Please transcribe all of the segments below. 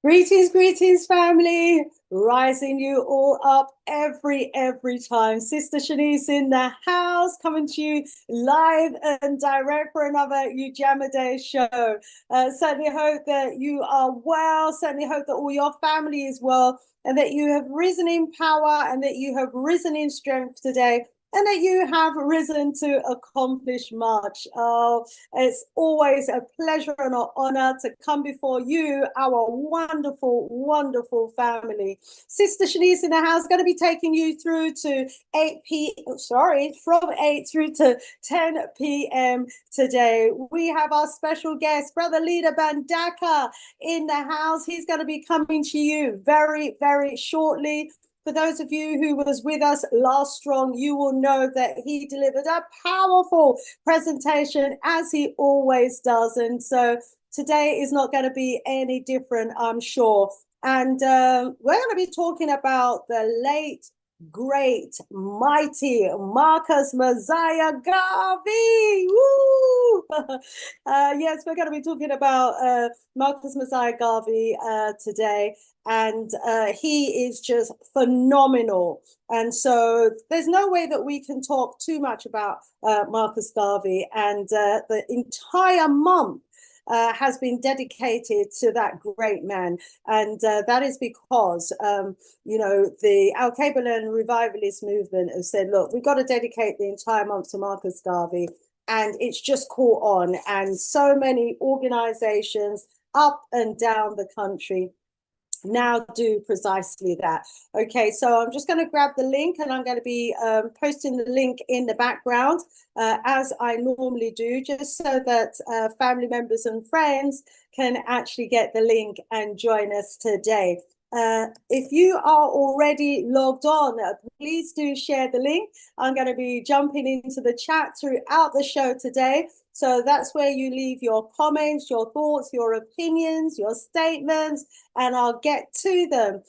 Greetings, greetings, family. Rising you all up every time. Sister Shanice in the house, coming to you live and direct for another Ujama Day show. Certainly hope that you are well. Certainly hope that all your family is well, and that you have risen in power and that you have risen in strength today, and that you have risen to accomplish much. Oh, it's always a pleasure and an honor to come before you, our wonderful, wonderful family. Sister Shanice in the house, going to be taking you through to 8 p. From 8 through to 10 p.m. today. We have our special guest, Brother Ldr Mbandaka, in the house. He's going to be coming to you very, very shortly. For those of you who was with us last strong, you will know that he delivered a powerful presentation, as he always does. And so today is not going to be any different, I'm sure. And we're going to be talking about the late, great, mighty Marcus Mosiah Garvey. Woo! Yes, we're going to be talking about Marcus Mosiah Garvey today. And he is just phenomenal. And so there's no way that we can talk too much about Marcus Garvey. And the entire month has been dedicated to that great man. And that is because, the Al-Qaeda revivalist movement has said, look, we've got to dedicate the entire month to Marcus Garvey. And it's just caught on. And so many organizations up and down the country now do precisely that. Okay, so I'm just going to grab the link, and I'm going to be posting the link in the background as I normally do, just so that family members and friends can actually get the link and join us today. If you are already logged on, please do share the link. I'm going to be jumping into the chat throughout the show today. So that's where you leave your comments, your thoughts, your opinions, your statements, and I'll get to them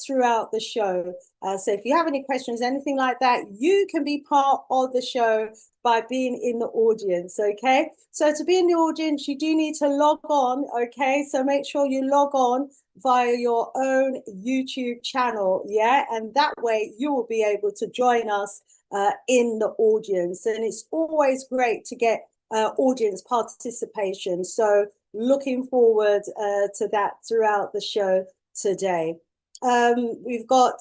throughout the show. So if you have any questions, anything like that, you can be part of the show by being in the audience, okay? So to be in the audience, you do need to log on, okay? So make sure you log on via your own YouTube channel, yeah? And that way you will be able to join us in the audience. And it's always great to get audience participation. So looking forward to that throughout the show today. We've got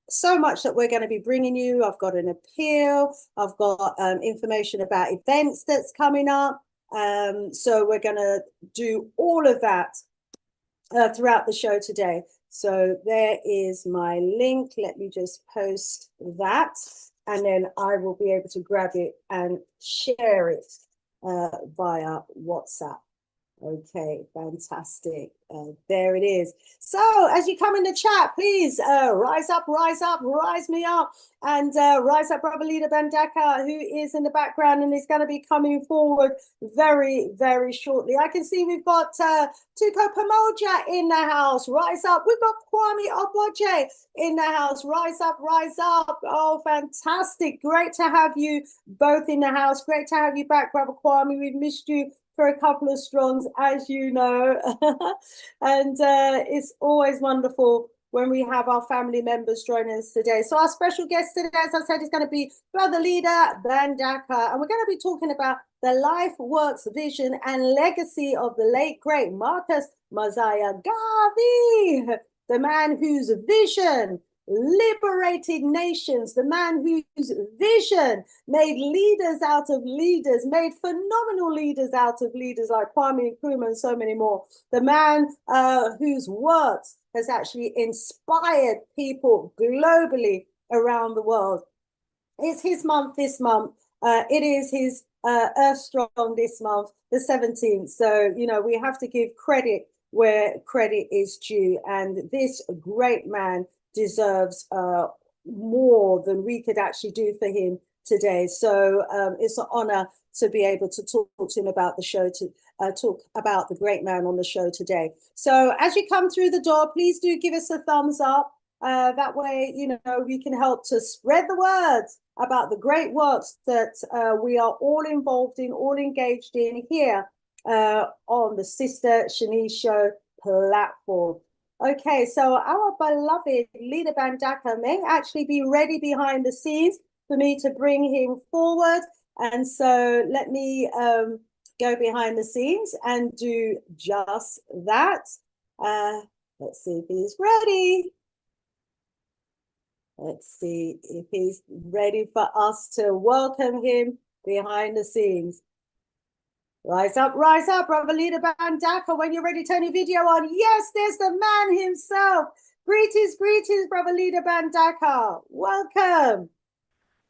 so much that we're going to be bringing you. I've got an appeal. I've got information about events that's coming up. So we're going to do all of that throughout the show today. So there is my link. Let me just post that, and then I will be able to grab it and share it via WhatsApp. Okay, fantastic. There it is. So as you come in the chat, please rise up, rise me up, and rise up Brother Ldr Mbandaka, who is in the background and is going to be coming forward very, very shortly. I can see we've got Tuko Pamoja in the house. Rise up. We've got Kwame Oboje in the house. Rise up, rise up. Oh, fantastic. Great to have you both in the house. Great to have you back, Brother Kwame. We've missed you for a couple of strongs, as you know. And it's always wonderful when we have our family members joining us today. So our special guest today, as I said, is going to be Brother Ldr Mbandaka. And we're going to be talking about the life, works, vision, and legacy of the late, great Marcus Mosiah Garvey, the man whose vision liberated nations, the man whose vision made leaders out of leaders, made phenomenal leaders out of leaders like Kwame Nkrumah and so many more, the man whose works has actually inspired people globally around the world. It's his month this month. It is his Earth Strong this month, the 17th. So, we have to give credit where credit is due. And this great man deserves more than we could actually do for him today. So it's an honor to be able to talk to him about the show, to talk about the great man on the show today. So as you come through the door, please do give us a thumbs up. That way, we can help to spread the words about the great works that we are all involved in, all engaged in here on the Sister Shanice show platform. Okay, so our beloved Ldr Mbandaka may actually be ready behind the scenes for me to bring him forward. And so let me go behind the scenes and do just that. Let's see if he's ready. Let's see if he's ready for us to welcome him behind the scenes. Rise up, brother Ldr Mbandaka. When you're ready, turn your video on. Yes, there's the man himself. Greetings, brother Ldr Mbandaka. Welcome.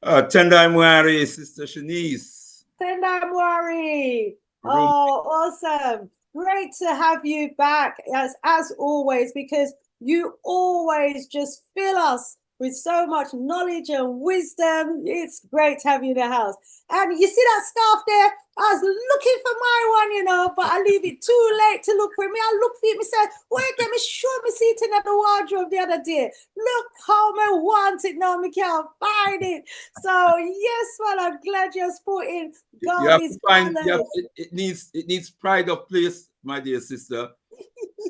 Tendai Mwari, Sista Shanice. Tendai Mwari. Oh, awesome. Great to have you back, as always, because you always just fill us with so much knowledge and wisdom. It's great to have you in the house. And you see that scarf there? I was looking for my one, you know, but I leave it too late to look for me. I look for it, me say, wait, let me show me see it in the wardrobe the other day. Look how I want it now, me can't find it. So yes, well, I'm glad you're sporting Garvey's colors. It needs pride of place, my dear sister.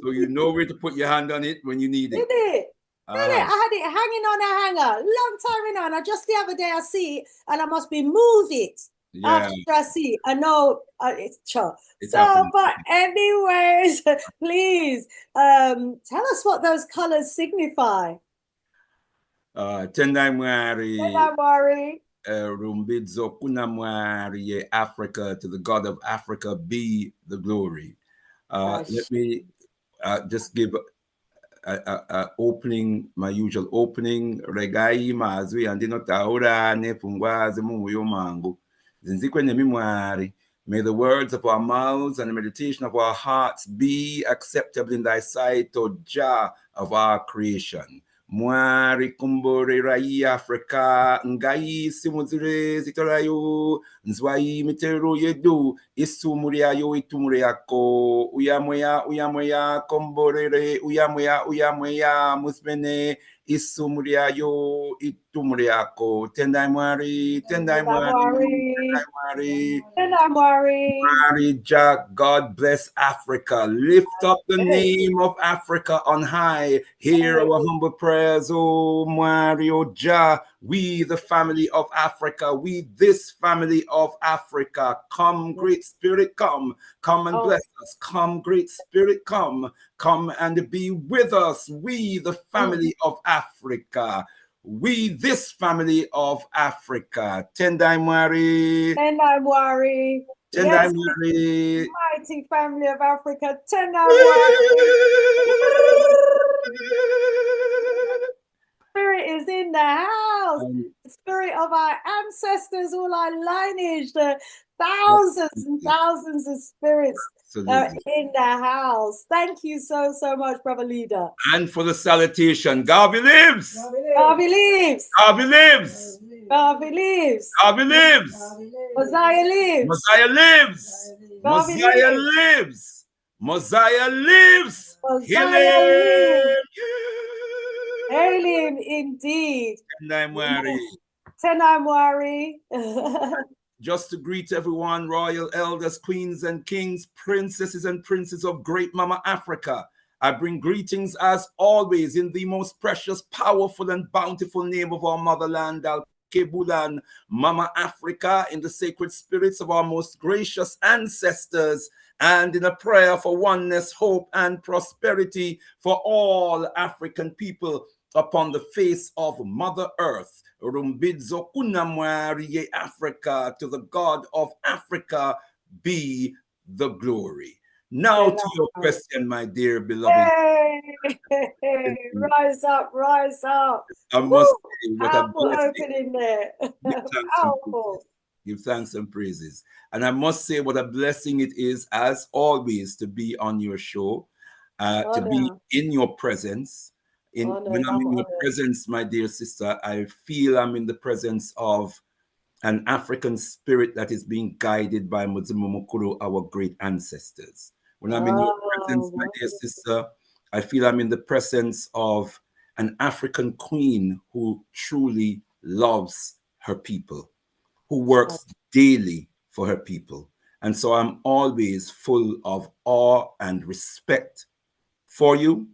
So you know where to put your hand on it when you need it. Did it? I had it hanging on a hanger, long time in on. I just the other day I see it, and I must be move it. After I see it. I know it's sure. So, but anyways, please tell us what those colors signify. Tendai Mwari. Tendai Mwari. Rumbidzo Kunamwari, Africa, to the God of Africa be the glory. Let me just give opening, my usual opening. Regai mazwi andino taura ne pungwaze mungu mangu. Zinzikwe ne mimwari. May the words of our mouths and the meditation of our hearts be acceptable in thy sight, O Jah of our creation. Mwari kumbore rai Afrika ngai simuzire zitorayo nzwai miteru yedu isumuriayo itumuriako uyamoya komborere uyamoya musmene isumuriayo itumuriako tendai mwari Jack, God bless Africa. Lift up the name of Africa on high. Hear our humble prayers, oh Mario Jah. We, the family of Africa, we, this family of Africa. Come, Great Spirit, come and bless us. Come, Great Spirit, come and be with us. We, the family of Africa. We, this family of Africa. Tendai Mwari. Tendai Mwari. Tendai Mwari. Mighty family of Africa. Tendai Mwari. Spirit is in the house. The spirit of our ancestors, all our lineage, the thousands and thousands of spirits are in the house. Thank you so much, Brother Leader. And for the salutation, Garvey lives. Garvey lives. Garvey lives. Garvey lives. Garvey lives. Mosiah lives. Mosiah lives. Mosiah lives. Mosiah lives. Mosiah lives. Hail him indeed. Tendai Mwari. Tendai Mwari. Just to greet everyone, royal elders, queens and kings, princesses and princes of great Mama Africa. I bring greetings as always in the most precious, powerful and bountiful name of our motherland, Al-Kebulan, Mama Africa, in the sacred spirits of our most gracious ancestors, and in a prayer for oneness, hope and prosperity for all African people upon the face of Mother Earth. Rumbidzo kunamwari Africa, to the God of Africa be the glory. Now to your question, my dear beloved. Hey, rise up, rise up. I must say what a opening there. Give thanks and praises. And I must say what a blessing it is, as always, to be on your show, to be in your presence. When I'm in your presence, my dear sister, I feel I'm in the presence of an African spirit that is being guided by Muzimu Mukuru, our great ancestors. When I'm in your presence, my dear sister, I feel I'm in the presence of an African queen who truly loves her people, who works daily for her people. And so I'm always full of awe and respect for you.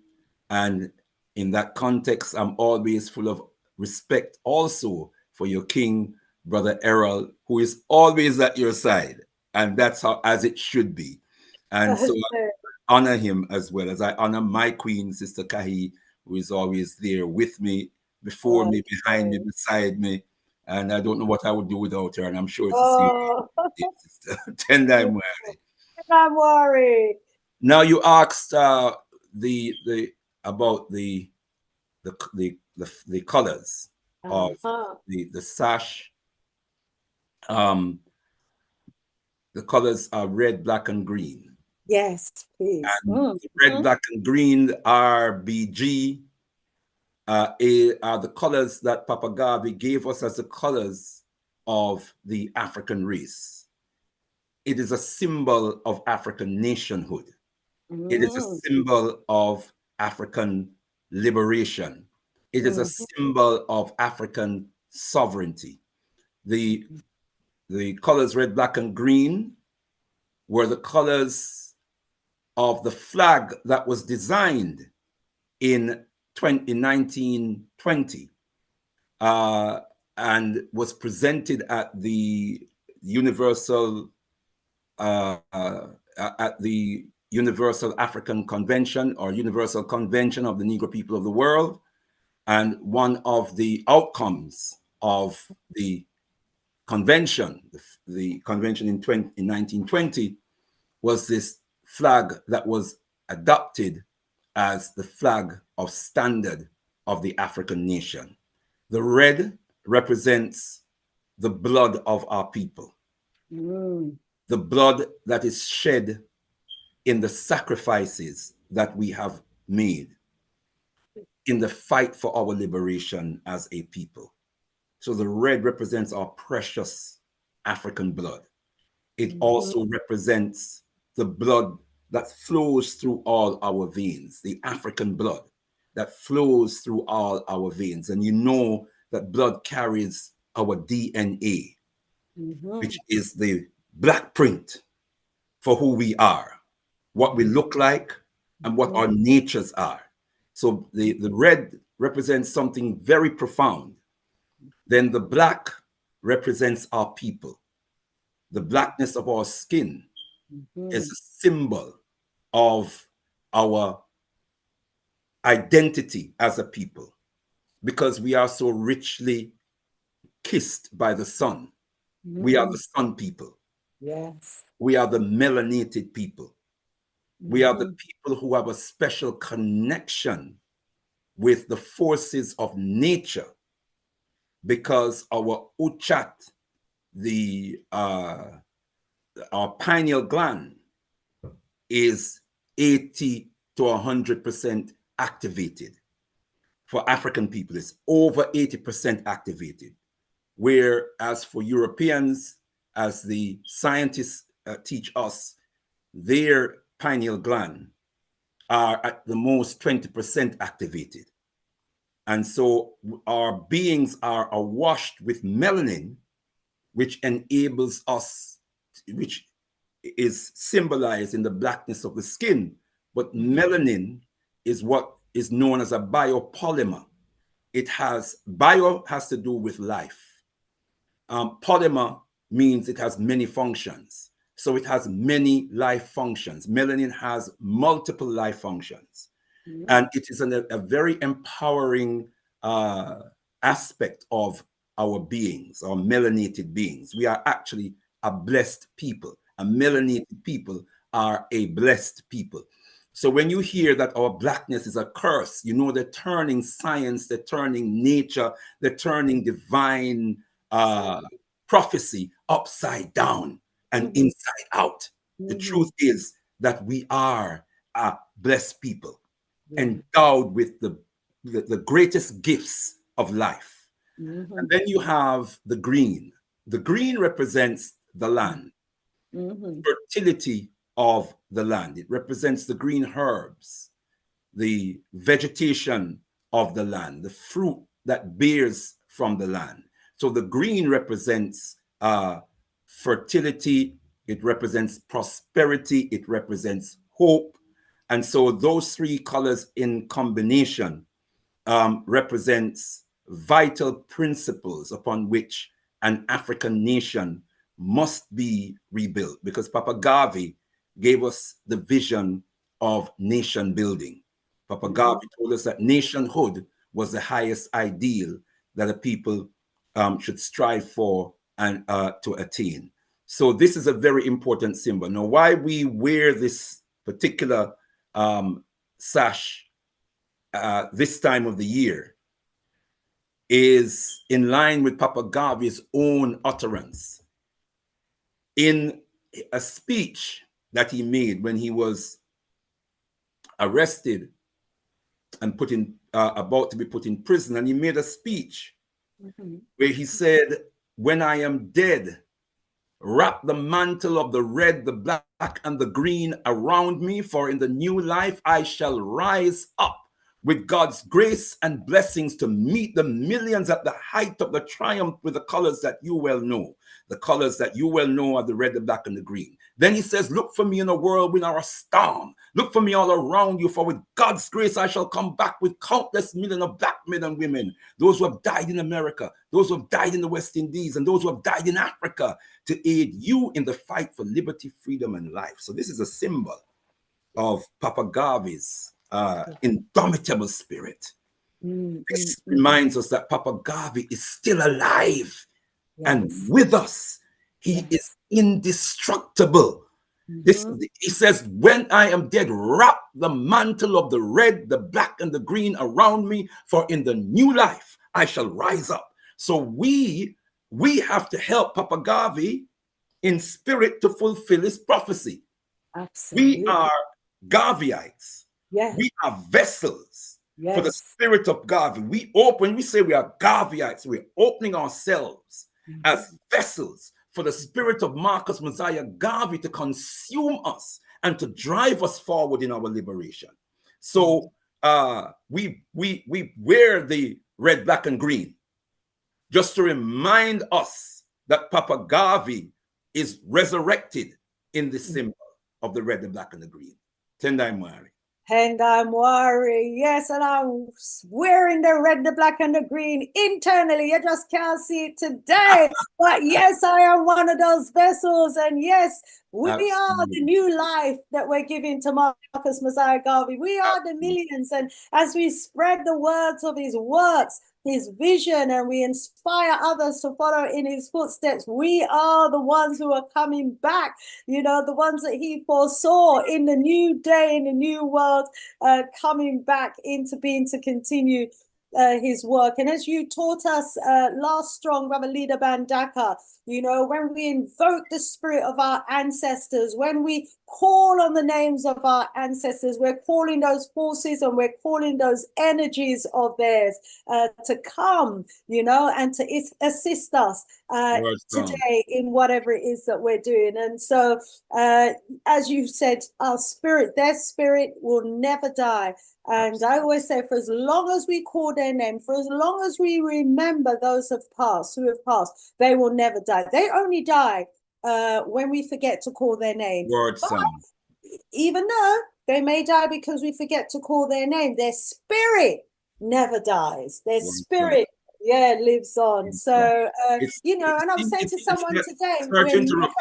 And in that context, I'm always full of respect also for your king, Brother Errol, who is always at your side. And that's how, as it should be. And so I honor him as well as I honor my queen, Sister Kahi, who is always there with me, before me, behind me, beside me. And I don't know what I would do without her. And I'm sure it's the same, Sister Tendai Mwari. Now you asked the about the colors of the sash. The colors are red, black, and green. Yes, please. And red, black, and green, RBG, are the colors that Papa Garvey gave us as the colors of the African race. It is a symbol of African nationhood. It is a symbol of African liberation. It is a symbol of African sovereignty. The colors red, black, and green were the colors of the flag that was designed in 1920 and was presented at the Universal African Convention, or Universal Convention of the Negro People of the World. And one of the outcomes of the convention, the convention in 1920, was this flag that was adopted as the flag of standard of the African nation. The red represents the blood of our people, the blood that is shed in the sacrifices that we have made in the fight for our liberation as a people. So the red represents our precious African blood. It also represents the blood that flows through all our veins, the African blood that flows through all our veins. And you know that blood carries our DNA, which is the black print for who we are, what we look like, and what our natures are. So the red represents something very profound. Then the black represents our people. The blackness of our skin is a symbol of our identity as a people, because we are so richly kissed by the sun. We are the sun people. Yes. We are the melanated people. We are the people who have a special connection with the forces of nature, because our uchat, our pineal gland, is 80 to 100% activated. For African people, it's over 80% activated. Whereas for Europeans, as the scientists teach us, their pineal gland are at the most 20% activated. And so our beings are awashed with melanin, which enables us, which is symbolized in the blackness of the skin. But melanin is what is known as a biopolymer. Bio has to do with life. Polymer means it has many functions. So it has many life functions. Melanin has multiple life functions. And it is a very empowering aspect of our beings, our melanated beings. We are actually a blessed people. A melanated people are a blessed people. So when you hear that our blackness is a curse, you know they're turning science, they're turning nature, they're turning divine prophecy upside down and inside out. The truth is that we are a blessed people, endowed with the greatest gifts of life. And then you have the green. The green represents the land, fertility of the land. It represents the green herbs, the vegetation of the land, the fruit that bears from the land. So the green represents fertility, it represents prosperity, it represents hope, And so those three colors in combination represents vital principles upon which an African nation must be rebuilt, because Papa Garvey gave us the vision of nation building. Papa Garvey told us that nationhood was the highest ideal that a people should strive for and to attain. So this is a very important symbol. Now, why we wear this particular sash this time of the year is in line with Papa Garvey's own utterance in a speech that he made when he was arrested and put in about to be put in prison. And he made a speech where he said, "When I am dead, wrap the mantle of the red, the black, and the green around me, for in the new life I shall rise up with God's grace and blessings to meet the millions at the height of the triumph with the colors that you well know." The colors that you well know are the red, the black, and the green. Then he says, "Look for me in a whirlwind or a storm. Look for me all around you, for with God's grace I shall come back with countless millions of black men and women, those who have died in America, those who have died in the West Indies, and those who have died in Africa, to aid you in the fight for liberty, freedom, and life." So this is a symbol of Papa Garvey's indomitable spirit. This reminds us that Papa Garvey is still alive and with us. He is indestructible. He says, "When I am dead, wrap the mantle of the red, the black, and the green around me, for in the new life I shall rise up." So we have to help Papa Garvey in spirit to fulfill his prophecy. Absolutely. We are Garveyites. We are vessels for the spirit of Garvey. When we say we are Garveyites, we're opening ourselves as vessels for the spirit of Marcus Mosiah Garvey to consume us and to drive us forward in our liberation. So we wear the red, black, and green just to remind us that Papa Garvey is resurrected in the symbol of the red, the black, and the green. Tendai Mwari. Tendai Mwari, yes, and I'm wearing the red, the black, and the green internally. You just can't see it today. But yes, I am one of those vessels. And yes, we are the new life that we're giving to Marcus Mosiah Garvey. We are the millions. And as we spread the words of his works, his vision, and we inspire others to follow in his footsteps, we are the ones who are coming back, the ones that he foresaw in the new day, in the new world, coming back into being to continue his work. And as you taught us last strong, Brother Ldr Mbandaka, when we invoke the spirit of our ancestors, when we call on the names of our ancestors, we're calling those forces and we're calling those energies of theirs to come, and to assist us today in whatever it is that we're doing. And so, as you said, their spirit will never die. And I always say, for as long as we call their name, for as long as we remember those who have passed, they will never die. They only die when we forget to call their name. Even though they may die because we forget to call their name, their spirit never dies. Their spirit lives on. So, and I'm saying to someone today, we're never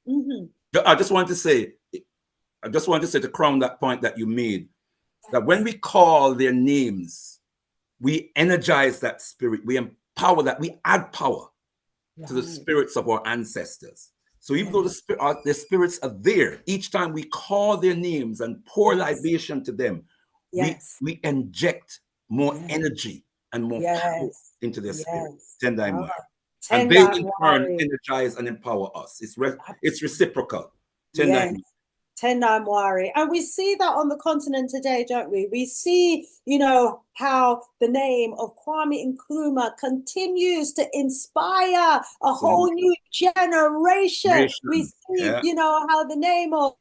alone. I just want to say to crown that point that you made, that when we call their names, we energize that spirit, we empower that, we add power to the spirits of our ancestors. So even though their spirits are there, each time we call their names and pour libation to them, we inject more energy and more power into their spirit. Tendai Mwari. And they in turn energize and empower us. It's reciprocal. Tendai Mwari. Tendai Mwari. And we see that on the continent today, don't we? We see, how the name of Kwame Nkrumah continues to inspire a whole new generation. We see, how the name of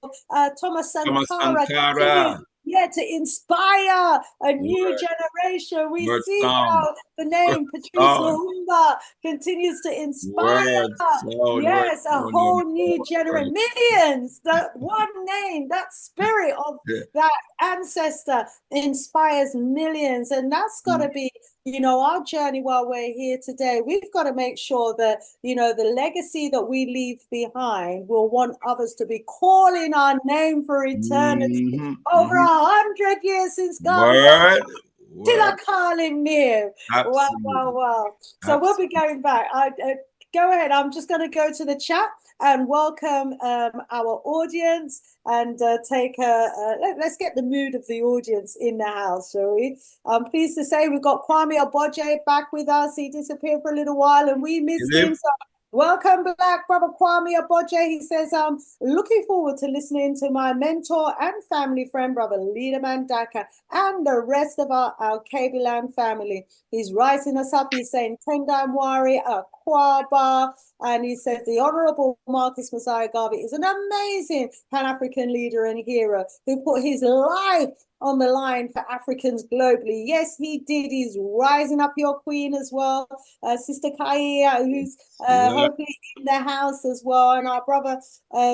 Thomas Sankara continues yeah, to inspire a new generation. We Word see sound. how the name Patrice Sound. Lumumba continues to inspire. Word sound. Word Yes, a sound. whole new generation, millions. That one name, that spirit of that ancestor inspires millions, and that's got to be, you know, our journey while we're here today. We've got to make sure that, you know, the legacy that we leave behind will want others to be calling our name for eternity. Over 100 years since Garvey Word. till I Word. call him near. Wow, wow, Absolutely. wow. So we'll be Absolutely. going back. Go ahead. I'm just going to go to the chat and welcome our audience and let's get the mood of the audience in the house, shall we? I'm pleased to say we've got Kwame Aboje back with us. He disappeared for a little while and we missed him. So welcome back, Brother Kwame Aboje. He says, I'm looking forward to listening to my mentor and family friend, Brother Ldr Mbandaka, and the rest of our Kabilan family. He's rising us up. He's saying, Tendai Mwari, Akwaba. And he says, the Honorable Marcus Mosiah Garvey is an amazing Pan-African leader and hero who put his life on the line for Africans globally. Yes, he did. He's rising up your queen as well. Sister Kaya, who's hopefully in the house as well. And our brother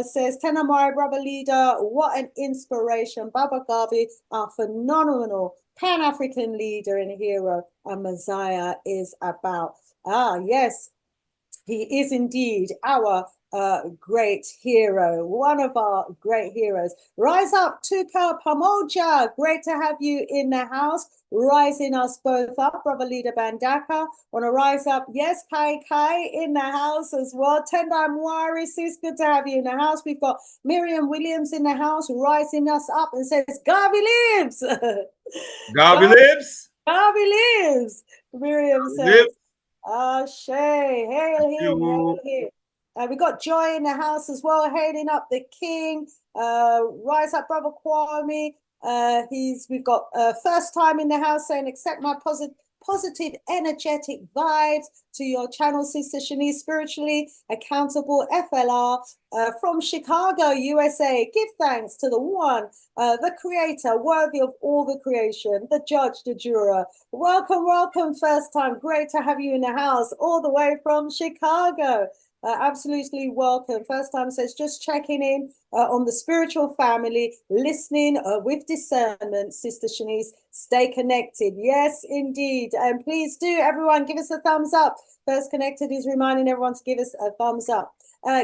says, Tenamari, brother leader, what an inspiration. Baba Garvey, a phenomenal Pan-African leader and hero, and Messiah is about. Ah, yes, he is indeed our great hero, one of our great heroes. Rise up, Tuka Pamoja. Great to have you in the house, rising us both up. Brother Ldr Mbandaka, want to rise up? Yes, Kai in the house as well. Tendai Mwari, sis, good to have you in the house. We've got Miriam Williams in the house, rising us up and says, Garvey lives. Garvey lives. Garvey lives. Miriam says, Ashe, hail him, hail him. We got Joy in the house as well, hailing up the king. Rise up, brother Kwame. We've got first time in the house saying, accept my positive, energetic vibes to your channel, Sister Shanice, spiritually accountable FLR from Chicago, USA. Give thanks to the one, the creator, worthy of all the creation, the judge, the juror. Welcome, welcome, first time. Great to have you in the house, all the way from Chicago. Absolutely welcome. First time says, just checking in on the spiritual family, listening with discernment, Sister Shanice. Stay connected. Yes, indeed. And please do, everyone, give us a thumbs up. First Connected is reminding everyone to give us a thumbs up.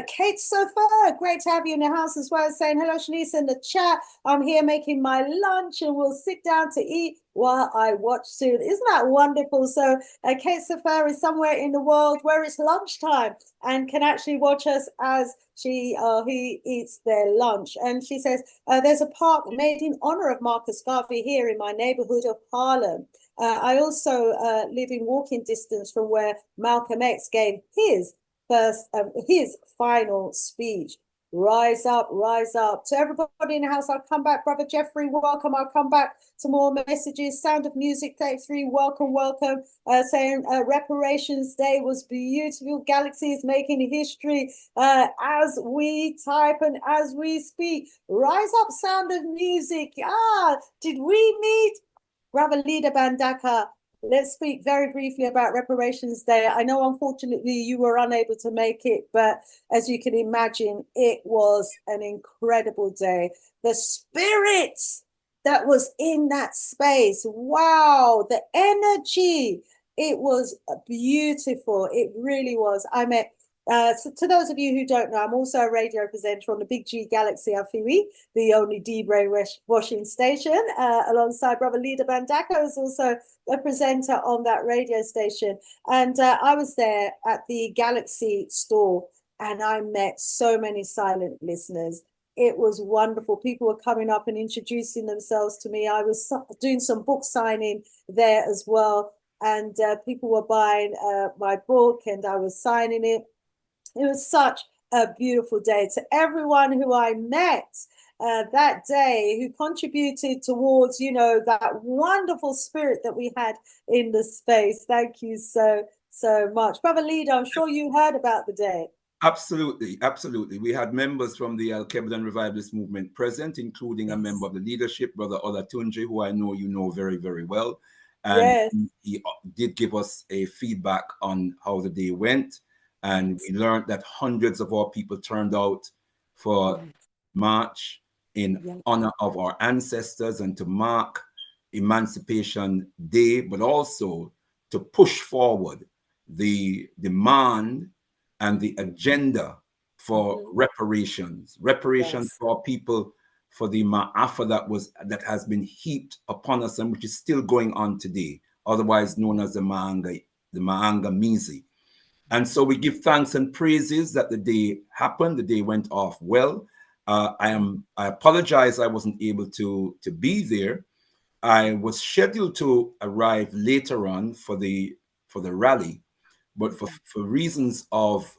Kate Sofa, great to have you in the house as well, saying hello, Shanice, in the chat. I'm here making my lunch and we'll sit down to eat while I watch soon. Isn't that wonderful? So Kate Sofa is somewhere in the world where it's lunchtime and can actually watch us as he eats their lunch. And she says, there's a park made in honor of Marcus Garvey here in my neighborhood of Harlem. I also live in walking distance from where Malcolm X gave his final speech. Rise up, rise up. To everybody in the house, I'll come back. Brother Jeffrey, welcome. I'll come back to more messages. Sound of Music 33, welcome, welcome. Saying Reparations Day was beautiful. Galaxy is making history as we type and as we speak. Rise up, Sound of Music. Did we meet? Brother Ldr Mbandaka, let's speak very briefly about Reparations Day. I know, unfortunately, you were unable to make it, but as you can imagine, it was an incredible day. The spirit that was in that space, wow, the energy, it was beautiful. It really was. I met so to those of you who don't know, I'm also a radio presenter on the Big G Galaxy Afiwi, the only de-brainwashing station, alongside Brother Ldr Mbandaka, who's also a presenter on that radio station. And I was there at the Galaxy store and I met so many silent listeners. It was wonderful. People were coming up and introducing themselves to me. I was doing some book signing there as well. And people were buying my book and I was signing it. It was such a beautiful day. To everyone who I met that day, who contributed towards, you know, that wonderful spirit that we had in the space. Thank you so much. Brother Leader, I'm sure you heard about the day. Absolutely, absolutely. We had members from the Alkebulan Revivalist movement present, including a Yes. member of the leadership, Brother Olatunji, who I know you know very, very well. And Yes. he did give us a feedback on how the day went. And Yes. we learned that hundreds of our people turned out for Yes. March in Yes. honor of our ancestors and to mark Emancipation Day, but also to push forward the demand and the agenda for reparations Yes. for people, for the maafa that has been heaped upon us and which is still going on today, otherwise known as the Maangamizi. And so we give thanks and praises that the day happened, the day went off well. I apologize I wasn't able to be there. I was scheduled to arrive later on for the rally, but for reasons of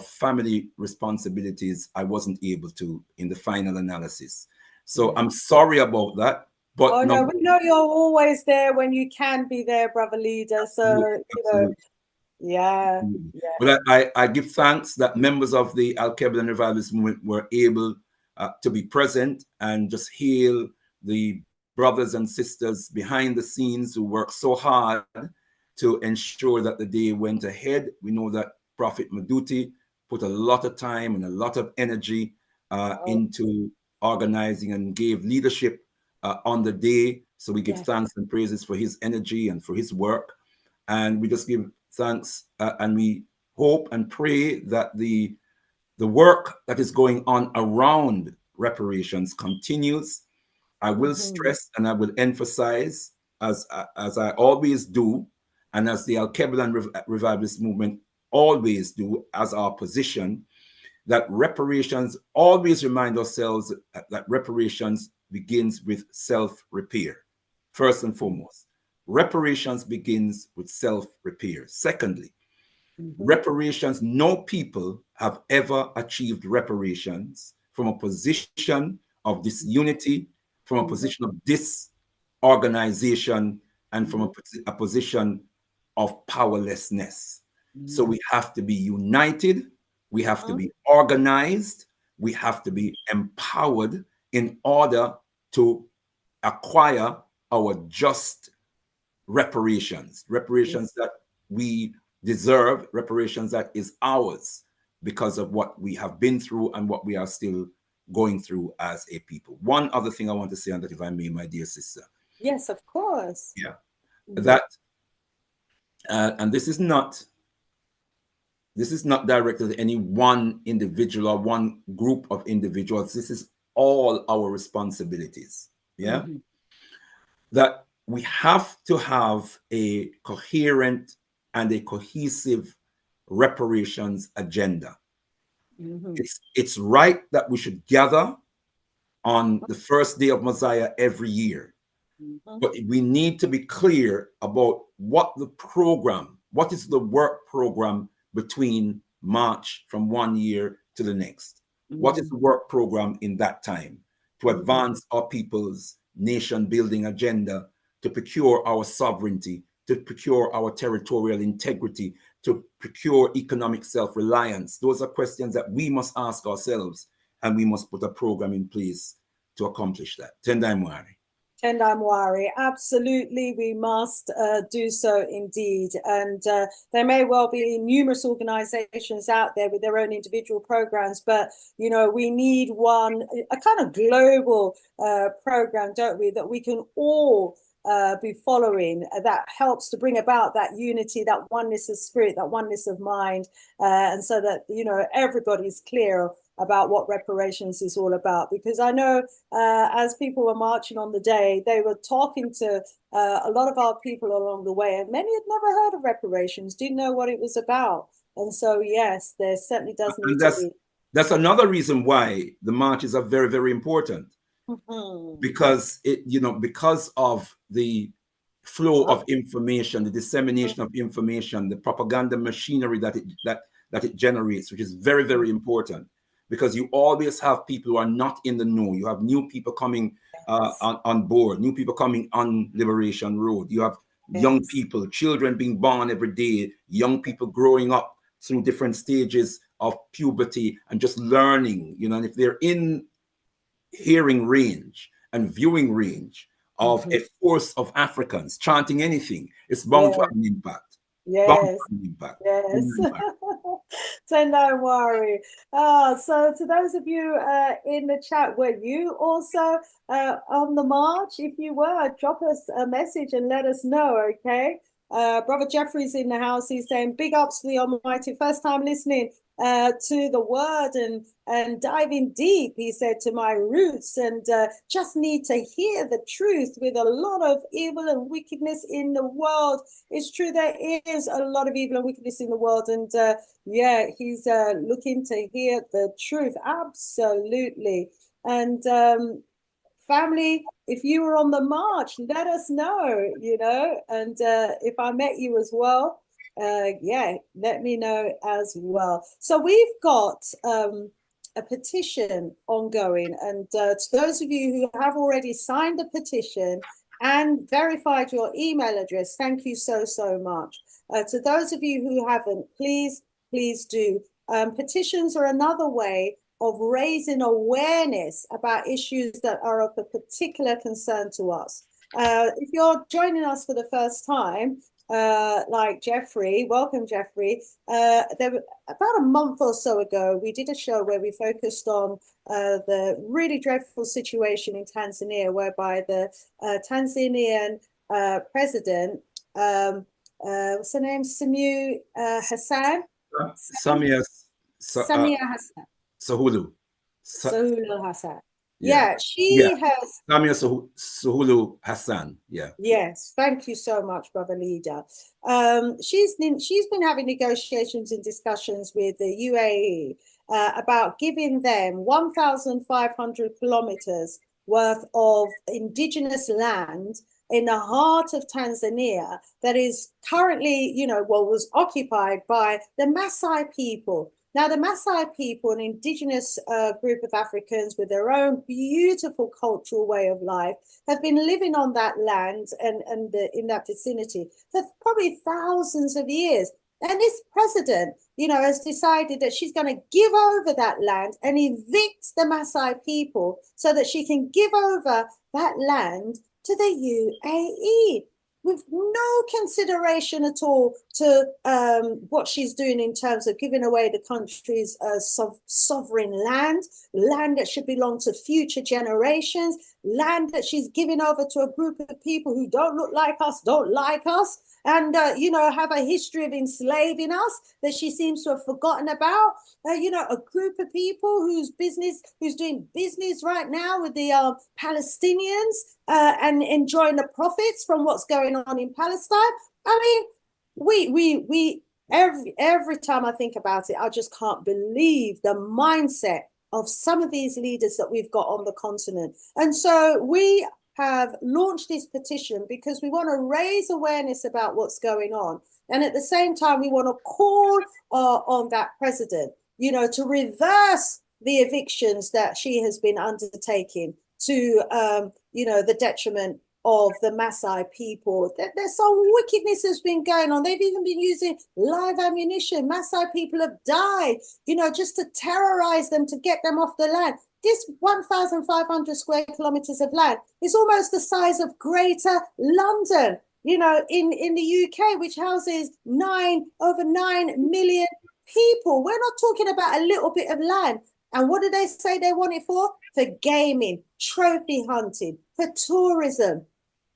family responsibilities, I wasn't able to in the final analysis. So I'm sorry about that. But Oh no, no, we know you're always there when you can be there, brother leader. So absolutely. yeah. But I give thanks that members of the Alkebulan Revivalist movement were able to be present and just hail the brothers and sisters behind the scenes who work so hard to ensure that the day went ahead. We know that Prophet Maduti put a lot of time and a lot of energy into organizing and gave leadership on the day. So we give thanks and praises for his energy and for his work. And we just give thanks and we hope and pray that the work that is going on around reparations continues. I will stress and I will emphasize, as I always do, and as the Alkebulan Revivalist movement always do, as our position, that reparations, always remind ourselves that reparations begins with self-repair, first and foremost. Reparations begins with self-repair. Secondly, reparations, no people have ever achieved reparations from a position of disunity, from a position of disorganization, and from a position of powerlessness. So we have to be united, we have to be organized, we have to be empowered in order to acquire our just reparations that we deserve, reparations that is ours because of what we have been through and what we are still going through as a people. One other thing I want to say on that, if I may, my dear sister. Yes, of course. Yeah. That, and this is not directed at any one individual or one group of individuals. This is all our responsibilities. Yeah. That we have to have a coherent and a cohesive reparations agenda. It's right that we should gather on the first day of Mosiah every year. But we need to be clear about what is the work program between March from one year to the next? What is the work program in that time to advance our people's nation building agenda, to procure our sovereignty, to procure our territorial integrity, to procure economic self-reliance? Those are questions that we must ask ourselves, and we must put a program in place to accomplish that. Tendai Mwari. Tendai Mwari, absolutely, we must do so indeed. And there may well be numerous organizations out there with their own individual programs, but, you know, we need a kind of global program, don't we, that we can all be following, that helps to bring about that unity, that oneness of spirit, that oneness of mind, and so that, you know, everybody's clear about what reparations is all about. Because I know as people were marching on the day, they were talking to a lot of our people along the way, and many had never heard of reparations, didn't know what it was about. And so, yes, there certainly does need to be. That's another reason why the marches are very, very important. Because because of the flow of information, the dissemination of information, the propaganda machinery that it generates, which is very, very important. Because you always have people who are not in the know. You have new people coming on board, new people coming on Liberation Road. You have young people, children being born every day, young people growing up through different stages of puberty and just learning, you know, and if they're in hearing range and viewing range of a force of Africans chanting anything, it's bound to have an impact. Bound to have an impact. Yes. So no worry. So to those of you in the chat, were you also on the march? If you were, drop us a message and let us know, okay? Brother Jeffrey's in the house. He's saying big ups to the Almighty. First time listening to the word and diving deep, he said, to my roots, and just need to hear the truth. With a lot of evil and wickedness in the world, it's true, there is a lot of evil and wickedness in the world, and yeah, he's looking to hear the truth. Absolutely. And family, if you were on the march, let us know, you know, and if I met you as well, yeah, let me know as well. So we've got a petition ongoing, and to those of you who have already signed the petition and verified your email address, thank you so much. To those of you who haven't, please do. Petitions are another way of raising awareness about issues that are of a particular concern to us. If you're joining us for the first time, like Jeffrey, welcome Jeffrey. About a month or so ago, we did a show where we focused on the really dreadful situation in Tanzania, whereby the Tanzanian president, what's her name, Hassan? Samia Hassan. Suluhu. Suluhu Hassan. Yeah, she has. Samia Suluhu Hassan. Yeah. Yes, thank you so much, Brother Leader. She's been having negotiations and discussions with the UAE about giving them 1,500 kilometers worth of indigenous land in the heart of Tanzania that is currently, you know, was occupied by the Maasai people. Now, the Maasai people, an indigenous group of Africans with their own beautiful cultural way of life, have been living on that land and in that vicinity for probably thousands of years. And this president, you know, has decided that she's going to give over that land and evict the Maasai people so that she can give over that land to the UAE, with no consideration at all to what she's doing in terms of giving away the country's sovereign land that should belong to future generations, land that she's giving over to a group of people who don't look like us, don't like us, and, you know, have a history of enslaving us that she seems to have forgotten about. You know, a group of people who's doing business right now with the Palestinians and enjoying the profits from what's going on in Palestine. I mean, we every time I think about it, I just can't believe the mindset of some of these leaders that we've got on the continent. And so we have launched this petition because we want to raise awareness about what's going on. And at the same time, we want to call on that president, you know, to reverse the evictions that she has been undertaking to, you know, the detriment of the Maasai people. There's some wickedness has been going on. They've even been using live ammunition. Maasai people have died, you know, just to terrorize them, to get them off the land. This 1,500 square kilometers of land is almost the size of Greater London, you know, in the UK, which houses over 9 million people. We're not talking about a little bit of land. And what do they say they want it for? For gaming, trophy hunting, for tourism.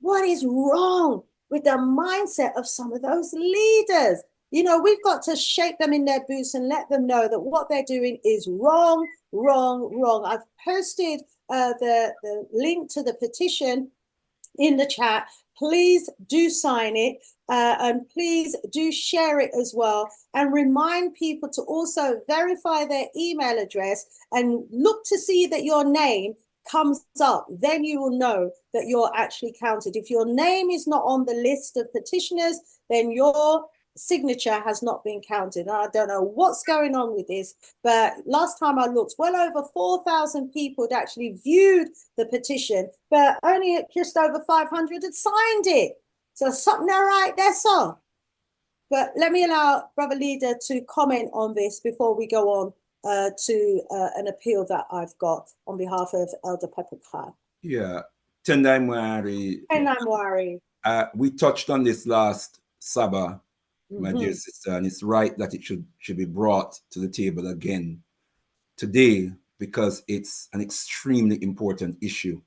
What is wrong with the mindset of some of those leaders? You know, we've got to shake them in their boots and let them know that what they're doing is wrong. I've posted the link to the petition in the chat. Please do sign it and please do share it as well, and remind people to also verify their email address and look to see that your name comes up. Then you will know that you're actually counted. If your name is not on the list of petitioners, then your signature has not been counted. I don't know what's going on with this, but last time I looked, well over 4,000 people had actually viewed the petition, but only just over 500 had signed it. So something all right there, so. But let me allow Brother Leader to comment on this before we go on to an appeal that I've got on behalf of Elder Peppercai. Yeah, Tendai Mwari. Tendai Mwari. We touched on this last Sabbath, my dear sister, and it's right that it should be brought to the table again today because it's an extremely important issue.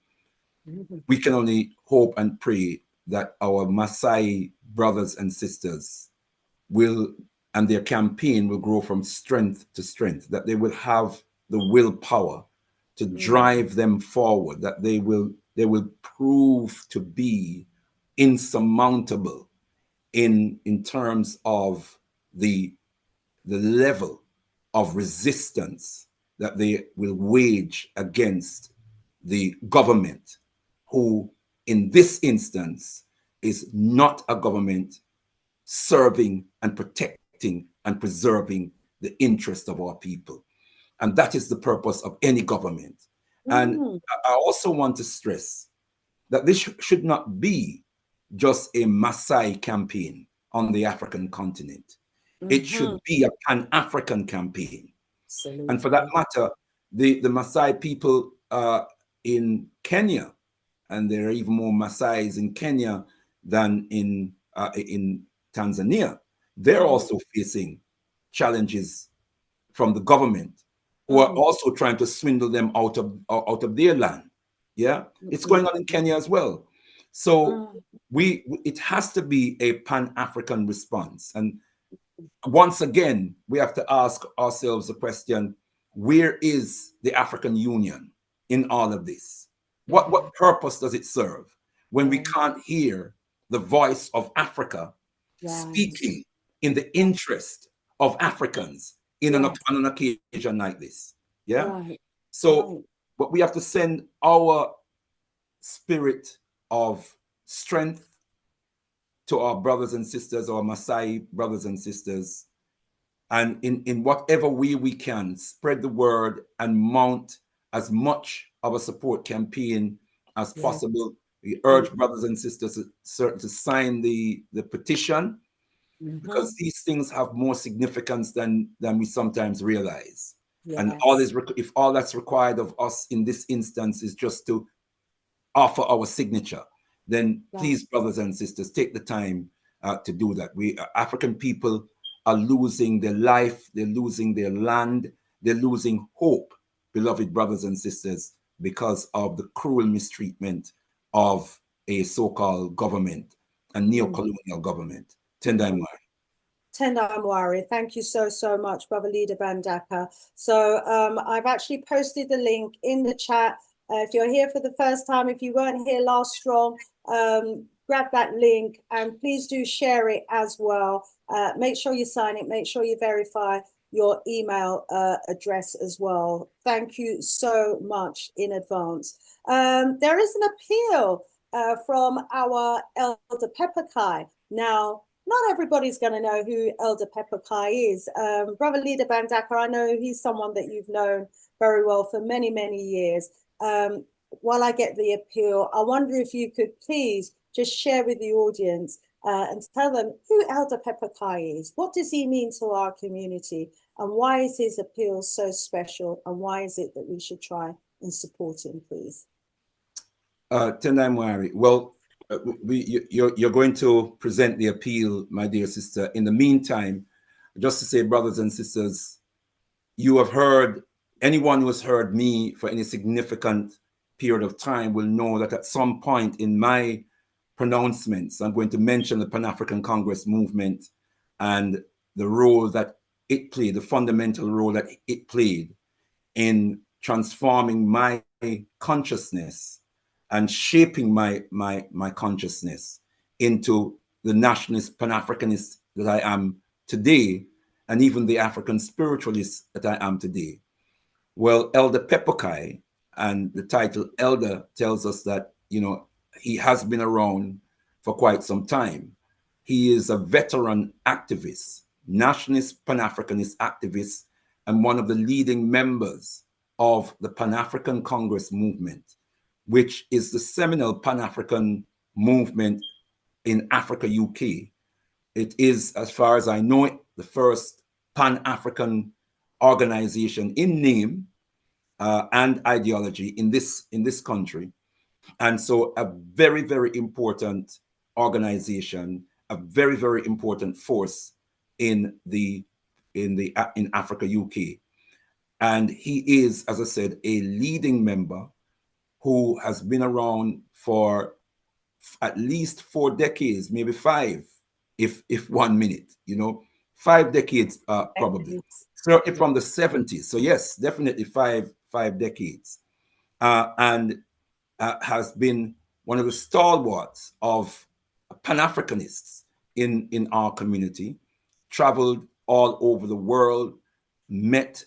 We can only hope and pray that our Maasai brothers and sisters will, and their campaign will grow from strength to strength, that they will have the willpower to drive them forward, that they will prove to be insurmountable in terms of the level of resistance that they will wage against the government, who in this instance is not a government serving and protecting and preserving the interest of our people. And that is the purpose of any government. And I also want to stress that this should not be just a Maasai campaign on the African continent. It should be a Pan-African campaign. Absolutely. And for that matter, the Maasai people in Kenya, and there are even more Maasais in Kenya than in Tanzania, they're also facing challenges from the government, who are also trying to swindle them out of their land. Yeah, it's going on in Kenya as well. So it has to be a Pan-African response. And once again, we have to ask ourselves the question, where is the African Union in all of this? What purpose does it serve when we can't hear the voice of Africa speaking in the interest of Africans on an occasion like this? Yeah. So, but we have to send our spirit of strength to our brothers and sisters, our Maasai brothers and sisters, and in whatever way we can, spread the word and mount as much of a support campaign as possible. We urge brothers and sisters to sign the petition, because these things have more significance than we sometimes realize. And if all that's required of us in this instance is just to offer our signature, then please, brothers and sisters, take the time to do that. We African people are losing their life, they're losing their land, they're losing hope, beloved brothers and sisters, because of the cruel mistreatment of a so-called government, a neo-colonial government. Tendai Mwari. Tendai Mwari, thank you so much, Brother Ldr Mbandaka. So I've actually posted the link in the chat. If you're here for the first time, if you weren't here last strong, grab that link and please do share it as well. Make sure you sign it, make sure you verify your email address as well. Thank you so much in advance. There is an appeal from our Ldr Peppercai. Now, not everybody's going to know who Ldr Peppercai is. Brother Ldr Mbandaka, I know he's someone that you've known very well for many, many years. While I get the appeal, I wonder if you could please just share with the audience and tell them who Ldr Peppercai is. What does he mean to our community? And why is his appeal so special? And why is it that we should try and support him, please? Tendai Mwari, well, you're going to present the appeal, my dear sister. In the meantime, just to say, brothers and sisters, you have heard, anyone who has heard me for any significant period of time will know that at some point in my pronouncements, I'm going to mention the Pan-African Congress movement and the role that it played, the fundamental role that it played in transforming my consciousness and shaping my consciousness into the nationalist Pan-Africanist that I am today, and even the African spiritualist that I am today. Well, Ldr Peppercai, and the title Elder tells us that, you know, he has been around for quite some time. He is a veteran activist, nationalist Pan-Africanist activist, and one of the leading members of the Pan-African Congress movement, which is the seminal Pan-African movement in Africa, UK. It is, as far as I know it, the first Pan-African organization in name and ideology in this country. And so a very, very important organization, a very, very important force in Africa UK. And he is, as I said, a leading member who has been around for at least 4 decades, maybe 5, if 1 minute, 5 decades probably. Certainly from the 70s. So yes, definitely five decades. And has been one of the stalwarts of Pan-Africanists in our community, traveled all over the world, met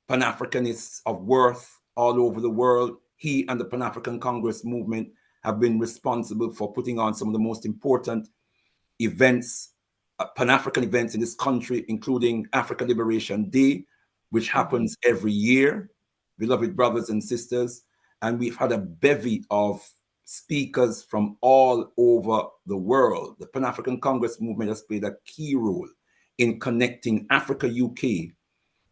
Pan-Africanists of worth all over the world. He and the Pan-African Congress movement have been responsible for putting on some of the most important events, Pan-African events in this country, including African Liberation Day, which happens every year, beloved brothers and sisters. And we've had a bevy of speakers from all over the world. The Pan-African Congress movement has played a key role in connecting Africa UK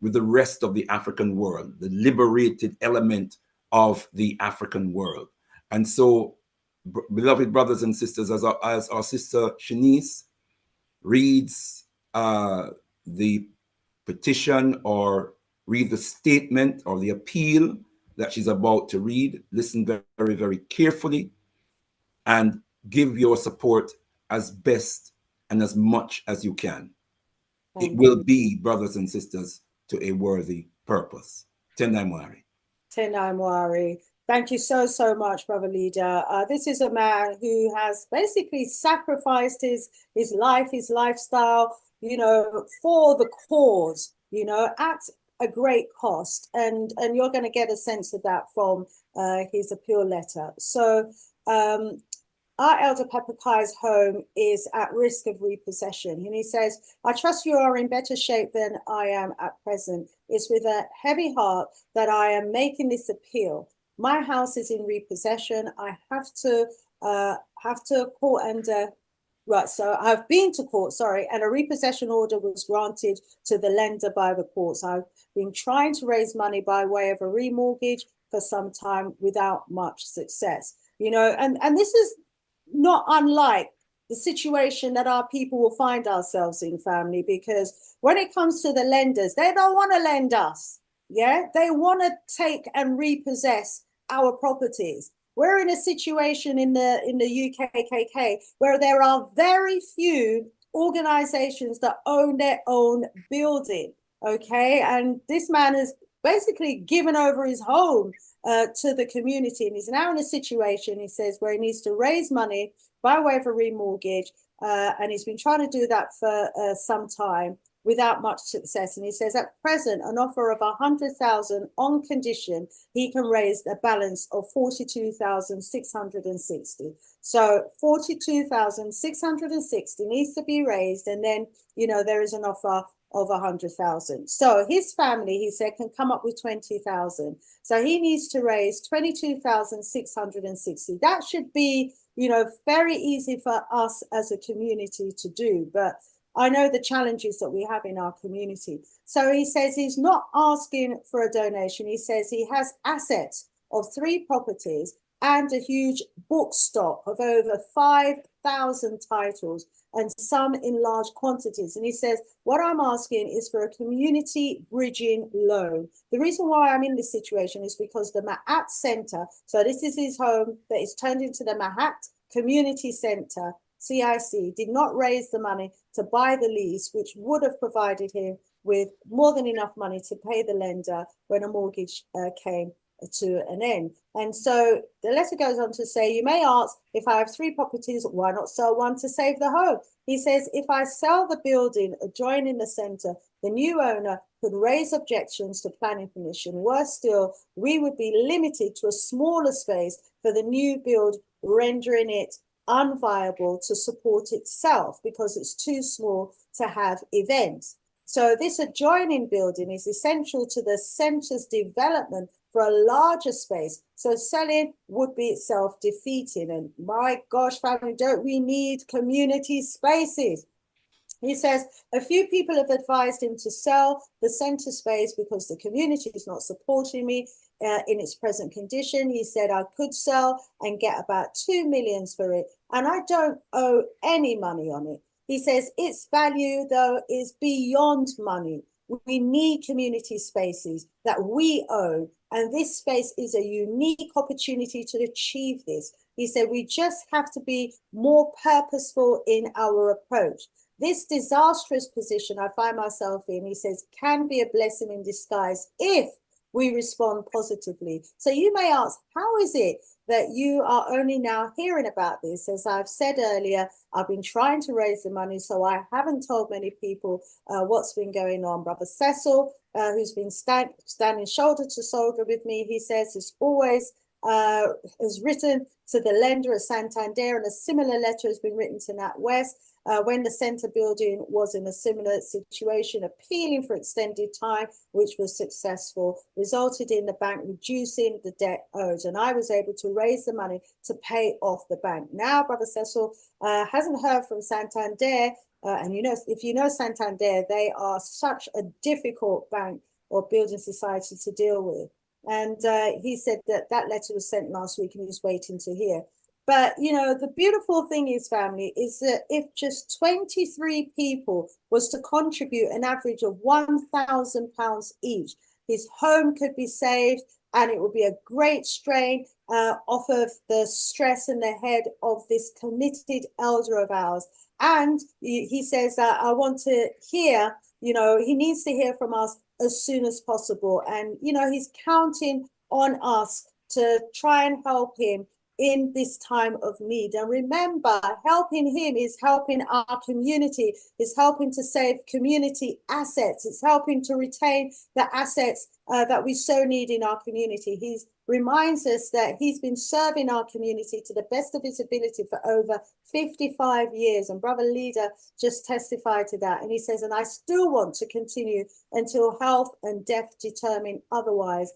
with the rest of the African world, the liberated element of the African world. And so, beloved brothers and sisters, as our sister Shanice reads the petition or read the statement or the appeal that she's about to read, listen very, very carefully and give your support as best and as much as you can. It will be, brothers and sisters, to a worthy purpose. Tendai Mwari. Tendai Mwari. Thank you so, so much, Brother Leader. This is a man who has basically sacrificed his life, his lifestyle, for the cause, at a great cost. And you're going to get a sense of that from his appeal letter. So our Elder Peppercai's home is at risk of repossession. And he says, I trust you are in better shape than I am at present. It's with a heavy heart that I am making this appeal. My house is in repossession. I have to court and right. So I've been to court, and a repossession order was granted to the lender by the courts. I've been trying to raise money by way of a remortgage for some time without much success. And this is not unlike the situation that our people will find ourselves in, family, because when it comes to the lenders, they don't want to lend us. Yeah, they want to take and repossess our properties. We're in a situation in the UKKK where there are very few organizations that own their own building. Okay, and this man has basically given over his home to the community, and he's now in a situation, he says, where he needs to raise money by way of a remortgage, and he's been trying to do that for some time without much success. And he says at present an offer of 100,000 on condition he can raise a balance of 42,660. So 42,660 needs to be raised, and then there is an offer of 100,000. So his family, he said, can come up with 20,000. So he needs to raise 22,660. That should be, very easy for us as a community to do. But I know the challenges that we have in our community. So he says he's not asking for a donation. He says he has assets of 3 properties and a huge book stock of over 5,000 titles, and some in large quantities. And he says, what I'm asking is for a community bridging loan. The reason why I'm in this situation is because the Mahat Center, so this is his home that is turned into the Mahat Community Center, CIC, did not raise the money to buy the lease, which would have provided him with more than enough money to pay the lender when a mortgage came to an end. And so the letter goes on to say, you may ask, if I have 3 properties, why not sell one to save the home? He says, if I sell the building adjoining the center, the new owner could raise objections to planning permission. Worse still, we would be limited to a smaller space for the new build, rendering it unviable to support itself because it's too small to have events. So this adjoining building is essential to the center's development for a larger space. So selling would be self-defeating. And my gosh, family, don't we need community spaces? He says, a few people have advised him to sell the centre space because the community is not supporting me in its present condition. He said, I could sell and get about 2 million for it, and I don't owe any money on it. He says, its value, though, is beyond money. We need community spaces that we own, and this space is a unique opportunity to achieve this. He said, we just have to be more purposeful in our approach. This disastrous position I find myself in, he says, can be a blessing in disguise if we respond positively. So you may ask, how is it that you are only now hearing about this? As I've said earlier, I've been trying to raise the money, so I haven't told many people what's been going on. Brother Cecil, who's been standing shoulder to shoulder with me, he says, is always has written to the lender at Santander, and a similar letter has been written to NatWest when the centre building was in a similar situation, appealing for extended time, which was successful, resulted in the bank reducing the debt owed, and I was able to raise the money to pay off the bank. Now, Brother Cecil hasn't heard from Santander, and you know, if you know Santander, they are such a difficult bank or building society to deal with. And he said that that letter was sent last week and he's waiting to hear. But, you know, the beautiful thing is, family, is that if just 23 people was to contribute an average of £1,000 each, his home could be saved, and it would be a great strain off of the stress in the head of this committed elder of ours. And he says that I want to hear, you know, he needs to hear from us as soon as possible. And, you know, he's counting on us to try and help him in this time of need. And remember, helping him is helping our community, is helping to save community assets. It's helping to retain the assets that we so need in our community. He reminds us that he's been serving our community to the best of his ability for over 55 years. And Brother Leader just testified to that. And he says, and I still want to continue until health and death determine otherwise.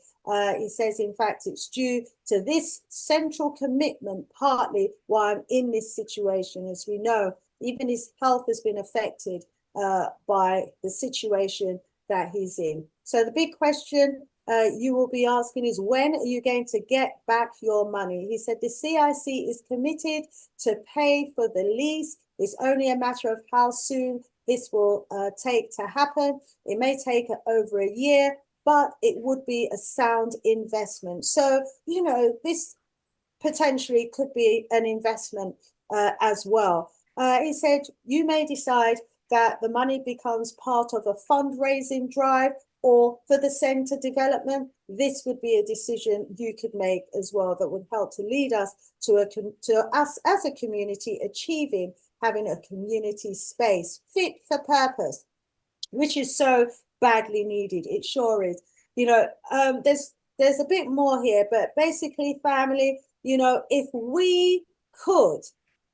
He says, in fact, it's due to this central commitment partly why I'm in this situation. As we know, even his health has been affected by the situation that he's in. So the big question you will be asking is, when are you going to get back your money? He said the CIC is committed to pay for the lease. It's only a matter of how soon this will take to happen. It may take over a year, but it would be a sound investment. So, you know, this potentially could be an investment as well. He said, you may decide that the money becomes part of a fundraising drive or for the centre development. This would be a decision you could make as well that would help to lead us to us as a community achieving having a community space fit for purpose, which is so badly needed. It sure is. You know, there's a bit more here, but basically, family, you know, if we could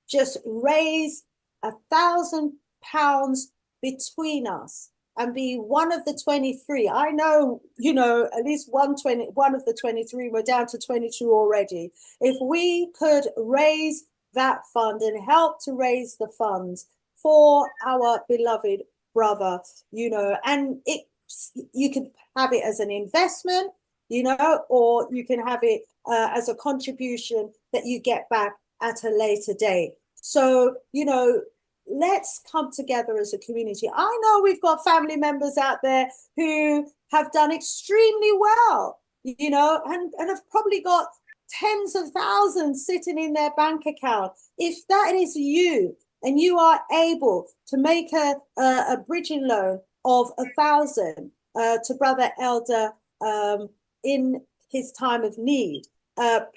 just raise £1,000 between us and be one of the 23. I know, you know, at least one of the 23, we're down to 22 already. If we could raise that fund and help to raise the funds for our beloved brother, you know, and you can have it as an investment, you know, or you can have it as a contribution that you get back at a later date. So, you know, let's come together as a community. I know we've got family members out there who have done extremely well, you know, and have probably got tens of thousands sitting in their bank account. If that is you and you are able to make a bridging loan of 1,000 to Brother Elder in his time of need,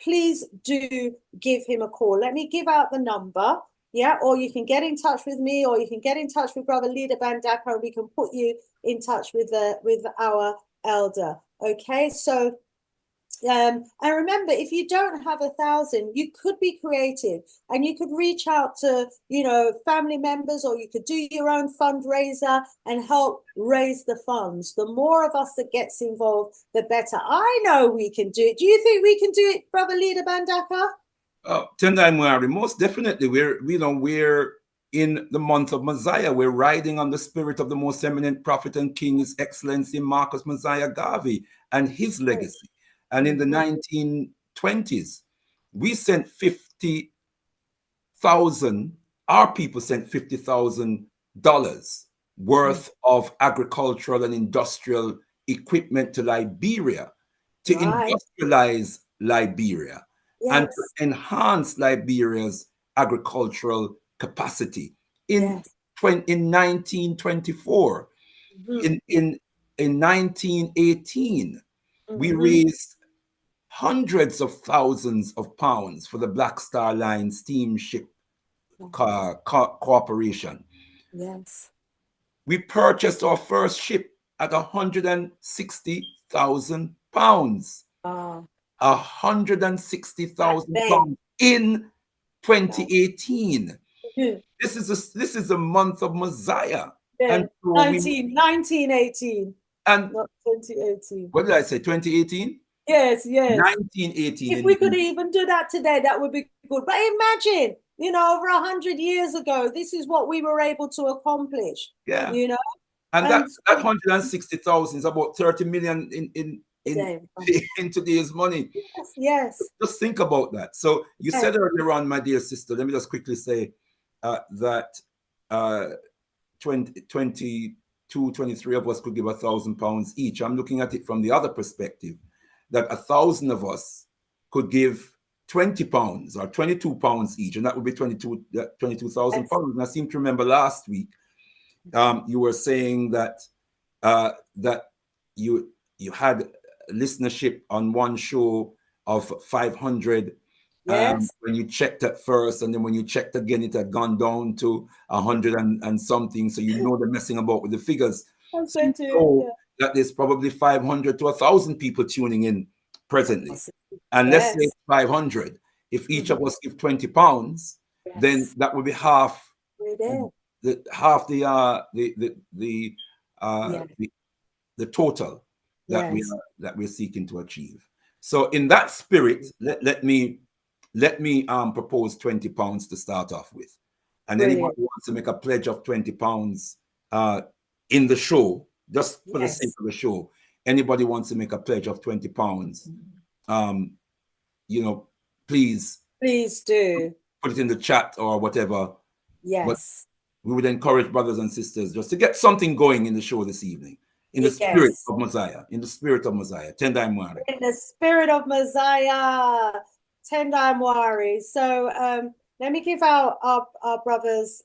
please do give him a call. Let me give out the number. Yeah, or you can get in touch with me, or you can get in touch with Brother Ldr Mbandaka, and we can put you in touch with our elder. Okay, so and remember, if you don't have 1,000, you could be creative and you could reach out to, you know, family members, or you could do your own fundraiser and help raise the funds. The more of us that gets involved, the better. I know we can do it. Do you think we can do it, Brother Ldr Mbandaka? Tendai Mwari, most definitely. We're in the month of Mosiah. We're riding on the spirit of the most eminent prophet and king, His Excellency Marcus Mosiah Garvey, and his legacy. And in the 1920s, we sent 50,000, our people sent $50,000 worth of agricultural and industrial equipment to Liberia to industrialize Liberia and to enhance Liberia's agricultural capacity. In 1924, in 1918, we raised hundreds of thousands of pounds for the Black Star Line steamship corporation. We purchased our first ship at 160,000 pounds. 160,000 pounds in 2018. This is a month of Mosiah. And 1918. And not 2018. What did I say? 2018? Yes, yes. 1918. If we could even do that today, that would be good. But imagine, you know, over 100 years ago, this is what we were able to accomplish. Yeah. You know? And that 160,000 is about 30 million in today's money. Yes. Just think about that. So you said earlier on, my dear sister, let me just quickly say that 23 of us could give £1,000 each. I'm looking at it from the other perspective, that 1,000 of us could give £20 or £22 each, and that would be 22,000 pounds. And I seem to remember last week you were saying that that you had listenership on one show of 500. When you checked at first, and then when you checked again, it had gone down to 100 and something. So you know they're messing about with the figures. So that there's probably 500 to 1,000 people tuning in presently. And let's say 500. If each of us give £20, then that would be half the total that we're seeking to achieve. So in that spirit, let me propose £20 to start off with. And anybody who wants to make a pledge of £20 in the show, just for the sake of the show, anybody wants to make a pledge of £20, you know, please do put it in the chat or whatever. But we would encourage brothers and sisters just to get something going in the show this evening. In the spirit of Mosiah, in the spirit of Mosiah, Tendai Mwari. In the spirit of Mosiah, Tendai Mwari. So let me give our brother's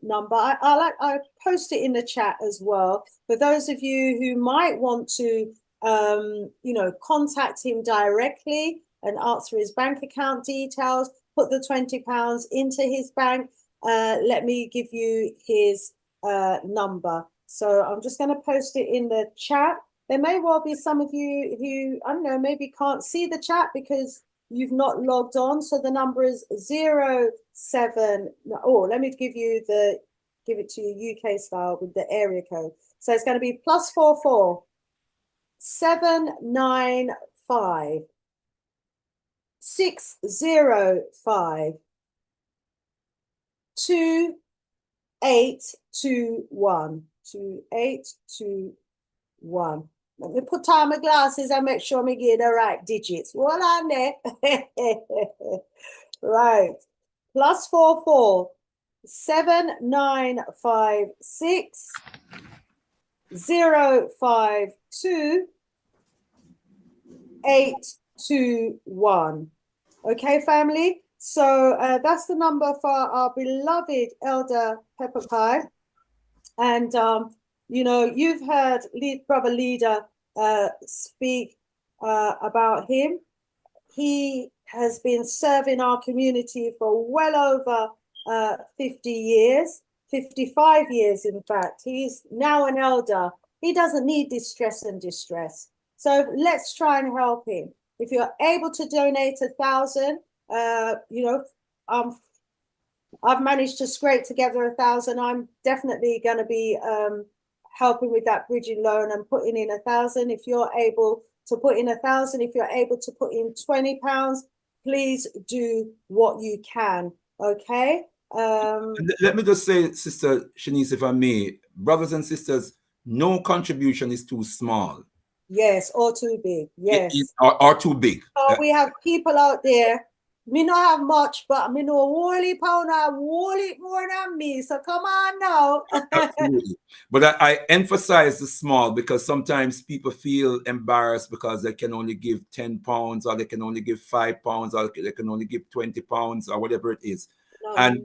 number. I post it in the chat as well. For those of you who might want to, you know, contact him directly and ask for his bank account details, put the £20 into his bank. Let me give you his number. So I'm just going to post it in the chat. There may well be some of you who, I don't know, maybe can't see the chat because you've not logged on. So the number is 07. Oh, let me give it to you UK style with the area code. So it's going to be +44 795 605 2821. 2821. Let me put on my glasses and make sure I get the right digits. What on there? Right. +44 7956 052 821. Okay, family. So that's the number for our beloved Elder Peppercai. And, you know, you've heard Brother Leader speak about him. He has been serving our community for well over 50 years, 55 years, in fact. He's now an elder. He doesn't need distress and distress. So let's try and help him. If you're able to donate 1,000, you know, I've managed to scrape together 1,000. I'm definitely going to be helping with that bridging loan and putting in 1,000. If you're able to put in 1,000, if you're able to put in £20, please do what you can. Okay. Let me just say, Sister Shanice, if I may, brothers and sisters, no contribution is too small. Yes, or too big. Yes. Or too big. So we have people out there. Me not have much, but me know Wally Pound have Wally more than me. So come on now. Absolutely. But I emphasize the small because sometimes people feel embarrassed because they can only give £10 or they can only give £5 or they can only give £20 or whatever it is. No, And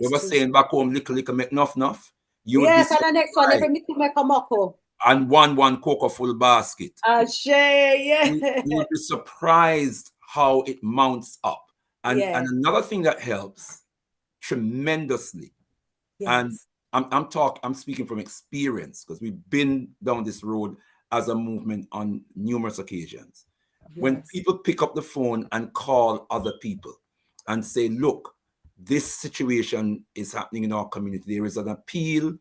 we were saying back home, little make enough. You would yes, and the next one, every little make a muckle. And one cocoa full basket. Yeah. You would be surprised how it mounts up. And another thing that helps tremendously. Yes. And I'm speaking from experience because we've been down this road as a movement on numerous occasions. Yes. When people pick up the phone and call other people and say, look, this situation is happening in our community. There is an appeal.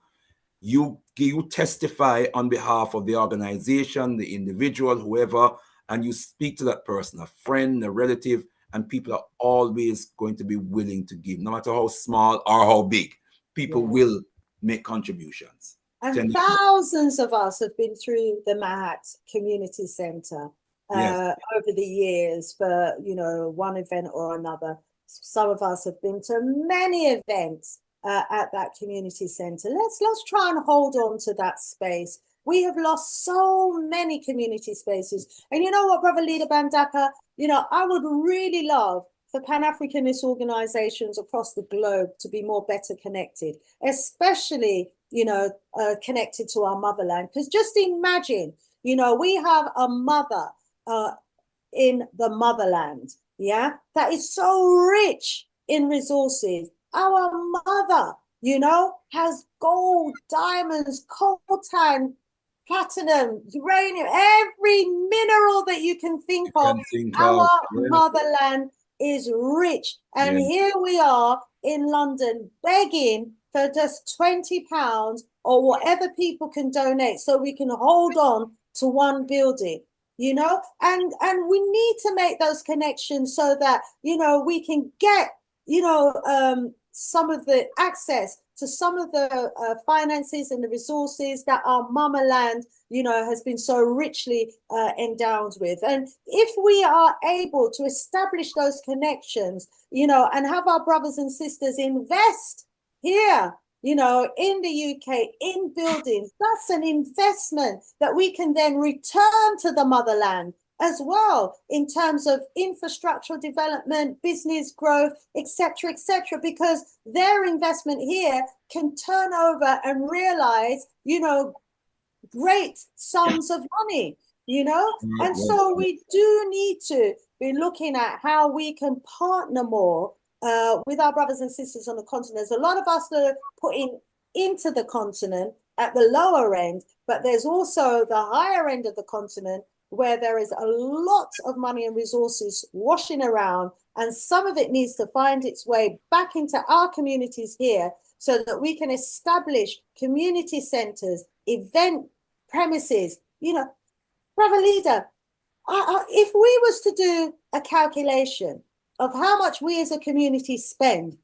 You testify on behalf of the organization, the individual, whoever, and you speak to that person, a friend, a relative, and people are always going to be willing to give, no matter how small or how big. People will make contributions. And thousands of us have been through the Mahat Community Center over the years for, one event or another. Some of us have been to many events at that community center. Let's try and hold on to that space. We have lost so many community spaces. And you know what, Brother Ldr Mbandaka, I would really love for Pan-Africanist organizations across the globe to be better connected, especially, connected to our motherland. Because just imagine, we have a mother in the motherland, that is so rich in resources. Our mother, has gold, diamonds, coltan, platinum, uranium, every mineral that you can think of. Our motherland is rich. And here we are in London begging for just £20 or whatever people can donate so we can hold on to one building, and we need to make those connections so that, we can get, some of the access to some of the finances and the resources that our mama land, has been so richly endowed with. And if we are able to establish those connections, and have our brothers and sisters invest here, in the UK, in buildings, that's an investment that we can then return to the motherland as well, in terms of infrastructural development, business growth, etc., because their investment here can turn over and realize, great sums of money, and so we do need to be looking at how we can partner more with our brothers and sisters on the continent. There's a lot of us that are putting into the continent at the lower end, but there's also the higher end of the continent where there is a lot of money and resources washing around, and some of it needs to find its way back into our communities here so that we can establish community centers, event premises. Brother Leader, if we was to do a calculation of how much we as a community spend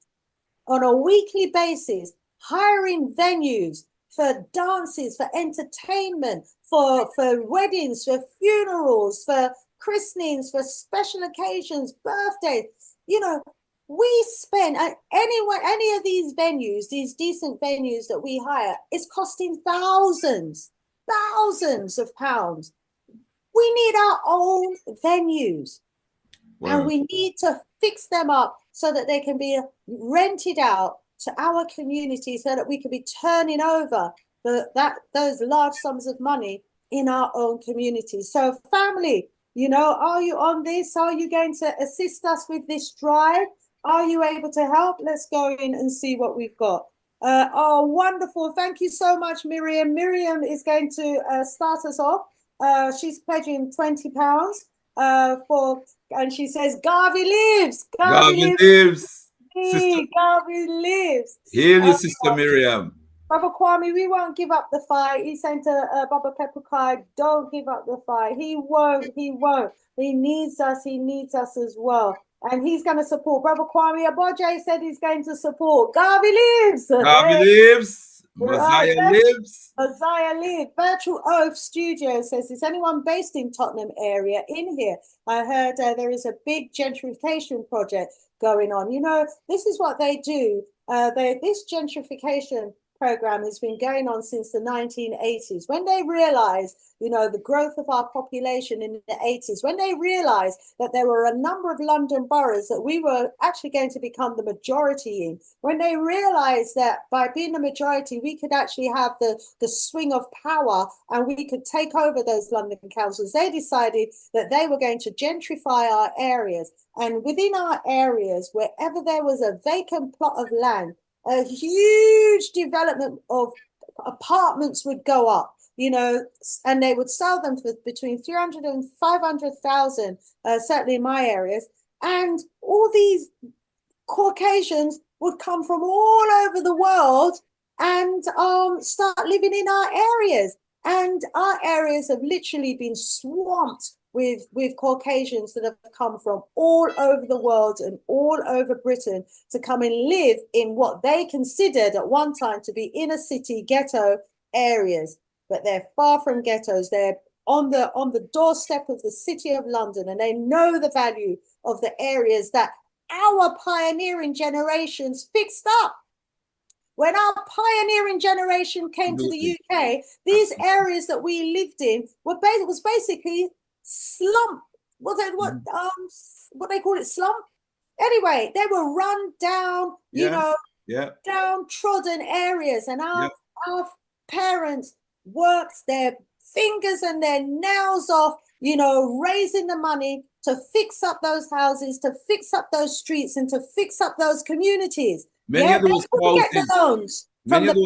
on a weekly basis, hiring venues for dances, for entertainment, for weddings, for funerals, for christenings, for special occasions, birthdays, we spend any of these venues, these decent venues that we hire, is costing thousands of pounds. We need our own venues. Wow. And we need to fix them up so that they can be rented out to our community so that we can be turning over those large sums of money in our own community. So family, are you on this? Are you going to assist us with this drive? Are you able to help? Let's go in and see what we've got. Oh, wonderful. Thank you so much, Miriam. Miriam is going to start us off. She's pledging £20 and she says, Garvey lives. Garvey lives. Garvey lives. Hear you, Sister Miriam. Baba Kwame, we won't give up the fight. He sent Baba Peppercai, don't give up the fight. He won't. He needs us as well. And he's going to support. Brother Kwame Aboje said he's going to support. Garvey lives. Garvey lives. Mosiah lives. Mosiah lives. Virtual Oath Studio says, is anyone based in Tottenham area in here? I heard there is a big gentrification project going on. You know, this is what they do. This gentrification program has been going on since the 1980s. When they realized, you know, the growth of our population in the 80s, when they realized that there were a number of London boroughs that we were actually going to become the majority in, when they realized that by being the majority, we could actually have the swing of power and we could take over those London councils, they decided that they were going to gentrify our areas. And within our areas, wherever there was a vacant plot of land, a huge development of apartments would go up, you know, and they would sell them for between 300 and 500,000, certainly in my areas. And all these Caucasians would come from all over the world and start living in our areas. And our areas have literally been swamped with Caucasians that have come from all over the world and all over Britain to come and live in what they considered at one time to be inner city ghetto areas. But they're far from ghettos. They're on the doorstep of the city of London, and they know the value of the areas that our pioneering generations fixed up. When our pioneering generation came to the UK, these areas that we lived in was basically slump. What they call it, slump? Anyway, they were run down, you know, downtrodden areas, and our parents worked their fingers and their nails off, you know, raising the money to fix up those houses, to fix up those streets, and to fix up those communities. Many of those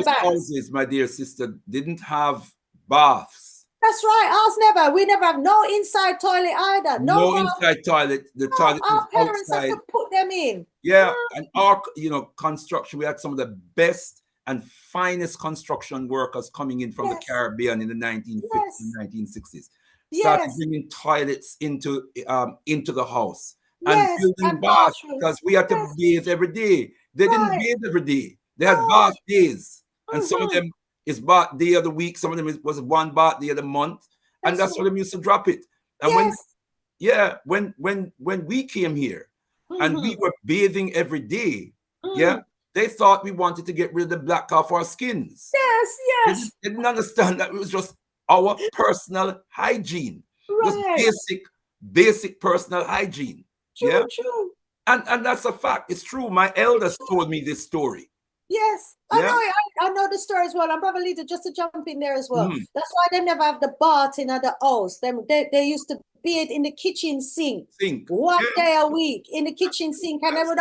houses, my dear sister, didn't have baths. That's right. We never have no inside toilet either. No inside toilet. The toilet our parents outside. have to put them in. Yeah, and our, you know, construction, we had some of the best and finest construction workers coming in from the Caribbean in the 1950s and 1960s. Started bringing toilets into the house and building baths, because we had to bathe every day. They didn't bathe every day. They had bath days, and some of them is bath day of the week. Some of them was one bath day of the month, and that's why they used to drop it. And when we came here and we were bathing every day, they thought we wanted to get rid of the black off our skins. They didn't understand that it was just our personal hygiene, just basic personal hygiene. True. And that's a fact. It's true. My elders told me this story. Yes, I know the story as well. And Brother Leader, just to jump in there as well. That's why they never have the bath in other house. They used to bathe in the kitchen sink. One day a week in the kitchen sink, and they would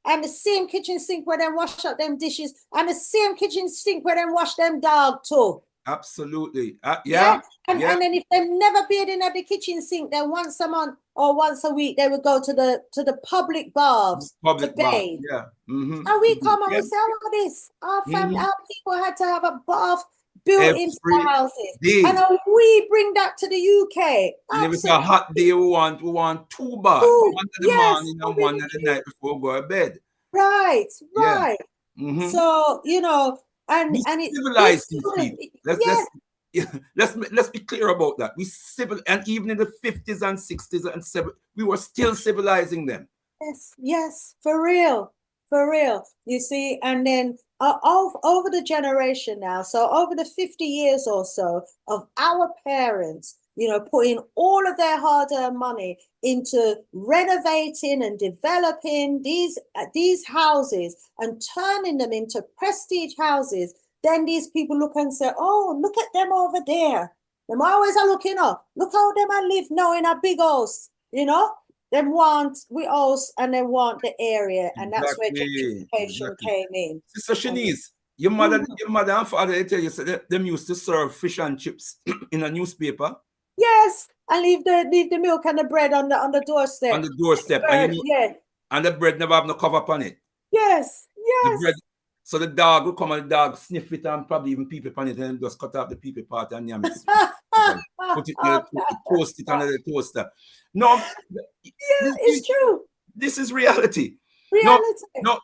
and the same kitchen sink where they wash up them dishes, and the same kitchen sink where they wash them dog too. Absolutely. And then if they never bathed in at the kitchen sink, then once a month or once a week they would go to the public baths to bathe. And we come and we say, oh, this our people had to have a bath built into the houses, and we bring that to the UK. And if it's a hot day, we want 2 baths, one in the morning and one at the night before we go to bed. Right. So, you know, and it's civilized these people. Let's be clear about that. We civil, and even in the 50s and 60s and 70s, we were still civilizing them. Yes, for real. You see, and then over the generation now, so over the 50 years or so of our parents, you know, putting all of their hard-earned money into renovating and developing these houses and turning them into prestige houses, then these people look and say, oh, look at them over there. Them always are looking up. Look how them I live now in a big house, you know? Them want we house and they want the area, and that's where gentrification came in. Sister Shanice, your mother and father, they tell you that them used to serve fish and chips in a newspaper. Yes, and leave the milk and the bread on the doorstep. On the doorstep, and, and the bread never have no cover upon it. Yes. The bread, so the dog will come and the dog sniff it and probably even peep upon it and just cut off the peepee part and yam it. Put it, toast it under the toaster. No, it's true. This is reality. Reality. No,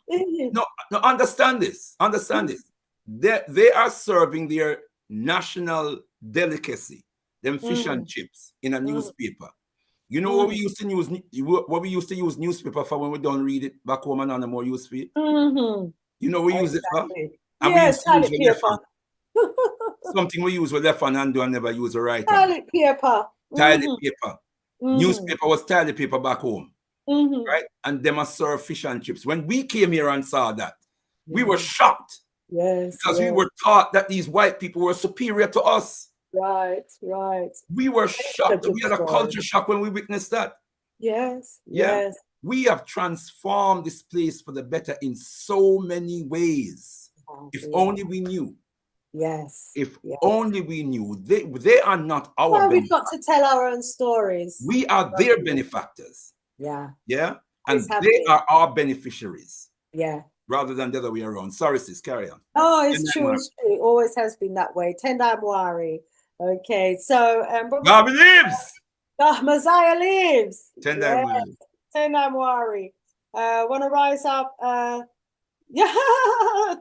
understand this. Understand this. They are serving their national delicacy, them fish and chips, in a newspaper. You know what we used to use? What we used to use newspaper for when we don't read it back home and no more use for it? You know we use it for? And we used to use with left hand. Something we use with left hand and do and never use the right hand. Toilet paper. Toilet paper. Newspaper was toilet paper back home. Right? And them must serve fish and chips. When we came here and saw that, we were shocked. Yes. Because we were taught that these white people were superior to us. Right. We were shocked. We had a culture shock when we witnessed that. Yes. We have transformed this place for the better in so many ways. If only we knew. If only we knew. They are not our benefactors. We've got to tell our own stories. We are their benefactors. Yeah. And they are our beneficiaries. Rather than the other way around. Sorry, sis, carry on. Oh, it's true. It always has been that way. Tendai Mwari. Okay, so Garvey lives. Mosiah lives. Tendai lives. Tendai Mwari. Want to rise up?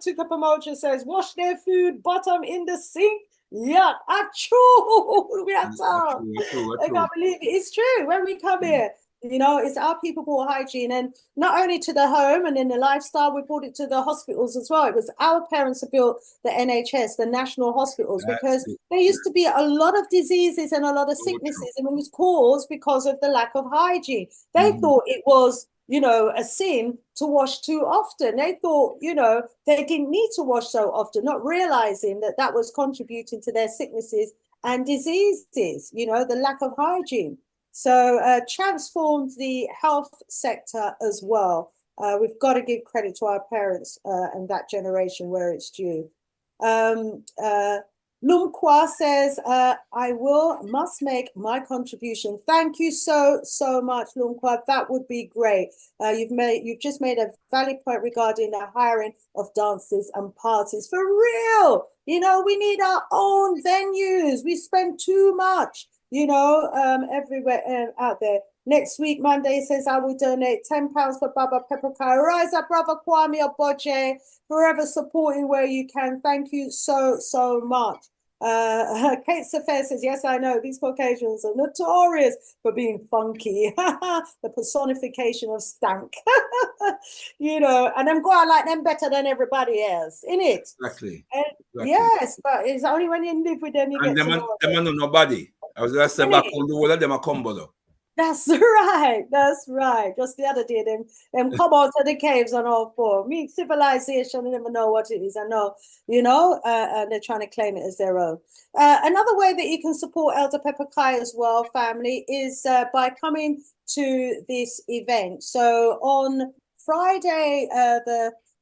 Took up emotion says, wash their food, bottom in the sink. Yuck, achoo. We are told. I can't believe it. It's true. When we come here, you know, it's our people brought hygiene, and not only to the home and in the lifestyle, we brought it to the hospitals as well. It was our parents who built the NHS, the national hospitals, because there used to be a lot of diseases and a lot of sicknesses, and it was caused because of the lack of hygiene. They thought it was, you know, a sin to wash too often. They thought, you know, they didn't need to wash so often, not realizing that that was contributing to their sicknesses and diseases, you know, the lack of hygiene. So transformed the health sector as well. We've got to give credit to our parents and that generation where it's due. Lumkwa says, I must make my contribution. Thank you so much, Lumkwa. That would be great. You've just made a valid point regarding the hiring of dancers and parties. For real, you know, we need our own venues. We spend too much, you know, everywhere out there. Next week, Monday says, I will donate £10 for Baba Peppercai. Rise up, brother Kwame Oboje, forever supporting where you can. Thank you so much. Kate Safair says, yes, I know these Caucasians are notorious for being funky. The personification of stank. You know, and I'm going like them better than everybody else, innit? Exactly. Yes, but it's only when you live with them you get to know them. Them nobody. I was just saying back on the wall of them a combo though. That's right. Just the other day, them come out of the caves on all four. Me, civilization, I never know what it is. I know, you know, and they're trying to claim it as their own. Another way that you can support Ldr Peppercai as well, family, is by coming to this event. So on Friday,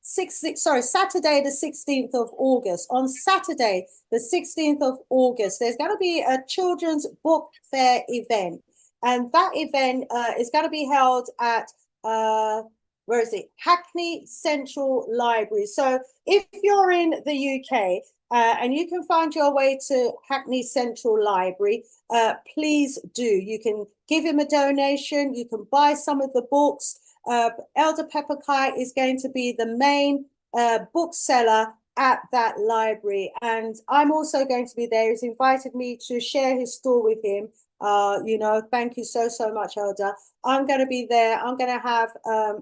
Saturday, the 16th of August. On Saturday, the 16th of August, there's going to be a children's book fair event. And that event is going to be held at, Hackney Central Library. So if you're in the UK and you can find your way to Hackney Central Library, please do. You can give him a donation. You can buy some of the books. Ldr Peppercai is going to be the main bookseller at that library. And I'm also going to be there. He's invited me to share his stall with him. You know, thank you so much, Elder. I'm going to be there. I'm going to have a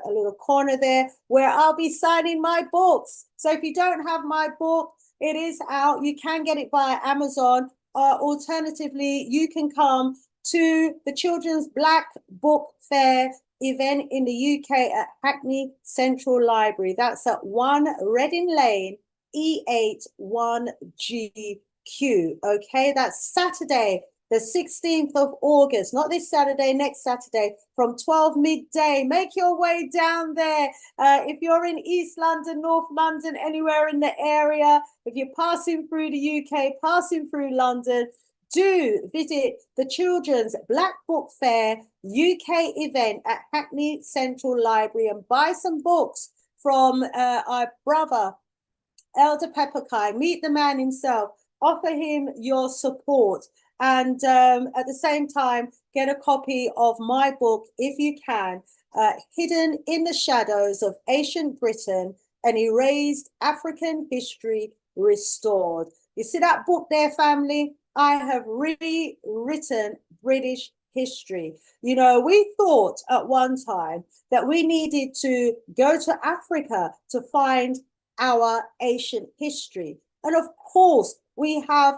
little corner there where I'll be signing my books. So if you don't have my book, it is out. You can get it via Amazon. Alternatively, you can come to the Children's Black Book Fair event in the UK at Hackney Central Library. That's at 1 Reading Lane, E8 1GQ. Okay, that's Saturday, the 16th of August, not this Saturday, next Saturday, from 12 midday. Make your way down there. If you're in East London, North London, anywhere in the area, if you're passing through the UK, passing through London, do visit the Children's Black Book Fair UK event at Hackney Central Library and buy some books from our brother, Ldr Peppercai. Meet the man himself. Offer him your support. And at the same time, get a copy of my book if you can. hidden in the shadows of ancient Britain, an erased African history restored. You see that book there, family? I have rewritten British history. You know, we thought at one time that we needed to go to Africa to find our ancient history. And of course, we have,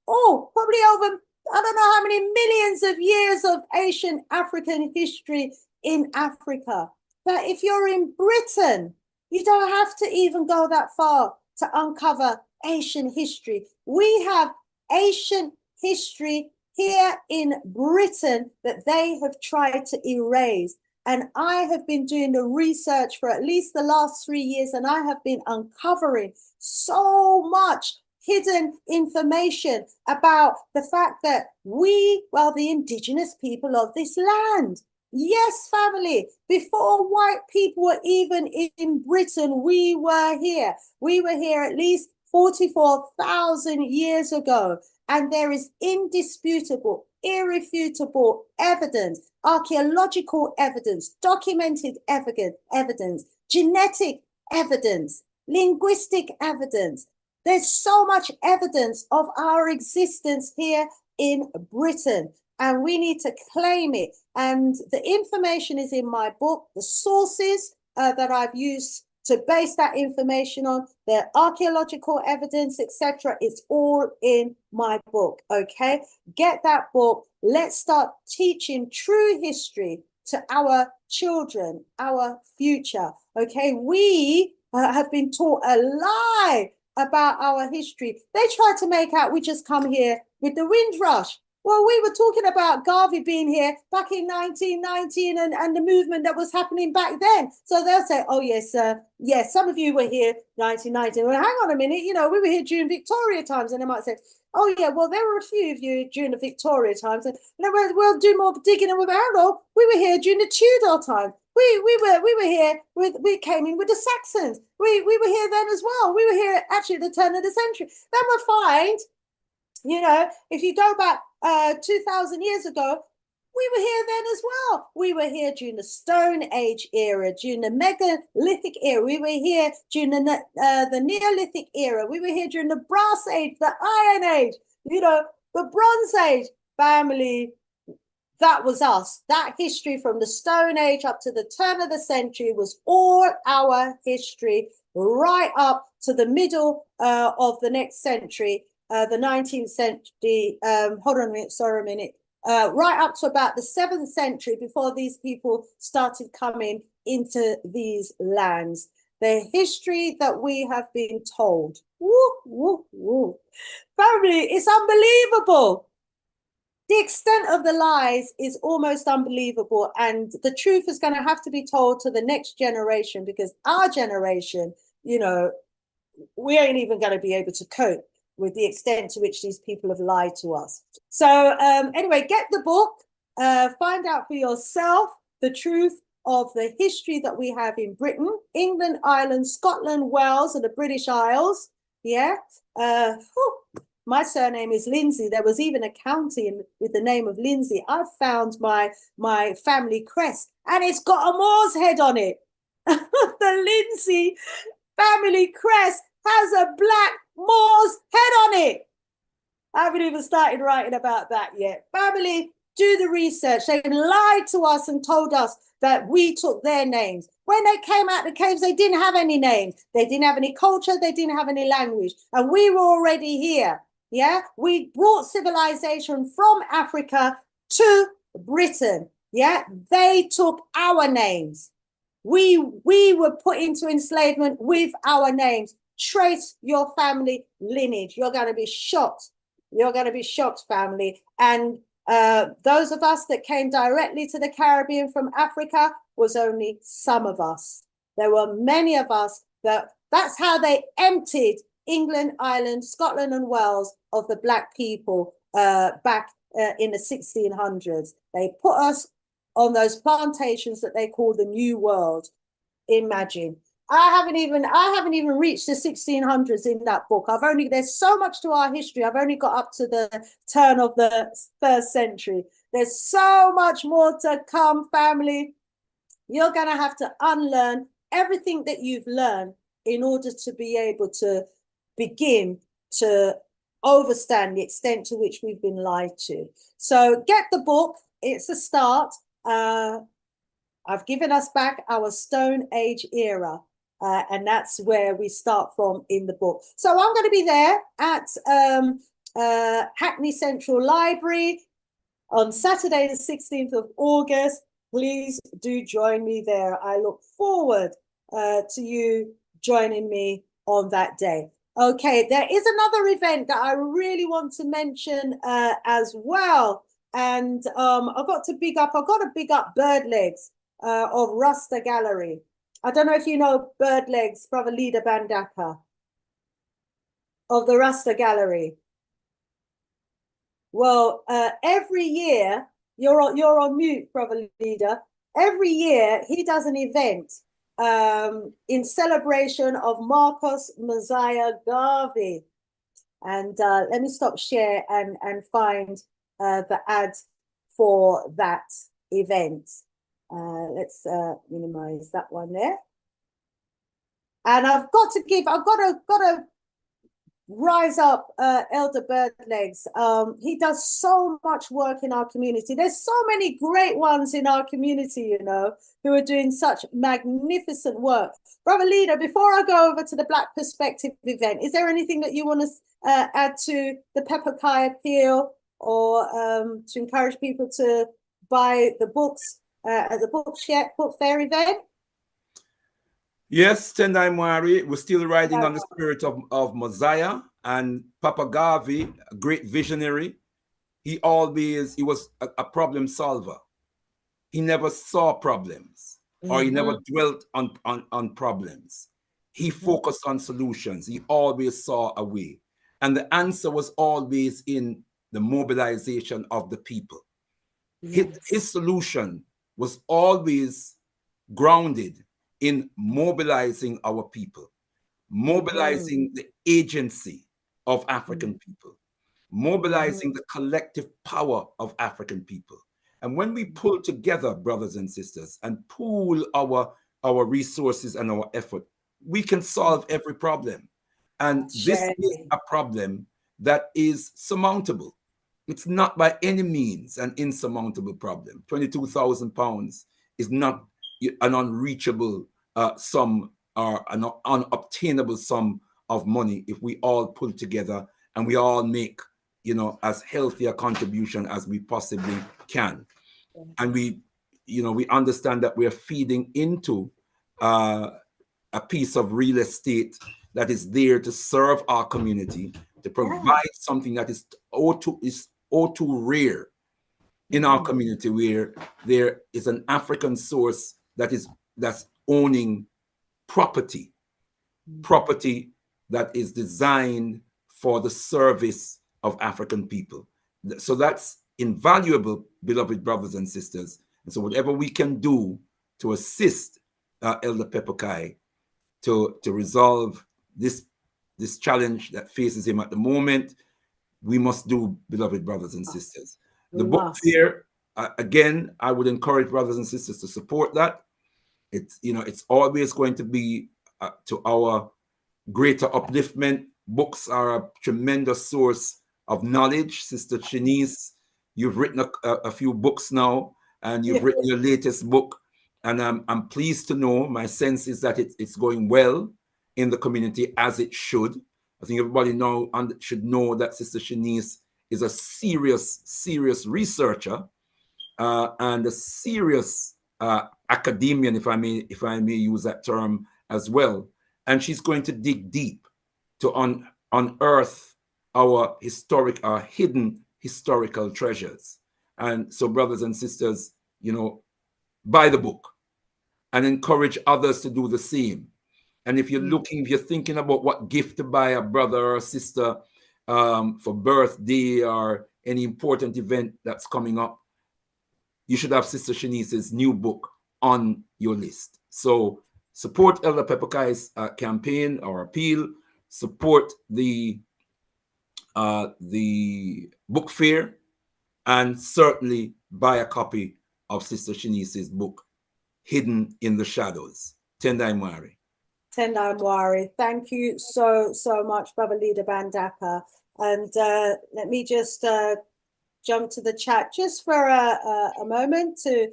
probably over, I don't know how many millions of years of ancient African history in Africa. But if you're in Britain, you don't have to even go that far to uncover ancient history. We have ancient history here in Britain that they have tried to erase. And I have been doing the research for at least the last 3 years, and I have been uncovering so much hidden information about the fact that we, well, the indigenous people of this land. Yes, family, before white people were even in Britain, we were here. We were here at least 44,000 years ago. And there is indisputable, irrefutable evidence, archaeological evidence, documented evidence, genetic evidence, linguistic evidence. There's so much evidence of our existence here in Britain, and we need to claim it. And the information is in my book, the sources that I've used to base that information on, the archaeological evidence, etc. It's all in my book, okay? Get that book. Let's start teaching true history to our children, our future, okay? We have been taught a lie about our history. They try to make out we just come here with the Windrush. Well, we were talking about Garvey being here back in 1919 and the movement that was happening back then. So they'll say, oh, yes, yes, some of you were here 1919. Well, hang on a minute, you know, we were here during Victoria times. And they might say, oh, yeah, well, there were a few of you during the Victoria times. And you know, we'll do more digging. And we'll go, oh, we were here during the Tudor time. We were here we came in with the Saxons. We were here then as well. We were here actually at the turn of the century. Then we'll find, you know, if you go back 2,000 years ago, we were here then as well. We were here during the Stone Age era, during the Megalithic era. We were here during the Neolithic era. We were here during the Brass Age, the Iron Age, you know, the Bronze Age. Family, that was us. That history from the Stone Age up to the turn of the century was all our history, right up to the middle of the next century. The 19th century, hold on a minute, sorry a minute, right up to about the 7th century before these people started coming into these lands. The history that we have been told. Woo, woo, woo. Family, it's unbelievable. The extent of the lies is almost unbelievable, and the truth is going to have to be told to the next generation, because our generation, you know, we ain't even going to be able to cope with the extent to which these people have lied to us. So anyway, get the book, find out for yourself the truth of the history that we have in Britain, England, Ireland, Scotland, Wales, and the British Isles. Yeah. My surname is Lindsay. There was even a county with the name of Lindsay. I found my family crest, and it's got a Moor's head on it. The Lindsay family crest has a black Moor's head on it. I haven't even started writing about that yet. Family, do the research. They lied to us and told us that we took their names. When they came out of the caves, they didn't have any names. They didn't have any culture. They didn't have any language. And we were already here. Yeah, we brought civilization from Africa to Britain. Yeah, they took our names. We were put into enslavement with our names. Trace your family lineage. You're going to be shocked. You're going to be shocked, family. And those of us that came directly to the Caribbean from Africa was only some of us. There were many of us that's how they emptied England, Ireland, Scotland, and Wales of the black people back in the 1600s. They put us on those plantations that they call the New World. Imagine. I haven't even reached the 1600s in that book. There's so much to our history. I've only got up to the turn of the 1st century. There's so much more to come, family. You're going to have to unlearn everything that you've learned in order to be able to begin to overstand the extent to which we've been lied to. So get the book. It's a start. I've given us back our Stone Age era. And that's where we start from in the book. So I'm going to be there at Hackney Central Library on Saturday, the 16th of August. Please do join me there. I look forward to you joining me on that day. Okay, there is another event that I really want to mention as well. And I've got to big up Bird Legs of Rasta Gallery. I don't know if you know Bird Legs, Brother Ldr Mbandaka of the Rasta Gallery. Well, every year, you're on mute, Brother Leader. Every year he does an event in celebration of Marcus Mosiah Garvey. And let me stop share and find the ad for that event. Let's minimize that one there. And I've got to rise up Elder Birdlegs. He does so much work in our community. There's so many great ones in our community, you know, who are doing such magnificent work. Brother Leader, before I go over to the Black Perspective event, is there anything that you want to add to the Peppercai appeal, or to encourage people to buy the books at the book fair event? Yes, Tendai Mwari, we're still riding on the spirit of Mosiah, and Papa Garvey, a great visionary. He was a problem solver. He never saw problems, or he never dwelt on problems. He focused on solutions. He always saw a way. And the answer was always in the mobilization of the people. Yes. His solution was always grounded in mobilizing our people, mobilizing the agency of African people, mobilizing the collective power of African people. And when we pull together, brothers and sisters, and pool our resources and our effort, we can solve every problem. And this is a problem that is surmountable. It's not by any means an insurmountable problem. £22,000 is not an unreachable sum or an unobtainable sum of money if we all pull together and we all make, you know, as healthy a contribution as we possibly can. And we understand that we are feeding into a piece of real estate that is there to serve our community, to provide something that is all too rare in our community, where there is an African source that's owning property that is designed for the service of African people. So that's invaluable, beloved brothers and sisters. And so whatever we can do to assist Elder Peppercai to resolve this challenge that faces him at the moment, we must do, beloved brothers and sisters. The book fair, again, I would encourage brothers and sisters to support that. It's always going to be to our greater upliftment. Books are a tremendous source of knowledge. Sister Shanice, you've written a few books now, and you've written your latest book, and I'm pleased to know, my sense is that it's going well in the community, as it should. I think everybody now should know that Sister Shanice is a serious researcher and a serious academician, if I may use that term as well. And she's going to dig deep to unearth our hidden historical treasures. And so, brothers and sisters, buy the book and encourage others to do the same. And if you're thinking about what gift to buy a brother or a sister for birthday or any important event that's coming up, you should have Sister Shanice's new book on your list. So support Elder Peppercai's campaign or appeal. Support the book fair, and certainly buy a copy of Sister Shanice's book, hidden in the shadows. Tendai Mwari. Tendai Mwari. Thank you so much, Brother Ldr Mbandaka. And let me just jump to the chat just for a moment to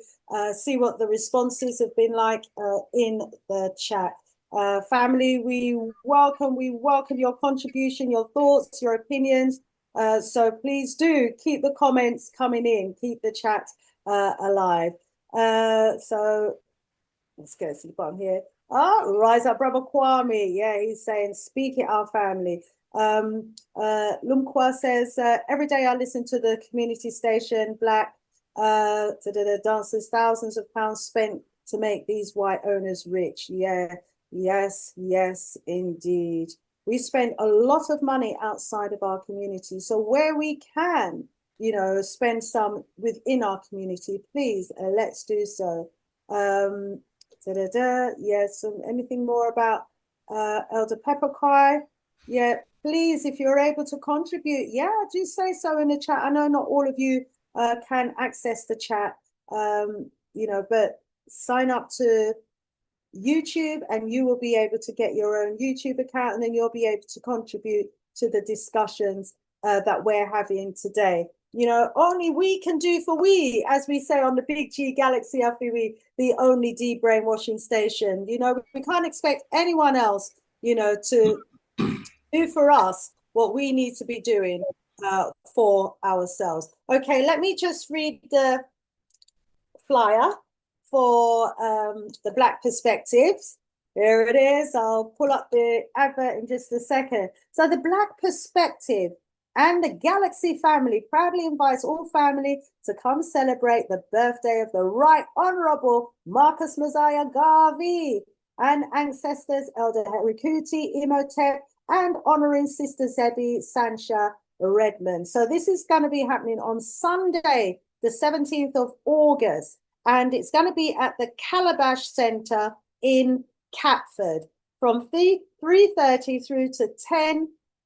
see what the responses have been like in the chat. Family, we welcome your contribution, your thoughts, your opinions. So please do keep the comments coming in, keep the chat alive. So let's go to the bottom here. Rise up, Brother Kwame. Yeah, he's saying, speak it, our family. Lumkwa says, every day I listen to the community station, Black dancers, thousands of pounds spent to make these white owners rich. Yeah, yes, indeed. We spend a lot of money outside of our community. So where we can, spend some within our community, please, let's do so. Yes, anything more about Elder Peppercai? Yeah, please, if you're able to contribute, yeah, do say so in the chat. I know not all of you can access the chat, but sign up to YouTube and you will be able to get your own YouTube account, and then you'll be able to contribute to the discussions that we're having today. Only we can do for we, as we say on the Big G Galaxy FBW, the only de-brainwashing station. We can't expect anyone else, to do for us what we need to be doing for ourselves. Okay, let me just read the flyer for the Black Perspectives. Here it is. I'll pull up the advert in just a second. So the Black Perspective and the Galaxy family proudly invites all family to come celebrate the birthday of the Right Honourable Marcus Mosiah Garvey and ancestors Elder Herikuti Imhotep and honouring Sister Zebi Sancha Redmond. So this is going to be happening on Sunday, the 17th of August, and it's going to be at the Calabash Centre in Catford from 3:30 through to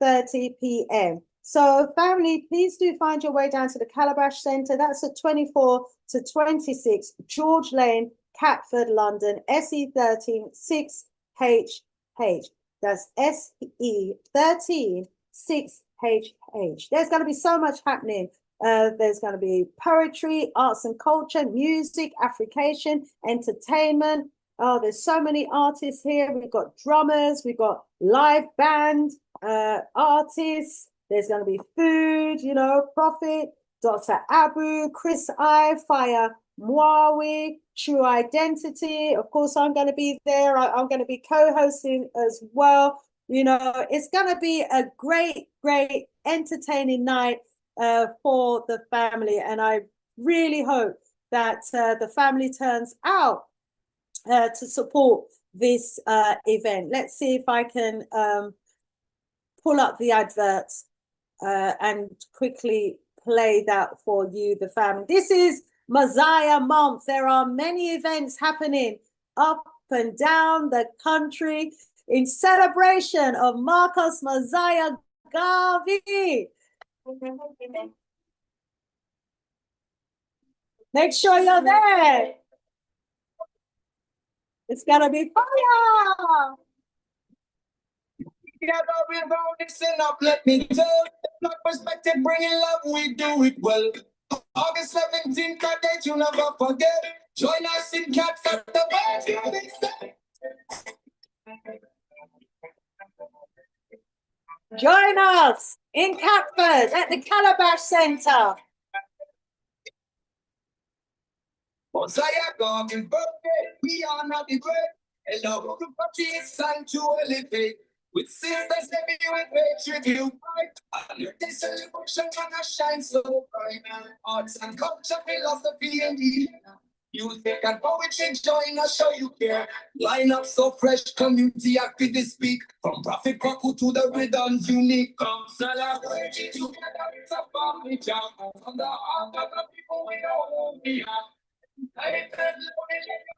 10:30 p.m. So family, please do find your way down to the Calabash Centre. That's at 24 to 26 George Lane, Catford, London, SE13 6HH. That's SE13 6HH. There's going to be so much happening. There's going to be poetry, arts and culture, music, Africation, entertainment. Oh, there's so many artists here. We've got drummers, we've got live band artists. There's going to be food, Prophet, Dr. Abu, Chris I, Fire Mwawi, True Identity. Of course, I'm going to be there. I'm going to be co-hosting as well. It's going to be a great, entertaining night for the family. And I really hope that the family turns out to support this event. Let's see if I can pull up the adverts and quickly play that for you, the family. This is Mosiah Month. There are many events happening up and down the country in celebration of Marcus Mosiah Garvey. Make sure you're there. It's gonna be fire. Let me tell you, Black Perspective, bringing love, we do it well. August 17th, that date you never forget. Join us in Catford, the birthday. Join us in Catford at the Calabash Centre. Mosiah Garvey's birthday, we are not the great. Hello, the party is time to elevate. With sisters, let me with great tribute. Under this celebration, gonna shine so bright. Arts and culture, philosophy, and music and poetry, join us, show you care. Line up so fresh, community activists speak. From Prophet Kwaku to the rhythms unique. Come celebrate it together, it's a family jam. From the heart of the people, we all we have. I tell you,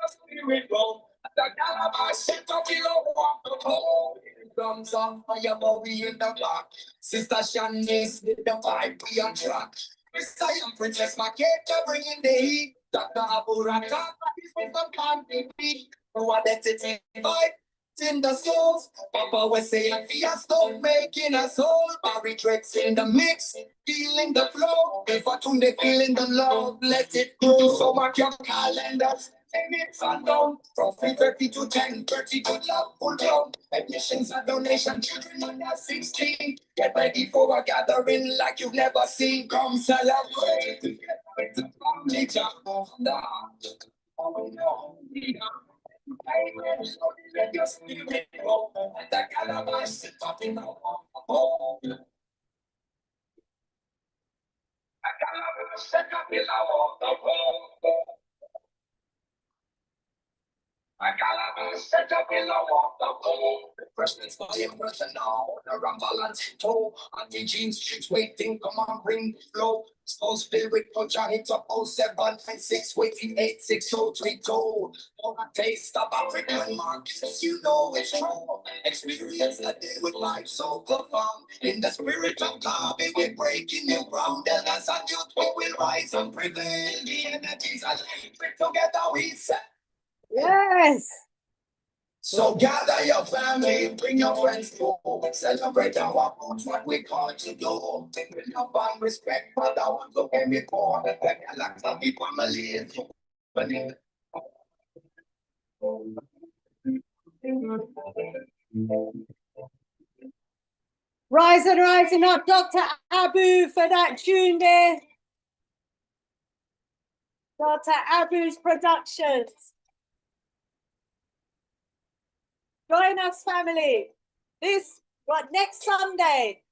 spirit go. The Calabash Centre, we don't walk the pole. Drums on fire, but we in the back. Sister Shanice with the vibe, we on track. Messiah and Princess Maketa bringing the heat. Dr. Aburata, this is the can't be no identity vibe in the souls. Papa was saying, Fiasco making a soul. Barry tricks in the mix, feeling the flow. If I tune they feeling the love, let it go. So mark your calendars. It's unknown. From 3:30 to 10:30, good love, full blown. Admissions and donation, children under 16. Get ready for a gathering like you've never seen. Come celebrate. It's a family jam. Oh no, let your spirit go. And the calabash sit up in the hole. The calabash sit up in the hole. I gotta set up in the water. Freshness for him, personal. The rumble and toe. Auntie Jean streets waiting. Come on, bring the flow. Souls filled with culture. Hits up 0796 waiting 86032. For a taste of African Marcus, you know it's true. Experience that day with life so profound. In the spirit of God, we're breaking new ground. And as a youth, we will rise and prevail. The energies are linked together. We set. Yes. So gather your family, bring your friends to celebrate our roots, what we call to do. With love and respect for the ones who came before. The Galactic family. Rising up, Dr. Abu for that tune there. Dr. Abu's Productions. Join us, family. Next Sunday.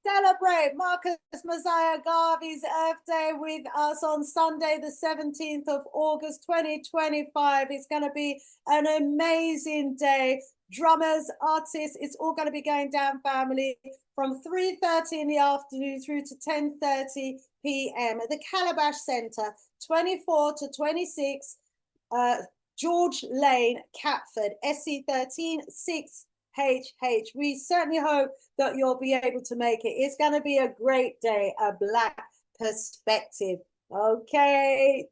Celebrate Marcus Mosiah Garvey's Earth Day with us on Sunday, the 17th of August, 2025. It's going to be an amazing day. Drummers, artists, it's all going to be going down, family, from 3:30 in the afternoon through to 10:30 p.m. at the Calabash Centre, 24 to 26 George Lane, Catford, SC13 6HH. We certainly hope that you'll be able to make it. It's going to be a great day, a Black perspective. Okay,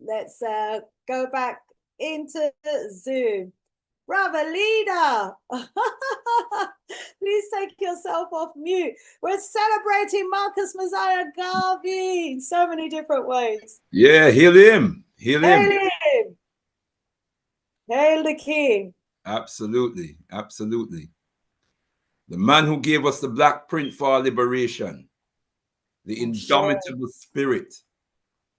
let's go back into Zoom. Brother Leader, please take yourself off mute. We're celebrating Marcus Mosiah Garvey in so many different ways. Yeah, heal him. Heal him. Hail him. Hail the King. Absolutely. Absolutely. The man who gave us the black print for our liberation, the indomitable spirit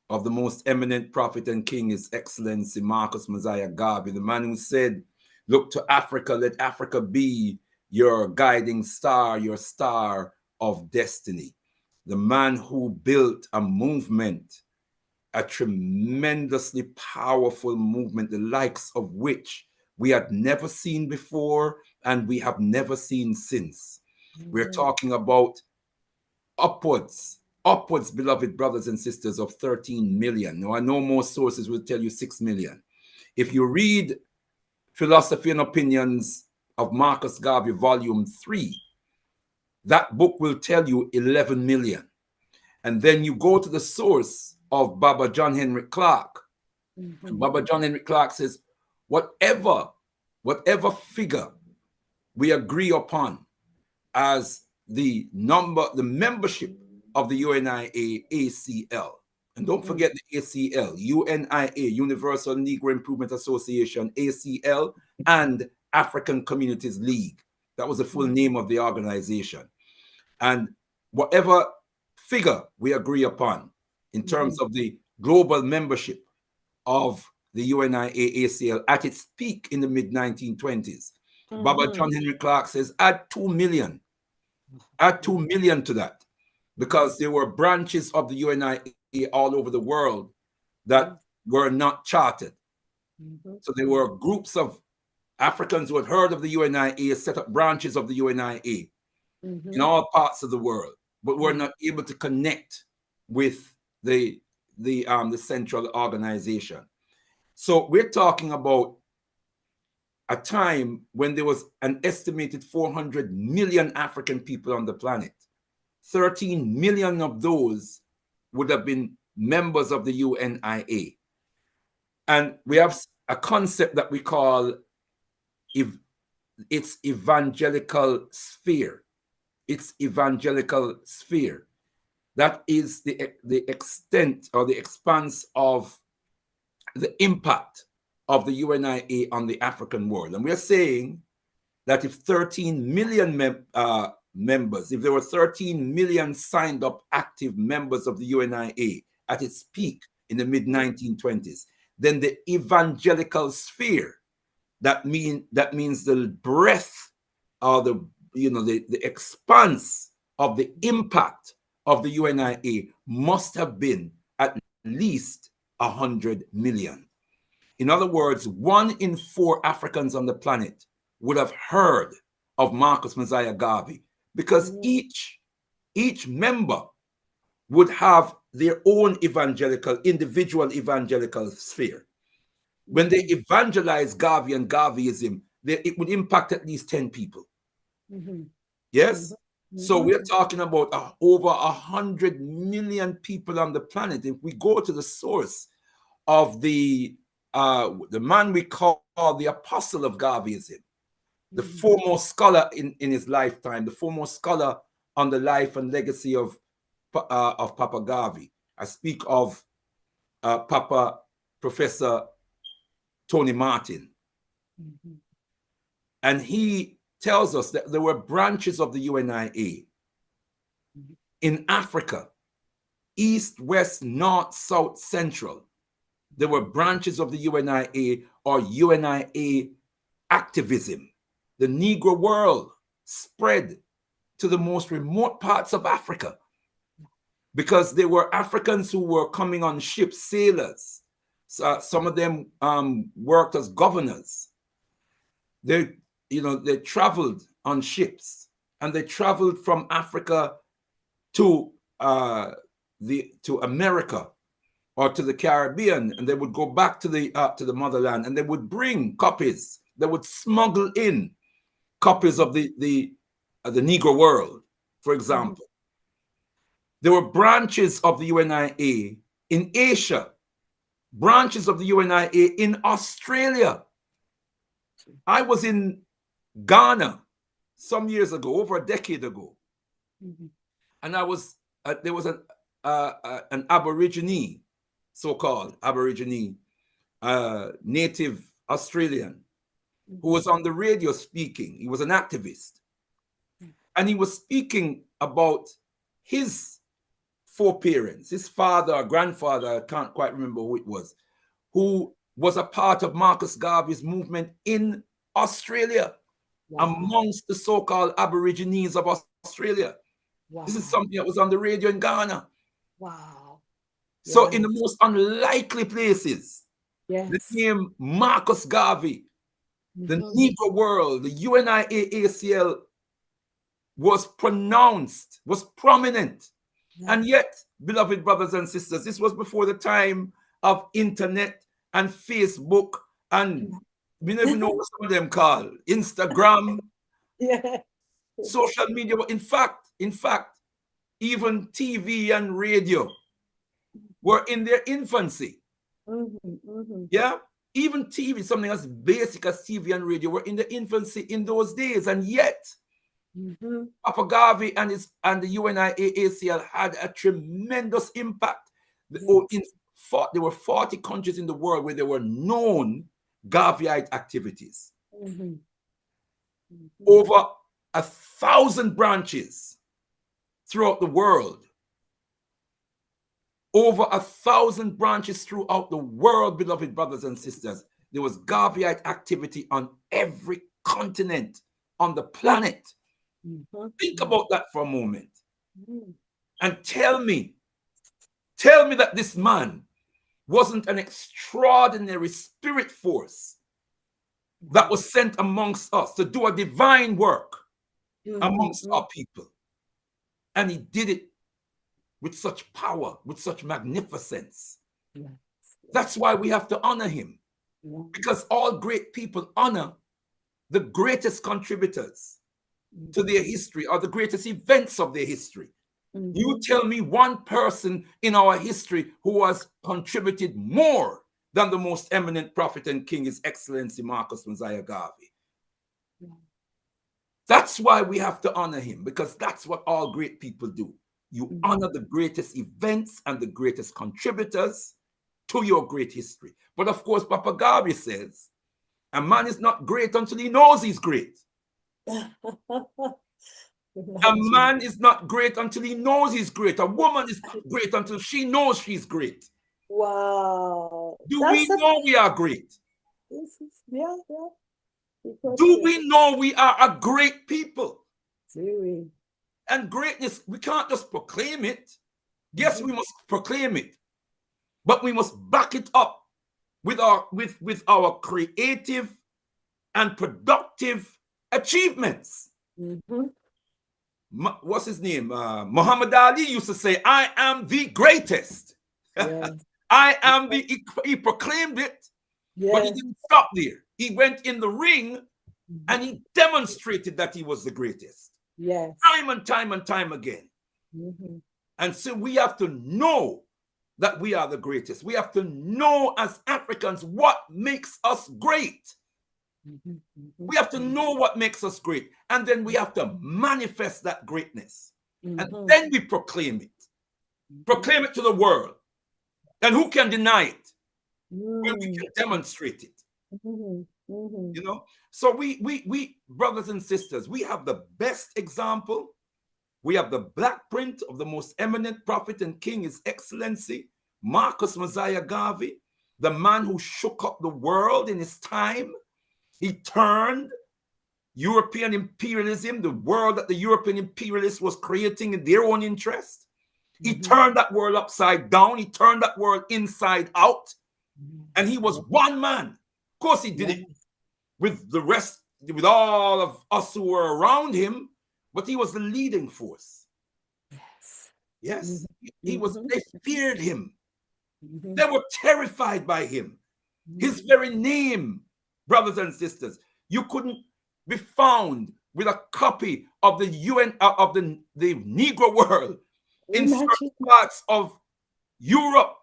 of the most eminent prophet and king, His Excellency Marcus Mosiah Garvey, the man who said, look to Africa, let Africa be your guiding star, your star of destiny. The man who built a movement, a tremendously powerful movement, the likes of which we had never seen before and we have never seen since. We're talking about upwards, beloved brothers and sisters, of 13 million. Now, I know most sources will tell you 6 million. If you read Philosophy and Opinions of Marcus Garvey, Volume 3, that book will tell you 11 million. And then you go to the source of Baba John Henry Clark. Baba John Henry Clark says, whatever figure we agree upon as the membership of the UNIA ACL, and don't forget the ACL, UNIA, Universal Negro Improvement Association, ACL, and African Communities League. That was the full name of the organization. And whatever figure we agree upon in terms of the global membership of the UNIA ACL at its peak in the mid-1920s, Baba John Henry Clark says, add 2 million. Add 2 million to that, because there were branches of the UNIA all over the world that were not chartered. So there were groups of Africans who had heard of the UNIA, set up branches of the UNIA in all parts of the world, but were not able to connect with the central organization. So we're talking about a time when there was an estimated 400 million African people on the planet. 13 million of those would have been members of the UNIA. And we have a concept that we call its evangelical sphere. Its evangelical sphere. That is the extent or the expanse of the impact of the UNIA on the African world. And we're saying that if 13 million members, if there were 13 million signed up active members of the UNIA at its peak in the mid-1920s, then the evangelical sphere, that means the breadth or the expanse of the impact of the UNIA must have been at least 100 million. In other words, 1 in 4 Africans on the planet would have heard of Marcus Mosiah Garvey, because each member would have their own individual evangelical sphere. When they evangelize Garvey and Garveyism, it would impact at least 10 people. Yes? So we're talking about over 100 million people on the planet. If we go to the source of the man we call the apostle of Garveyism, the foremost scholar in his lifetime, the foremost scholar on the life and legacy of Papa Garvey. I speak of Papa Professor Tony Martin. And he tells us that there were branches of the UNIA in Africa, east, west, north, south, central. There were branches of the UNIA or UNIA activism. The Negro world spread to the most remote parts of Africa because there were Africans who were coming on ships, sailors. So some of them worked as governors. They traveled on ships, and they traveled from Africa to America or to the Caribbean, and they would go back to the motherland, and they would bring copies. They would smuggle in copies of the Negro world, for example. There were branches of the UNIA in Asia, branches of the UNIA in Australia. I was in Ghana some years ago, over a decade ago, and I was there was an Aborigine, so-called Aborigine, native Australian, who was on the radio speaking. He was an activist, and he was speaking about his foreparents, his father or grandfather, I can't quite remember who it was, who was a part of Marcus Garvey's movement in Australia, amongst the so-called Aborigines of Australia. This is something that was on the radio in Ghana. So in the most unlikely places, the name Marcus Garvey, the Negro world, the UNIA ACL was pronounced, was prominent. And yet, beloved brothers and sisters, this was before the time of internet and Facebook, and we never even know what some of them call Instagram, social media. In fact, even TV and radio were in their infancy. Yeah, even TV, something as basic as TV and radio, were in their infancy in those days, and yet Papa Garvey and the UNIA ACL had a tremendous impact. There were 40 countries in the world where there were known Garveyite activities. Over 1,000 branches throughout the world. Over 1,000 branches throughout the world, beloved brothers and sisters. There was Garveyite activity on every continent on the planet. Think about that for a moment. And tell me that this man wasn't an extraordinary spirit force that was sent amongst us to do a divine work amongst our people. And he did it with such power, with such magnificence. That's why we have to honor him. Because all great people honor the greatest contributors to their history or the greatest events of their history. You tell me one person in our history who has contributed more than the most eminent prophet and king, His Excellency Marcus Mosiah Garvey. That's why we have to honor him, because that's what all great people do. You honor the greatest events and the greatest contributors to your great history. But of course, Papa Garvey says, a man is not great until he knows he's great. A man is not great until he knows he's great. A woman is not great until she knows she's great. Wow. Do we know we are great? Yeah. Do we know we are a great people? Do we? And greatness, we can't just proclaim it. Yes, we must proclaim it, but we must back it up with our creative and productive achievements. What's his name? Muhammad Ali used to say, I am the greatest. Yes. I am he proclaimed it, but he didn't stop there. He went in the ring and he demonstrated that he was the greatest. Yes. Time and time and time again. And so we have to know that we are the greatest. We have to know as Africans what makes us great. We have to know what makes us great. And then we have to manifest that greatness. And then we proclaim it. Proclaim it to the world. And who can deny it when we can demonstrate it? You know? So we brothers and sisters, we have the best example. We have the black print of the most eminent prophet and king, His Excellency Marcus Mosiah Garvey, the man who shook up the world in his time. He turned European imperialism, the world that the European imperialists was creating in their own interest. He turned that world upside down. He turned that world inside out. And he was one man. Of course, he did it with the rest, with all of us who were around him, but he was the leading force. Yes. He was, they feared him. They were terrified by him. His very name, brothers and sisters, you couldn't be found with a copy of the UN, of the Negro world in certain parts of Europe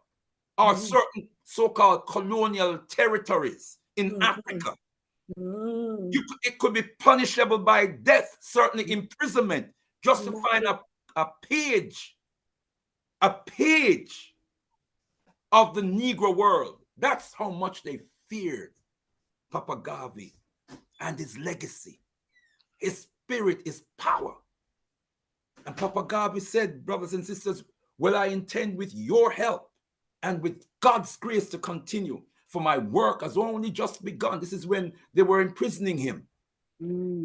or certain so-called colonial territories in Africa. It could be punishable by death, certainly imprisonment, just to find a page of the Negro world. That's how much they feared Papa Garvey and his legacy, his spirit, his power. And Papa Garvey said, brothers and sisters, well, I intend with your help and with God's grace to continue, for my work has only just begun. This is when they were imprisoning him.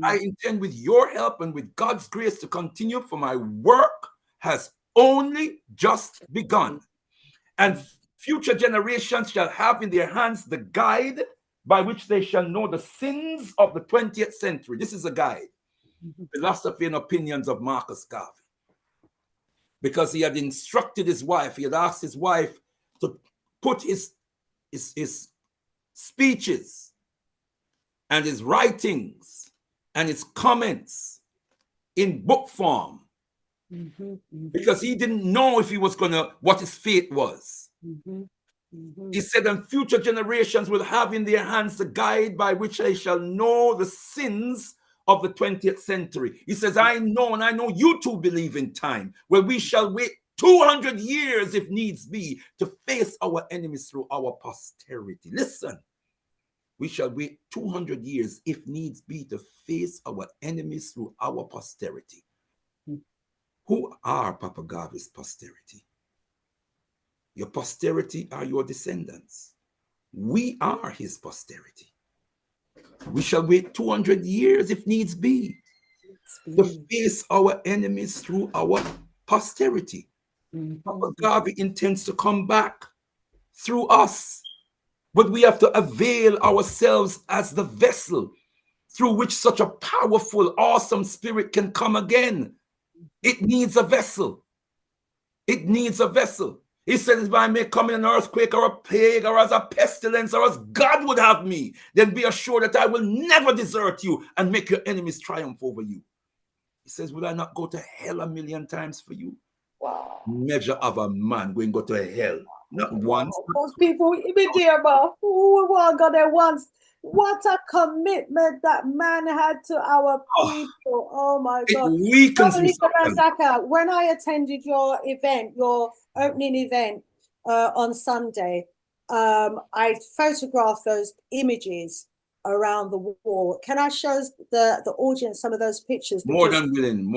I intend with your help and with God's grace to continue, for my work has only just begun. And future generations shall have in their hands the guide by which they shall know the sins of the 20th century. This is a guide. Philosophy and opinions of Marcus Garvey. Because he had instructed his wife, he had asked his wife to put his speeches and his writings and his comments in book form. Because he didn't know if he was what his fate was. He said, and future generations will have in their hands the guide by which they shall know the sins of the 20th century. He says, I know, and I know you too believe in time, where we shall wait 200 years if needs be to face our enemies through our posterity. Listen, we shall wait 200 years if needs be to face our enemies through our posterity. Who are Papa Garvey's posterity? Your posterity are your descendants. We are his posterity. We shall wait 200 years if needs be to face our enemies through our posterity. Papa Garvey intends to come back through us, but we have to avail ourselves as the vessel through which such a powerful, awesome spirit can come again. It needs a vessel. It needs a vessel. He says, if I may come in an earthquake or a plague or as a pestilence or as God would have me, then be assured that I will never desert you and make your enemies triumph over you. He says, will I not go to hell 1,000,000 times for you? Wow. measure of a man going to go to hell. Not once. Those people, even there, but who got there once? What a commitment that man had to our people. Oh my God. It weakens me. Ldr Mbandaka, when I attended your event, your opening event on Sunday, I photographed those images around the wall. Can I show the audience some of those pictures? More than willing,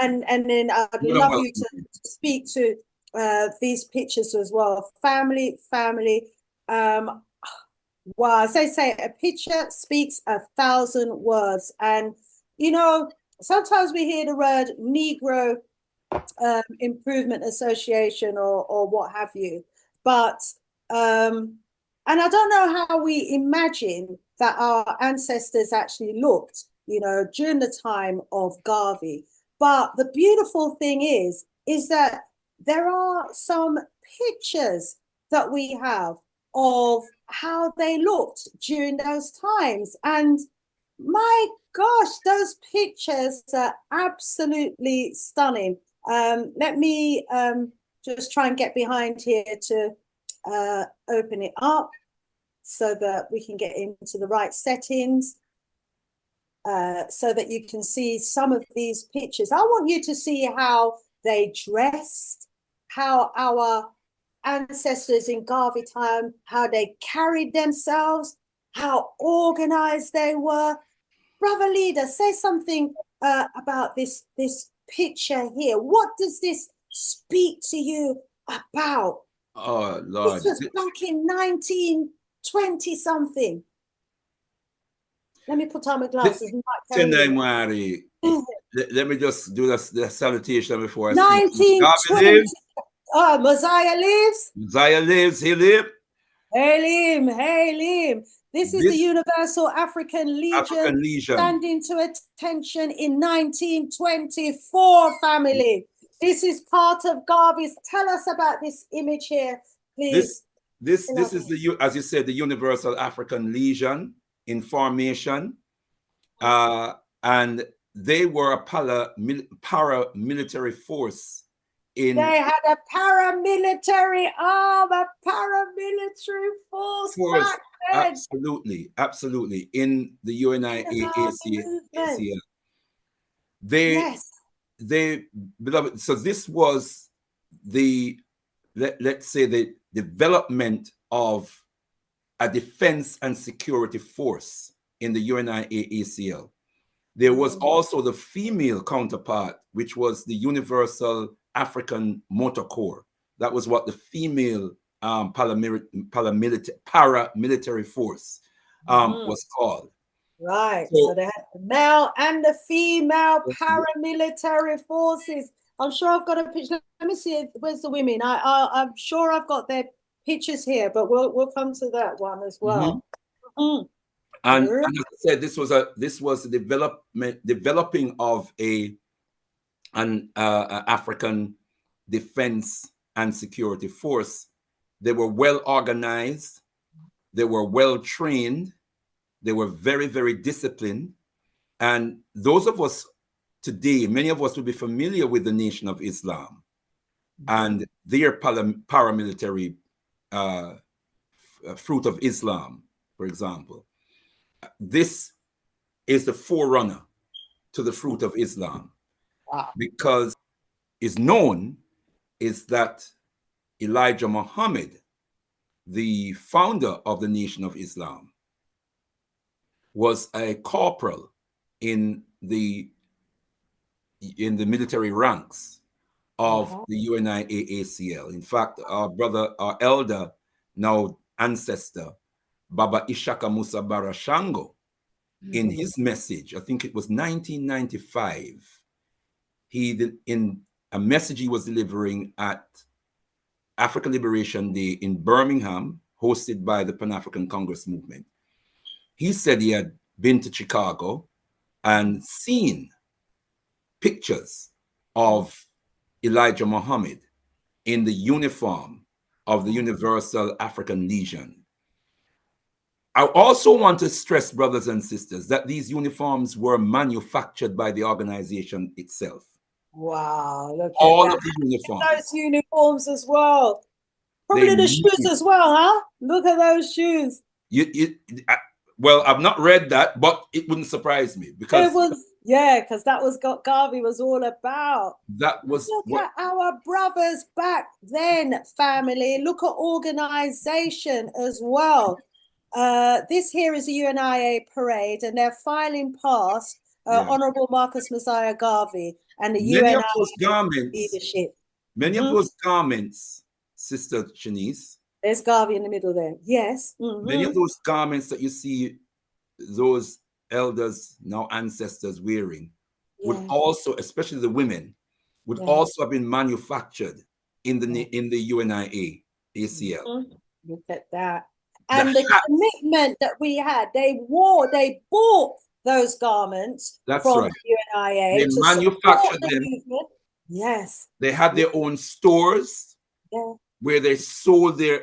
and then I'd love you to speak to these pictures as well. Family. Wow, as they say, a picture speaks 1,000 words. And you know, sometimes we hear the word Negro Improvement Association or what have you, but and I don't know how we imagine that our ancestors actually looked, you know, during the time of Garvey. But the beautiful thing is that there are some pictures that we have of how they looked during those times. And my gosh, those pictures are absolutely stunning. Let me just try and get behind here to open it up so that we can get into the right settings, so that you can see some of these pictures. I want you to see how they dressed, how our ancestors in Garvey time, how they carried themselves, how organized they were. Brother Leader, say something about this picture here. What does this speak to you about? Oh Lord, this was back in 1920 something. Let me put on my glasses. Let me just do the salutation before I 1920. Mosiah lives. Mosiah lives. He lived. Hail him. This is the Universal African Legion, standing to attention in 1924, family. This is part of Garvey's. Tell us about this image here, please. This is the, as you said, the Universal African Legion in formation, and they were a paramilitary force. They had a paramilitary arm, a paramilitary force back then. Absolutely. In the UNIACL. They beloved. So this was the, let's say, the development of a defense and security force in the UNIACL. There was also the female counterpart, which was the Universal African Motor Corps. That was what the female paramilitary force was called. Right. So they had the male and the female paramilitary forces. I'm sure I've got a picture. Let me see. Where's the women? I'm sure I've got their pictures here, but we'll come to that one as well. And as I said, this was the developing of an African defense and security force. They were well organized. They were well trained. They were very, very disciplined. And those of us today, many of us will be familiar with the Nation of Islam and their paramilitary Fruit of Islam, for example. This is the forerunner to the Fruit of Islam, because is known is that Elijah Muhammad, the founder of the Nation of Islam, was a corporal in the military ranks of the UNIACL. In fact, our brother, our elder, now ancestor, Baba Ishaka Musa Barashango, in his message, I think it was 1995, in a message he was delivering at African Liberation Day in Birmingham, hosted by the Pan-African Congress Movement. He said he had been to Chicago and seen pictures of Elijah Muhammad in the uniform of the Universal African Legion. I also want to stress, brothers and sisters, that these uniforms were manufactured by the organization itself. Wow, look at All that. of the uniforms. Those uniforms as well. Probably They the shoes as well, huh? Look at those shoes. Well, I've not read that, but it wouldn't surprise me because It was, yeah, because that was what Garvey was all about. that was Look what at our brothers back then, family. Look at organization as well. This here is a UNIA parade, and they're filing past Honorable Marcus Mosiah Garvey and the many UNIA of those garments, leadership. many of those garments, Sister Shanice. There's Garvey in the middle there. Yes. Many of those garments that you see those elders, now ancestors, wearing would also, especially the women, would also have been manufactured in the UNIA ACL. Look at that. And the commitment that we had, they bought those garments from the UNIA They to manufactured the them. movement. Yes. They had their own stores where they sold their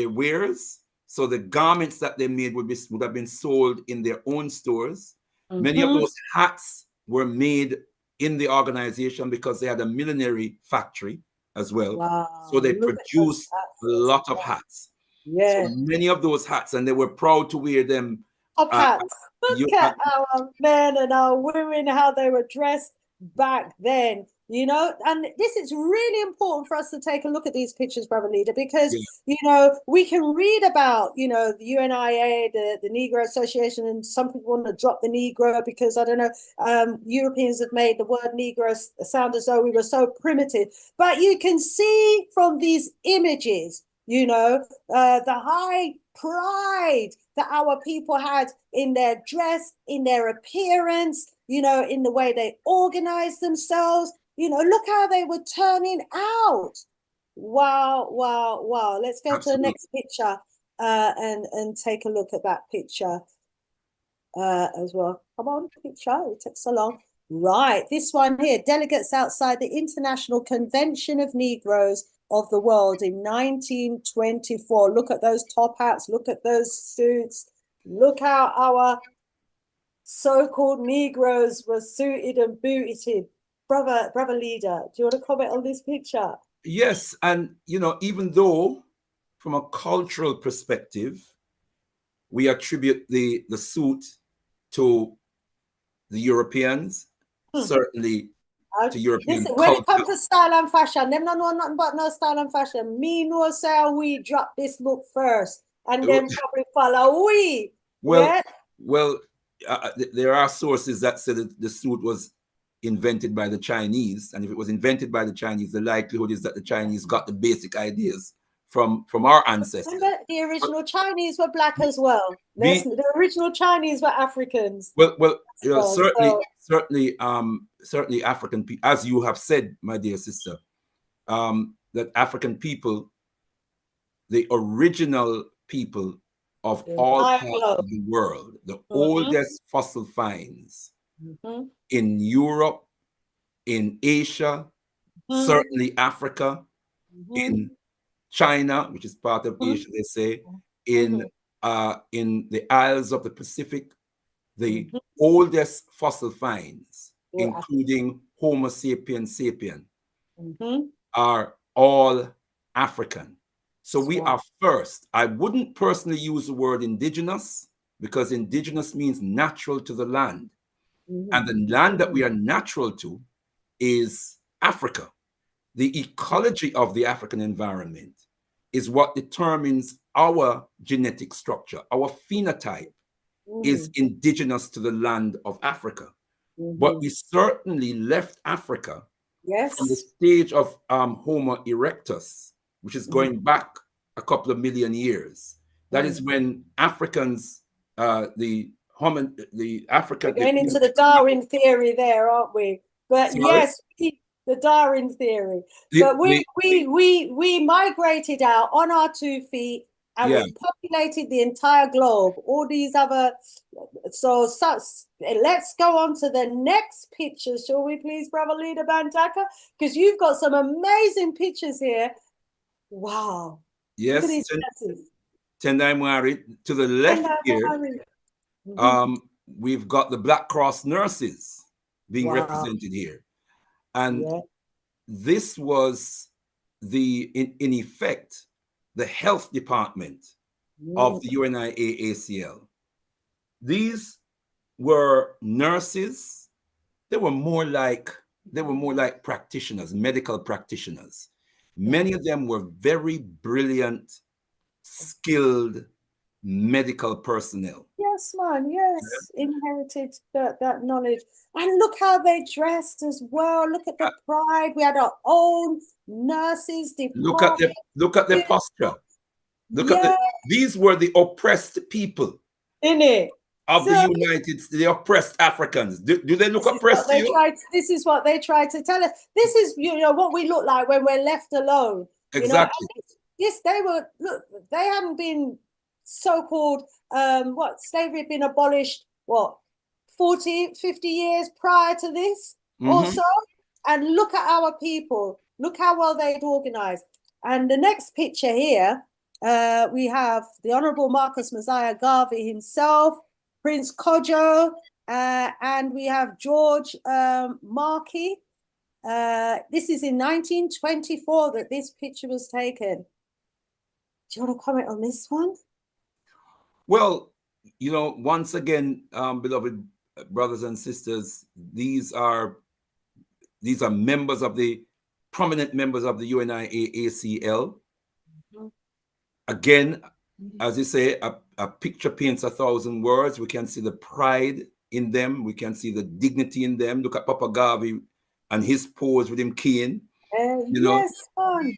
wares. So the garments that they made would have been sold in their own stores. Many of those hats were made in the organization because they had a millinery factory as well. Wow. So they produced a lot of hats. Yeah. So many of those hats, and they were proud to wear them. Hats. Look at our men and our women, how they were dressed back then. You know, and this is really important for us to take a look at these pictures, Brother Leader, because, you know, we can read about, you know, the UNIA, the Negro Association, and some people want to drop the Negro because, I don't know, Europeans have made the word Negro sound as though we were so primitive. But you can see from these images, you know, the high pride that our people had in their dress, in their appearance, you know, in the way they organized themselves. You know, look how they were turning out. Wow, wow, wow. Let's go to the next picture and take a look at that picture as well. Come on, picture. It takes so long. Right, this one here. Delegates outside the International Convention of Negroes of the World in 1924. Look at those top hats. Look at those suits. Look how our so-called Negroes were suited and booted. Brother Leader, do you want to comment on this picture? Yes, and you know, even though from a cultural perspective, we attribute the suit to the Europeans, certainly to European Listen, culture. when it comes to style and fashion, them not know nothing but no style and fashion. Me know say we drop this look first, and then probably follow we. Well, there are sources that say that the suit was invented by the Chinese, and if it was invented by the Chinese, the likelihood is that the Chinese got the basic ideas from our ancestors. Remember, the original Chinese were black as well. The original Chinese were Africans. Well, you know, certainly African people, as you have said, my dear sister, that African people, the original people of all parts of the world, the oldest fossil finds in Europe, in Asia, certainly Africa, in China, which is part of Asia, they say, in the Isles of the Pacific, the oldest fossil finds, including Homo sapiens sapien, are all African. So we are first. I wouldn't personally use the word indigenous because indigenous means natural to the land. And the land that we are natural to is Africa. The ecology of the African environment is what determines our genetic structure. Our phenotype is indigenous to the land of Africa. But we certainly left Africa from the stage of Homo erectus, which is going back a couple of million years. That is when Africans, the African... We're going into the Darwin theory there, aren't we? But yes, the Darwin theory. But we migrated out on our 2 feet and we populated the entire globe. All these other... So let's go on to the next picture, shall we please, Brother Ldr Mbandaka? Because you've got some amazing pictures here. Wow. Yes. Look at these dresses. Tendai Mwari. To the left here, we've got the Black Cross nurses being represented here. And this was in effect, the health department of the UNIAACL. These were nurses. They were more like practitioners, medical practitioners. Many of them were very brilliant, skilled medical personnel. Yes, man. Yes, inherited that knowledge. And look how they dressed as well. Look at the pride. We had our own nurses department. Look at the posture. These were the oppressed people. In it. Of the oppressed Africans. Do they look oppressed to you? This is what they try to tell us. This is, what we look like when we're left alone. Exactly. Yes, they hadn't been so-called, slavery had been abolished, 40, 50 years prior to this also. And look at our people. Look how well they'd organized. And the next picture here, we have the Honorable Marcus Mosiah Garvey himself, Prince Kojo, and we have George Markey. This is in 1924 that this picture was taken. Do you want to comment on this one? Well, once again, beloved brothers and sisters, these are members of prominent members of the UNIAACL. Again, as you say, a picture paints 1,000 words. We can see the pride in them. We can see the dignity in them. Look at Papa Garvey and his pose with him keying. Yes, son.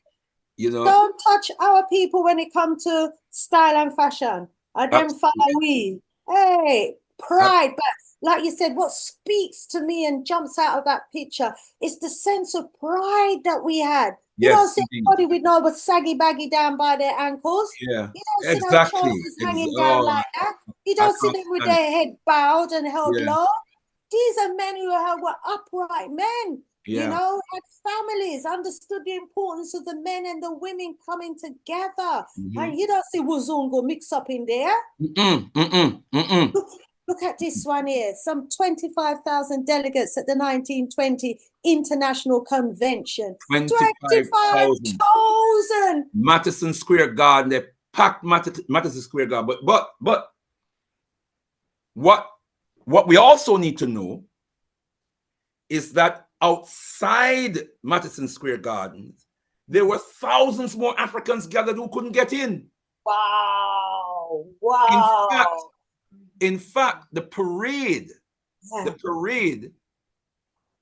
Don't touch our people when it comes to style and fashion. Them follow we. Hey, pride. But like you said, what speaks to me and jumps out of that picture is the sense of pride that we had. You don't see anybody with no saggy baggy down by their ankles. Yeah, you don't see no trousers hanging down like that. You don't see them with their head bowed and held low. These are men who were upright men. Had families, understood the importance of the men and the women coming together. And you don't see Wuzungu mix up in there. Look at this one here. Some 25,000 delegates at the 1920 International Convention. 25,000. Madison Square Garden. They packed Madison Square Garden. But what we also need to know is that outside Madison Square Gardens, there were thousands more Africans gathered who couldn't get in. Wow. In fact, the parade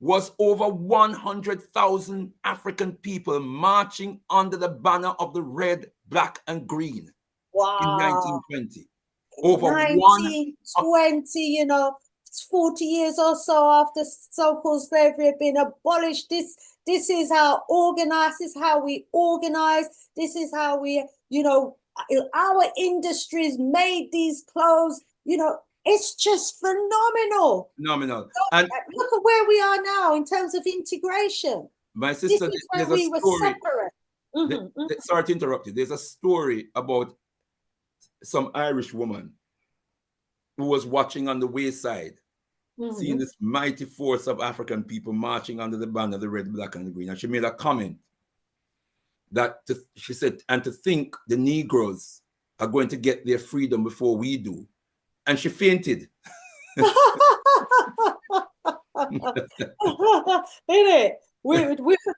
was over 100,000 African people marching under the banner of the red, black, and green in 1920. Over 1920, 40 years or so after so-called slavery had been abolished. This is how organized, this is how we organize, this is how we, our industries made these clothes. It's just phenomenal. Phenomenal. And look at where we are now in terms of integration. My sister, this is where we were separate. Sorry to interrupt you. There's a story about some Irish woman who was watching on the wayside, seeing this mighty force of African people marching under the banner of the red, black, and the green. And she made a comment that she said, and to think the Negroes are going to get their freedom before we do. And she fainted. With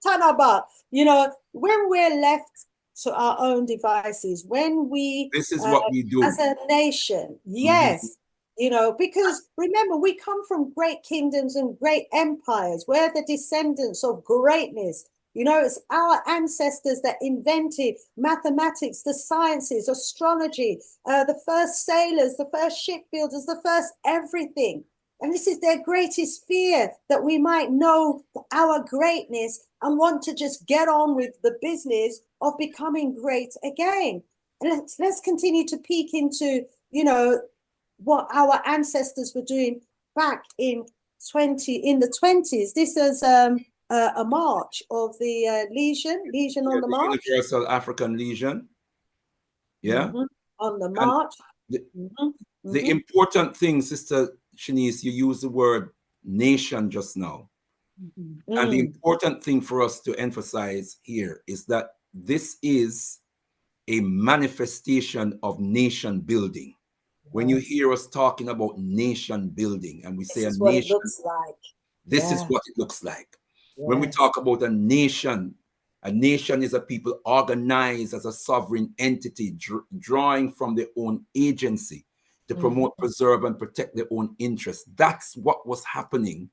Tanaba, when we're left to our own devices, when we this is what we do as a nation, because remember, we come from great kingdoms and great empires. We're the descendants of greatness. It's our ancestors that invented mathematics, the sciences, astrology, the first sailors, the first shipbuilders, the first everything. And this is their greatest fear, that we might know our greatness and want to just get on with the business of becoming great again. And let's continue to peek into, what our ancestors were doing back in the 20s. This is a march of the Legion on the march. Universal African Legion. Yeah. On the march. The important thing, Sister Shanice, you use the word nation just now. And the important thing for us to emphasize here is that this is a manifestation of nation building. When you hear us talking about nation building and we say a This is what it nation, looks like. this is what it looks like. When we talk about a nation is a people organized as a sovereign entity, drawing from their own agency to promote, preserve, and protect their own interests. That's what was happening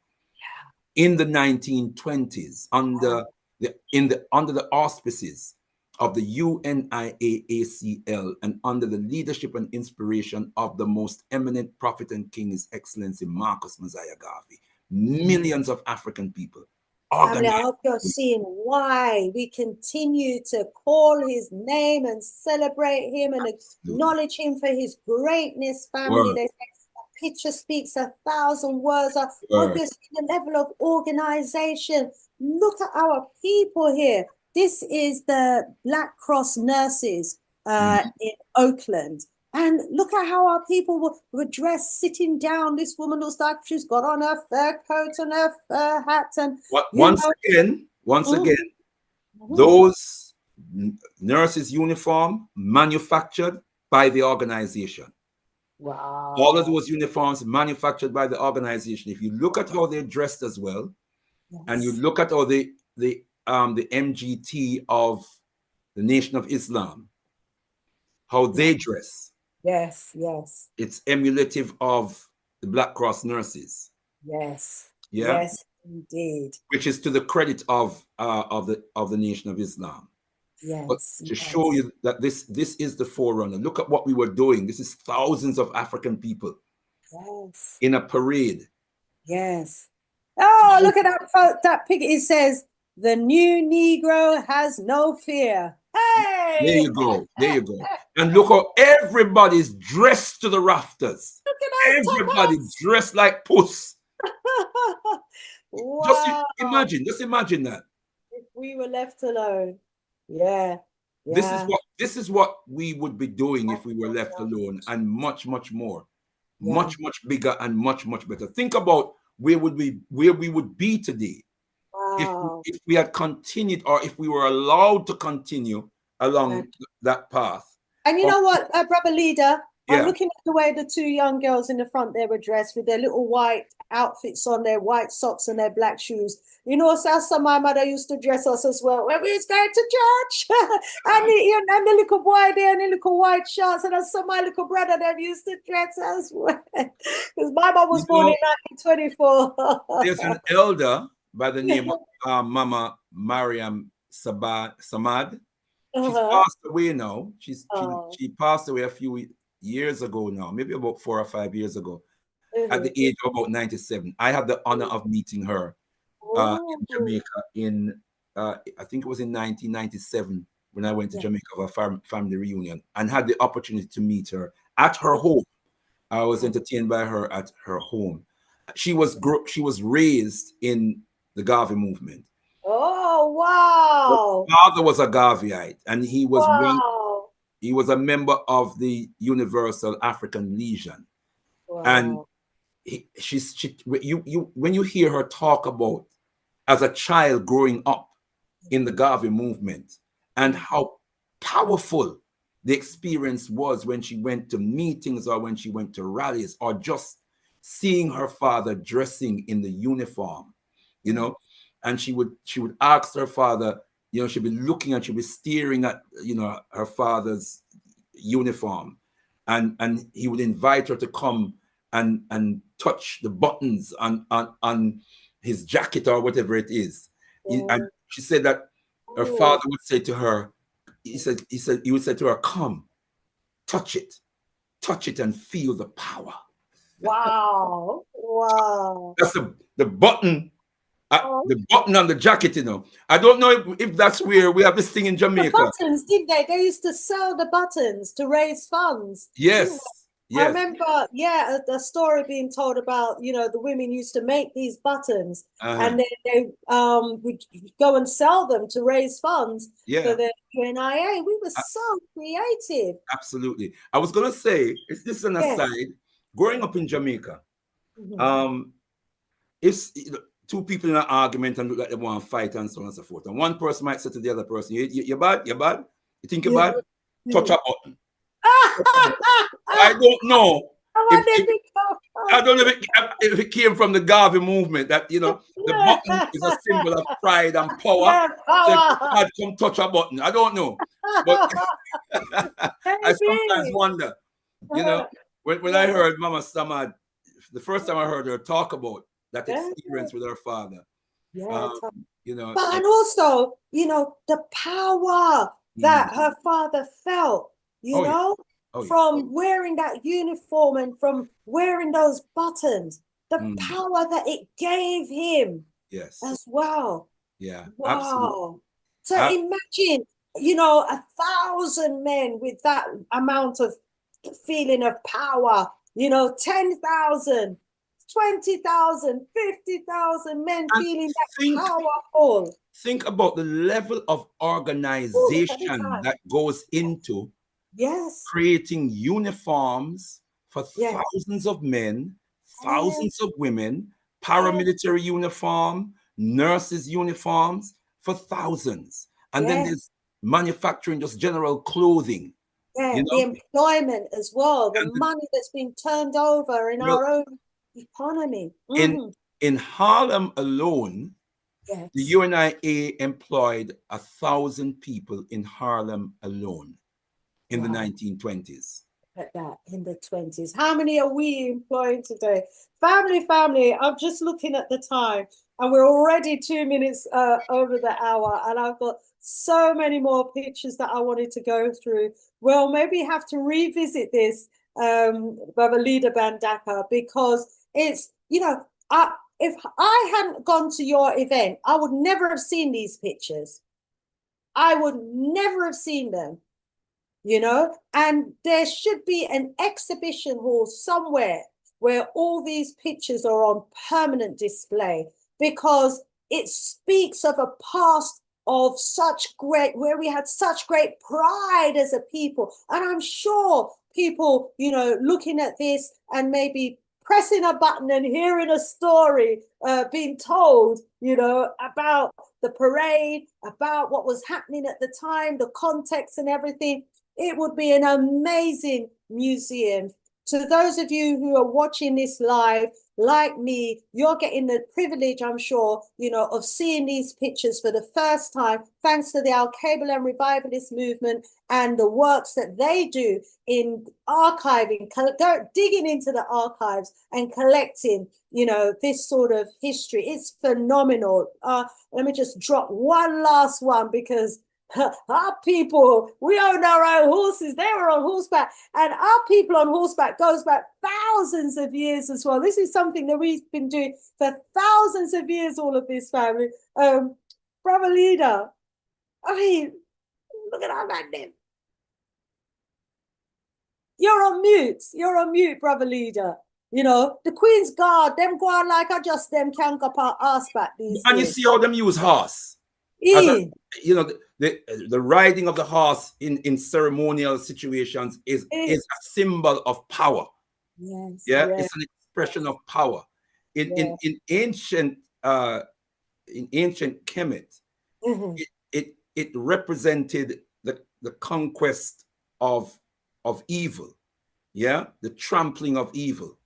in the 1920s under the auspices of the UNIAACL and under the leadership and inspiration of the most eminent prophet and king, His Excellency Marcus Mosiah Garvey. Millions of African people. Family, I hope you're seeing why we continue to call his name and celebrate him and acknowledge him for his greatness, family. They say a picture speaks 1,000 words. I hope you're seeing the level of organization. Look at our people here. This is the Black Cross nurses in Oakland. And look at how our people were dressed, sitting down. This woman looks like she's got on her fur coat and her fur hat. And once again, those nurses' uniform manufactured by the organization. Wow! All of those uniforms manufactured by the organization. If you look at how they're dressed as well, and you look at how the MGT of the Nation of Islam, how they dress. Yes. It's emulative of the Black Cross nurses. Yes. Yeah. Yes, indeed. Which is to the credit of the Nation of Islam. Yes. But to show you that this is the forerunner. Look at what we were doing. This is thousands of African people. Yes. In a parade. Yes. Oh, look at that picture. It says, "The new Negro has no fear." Hey! There you go. There you go. And look how everybody's dressed to the rafters. Look at us. Everybody dressed like puss. Wow. Just imagine that. If we were left alone. Yeah. This is what we would be doing if we were left alone, and much, much more. Much, much bigger and much, much better. Think about where we would be today. Wow. If we had continued, or if we were allowed to continue along that path. And you know what, brother leader, I'm looking at the way the two young girls in the front there were dressed with their little white outfits on, their white socks and their black shoes. You know, that's how my mother used to dress us as well when we was going to church. and the little boy there in the little white shorts, and that's how my little brother them used to dress as well. Because my mom was born in 1924. There's an elder by the name of Mama Mariam Samad. She's passed away now. She passed away a few years ago now, maybe about 4 or 5 years ago, at the age of about 97. I had the honor of meeting her in Jamaica in, I think it was in 1997 when I went to Jamaica for a family reunion, and had the opportunity to meet her at her home. I was entertained by her at her home. She was raised in the Garvey movement. Oh, wow. Her father was a Garveyite, and he was he was a member of the Universal African Legion. Wow. And when you hear her talk about as a child growing up in the Garvey movement and how powerful the experience was when she went to meetings or when she went to rallies, or just seeing her father dressing in the uniform, you know, and she would ask her father, you know, she'd be looking and she'd be staring at, you know, her father's uniform, and he would invite her to come and touch the buttons on his jacket or whatever it is. And she said that her father would say to her, he would say to her, "Come, touch it and feel the power." Wow. Wow. That's the button. The button on the jacket, you know. I don't know if that's where we have this thing in Jamaica. The buttons, didn't they? They used to sell the buttons to raise funds. Yes. I remember, a story being told about, you know, the women used to make these buttons, and then they would go and sell them to raise funds for the UNIA. We were so creative. Absolutely. I was going to say, this is an aside, growing up in Jamaica, two people in an argument and look like they want to fight and so on and so forth. And one person might say to the other person, you're bad, you're bad. You think you're bad? Touch a button. I don't know. I don't know if it came from the Garvey movement that, you know, the button is a symbol of pride and power. Yeah, power. So God come touch a button. I don't know. But I sometimes wonder, you know, when I heard Mama Samad, the first time I heard her talk about that experience with her father, you know. But and also, you know, the power that her father felt, you know, from wearing that uniform and from wearing those buttons, the power that it gave him as well. Yeah, wow. Absolutely. So imagine, you know, 1,000 men with that amount of feeling of power, you know, 10,000, 20,000, 50,000 men feeling that powerful. Think about the level of organization that goes into creating uniforms for thousands of men, thousands of women, paramilitary uniform, nurses uniforms for thousands. And then there's manufacturing just general clothing. Yeah, you know? the employment as well, the money that's been turned over in our own economy. In Harlem alone, the UNIA employed 1,000 people in Harlem alone in the 1920s. At that, in the 20s. How many are we employing today? Family, I'm just looking at the time and we're already 2 minutes over the hour, and I've got so many more pictures that I wanted to go through. Well, maybe have to revisit this, Brother Ldr Mbandaka, because it's, you know, if I hadn't gone to your event, I would never have seen these pictures. I would never have seen them, you know, and there should be an exhibition hall somewhere where all these pictures are on permanent display, because it speaks of a past of such great, where we had such great pride as a people. And I'm sure people, you know, looking at this and maybe pressing a button and hearing a story being told, you know, about the parade, about what was happening at the time, the context and everything. It would be an amazing museum. To those of you who are watching this live, like me, you're getting the privilege, I'm sure, you know, of seeing these pictures for the first time, thanks to the Al-Qaeda and Revivalist movement and the works that they do in archiving, digging into the archives and collecting, you know, this sort of history. It's phenomenal. Let me just drop one last one, because our people, we own our own horses. They were on horseback, and our people on horseback goes back thousands of years as well. This is something that we've been doing for thousands of years, all of this family. Brother Ldr, I mean, look at our man there. You're on mute, Brother Ldr. You know, the Queen's Guard, them go on like I just them can't go our ass back these and days. You see how them use horse. You know, the riding of the horse in ceremonial situations is a symbol of power. It's an expression of power. In ancient Kemet, it represented the conquest of evil, the trampling of evil.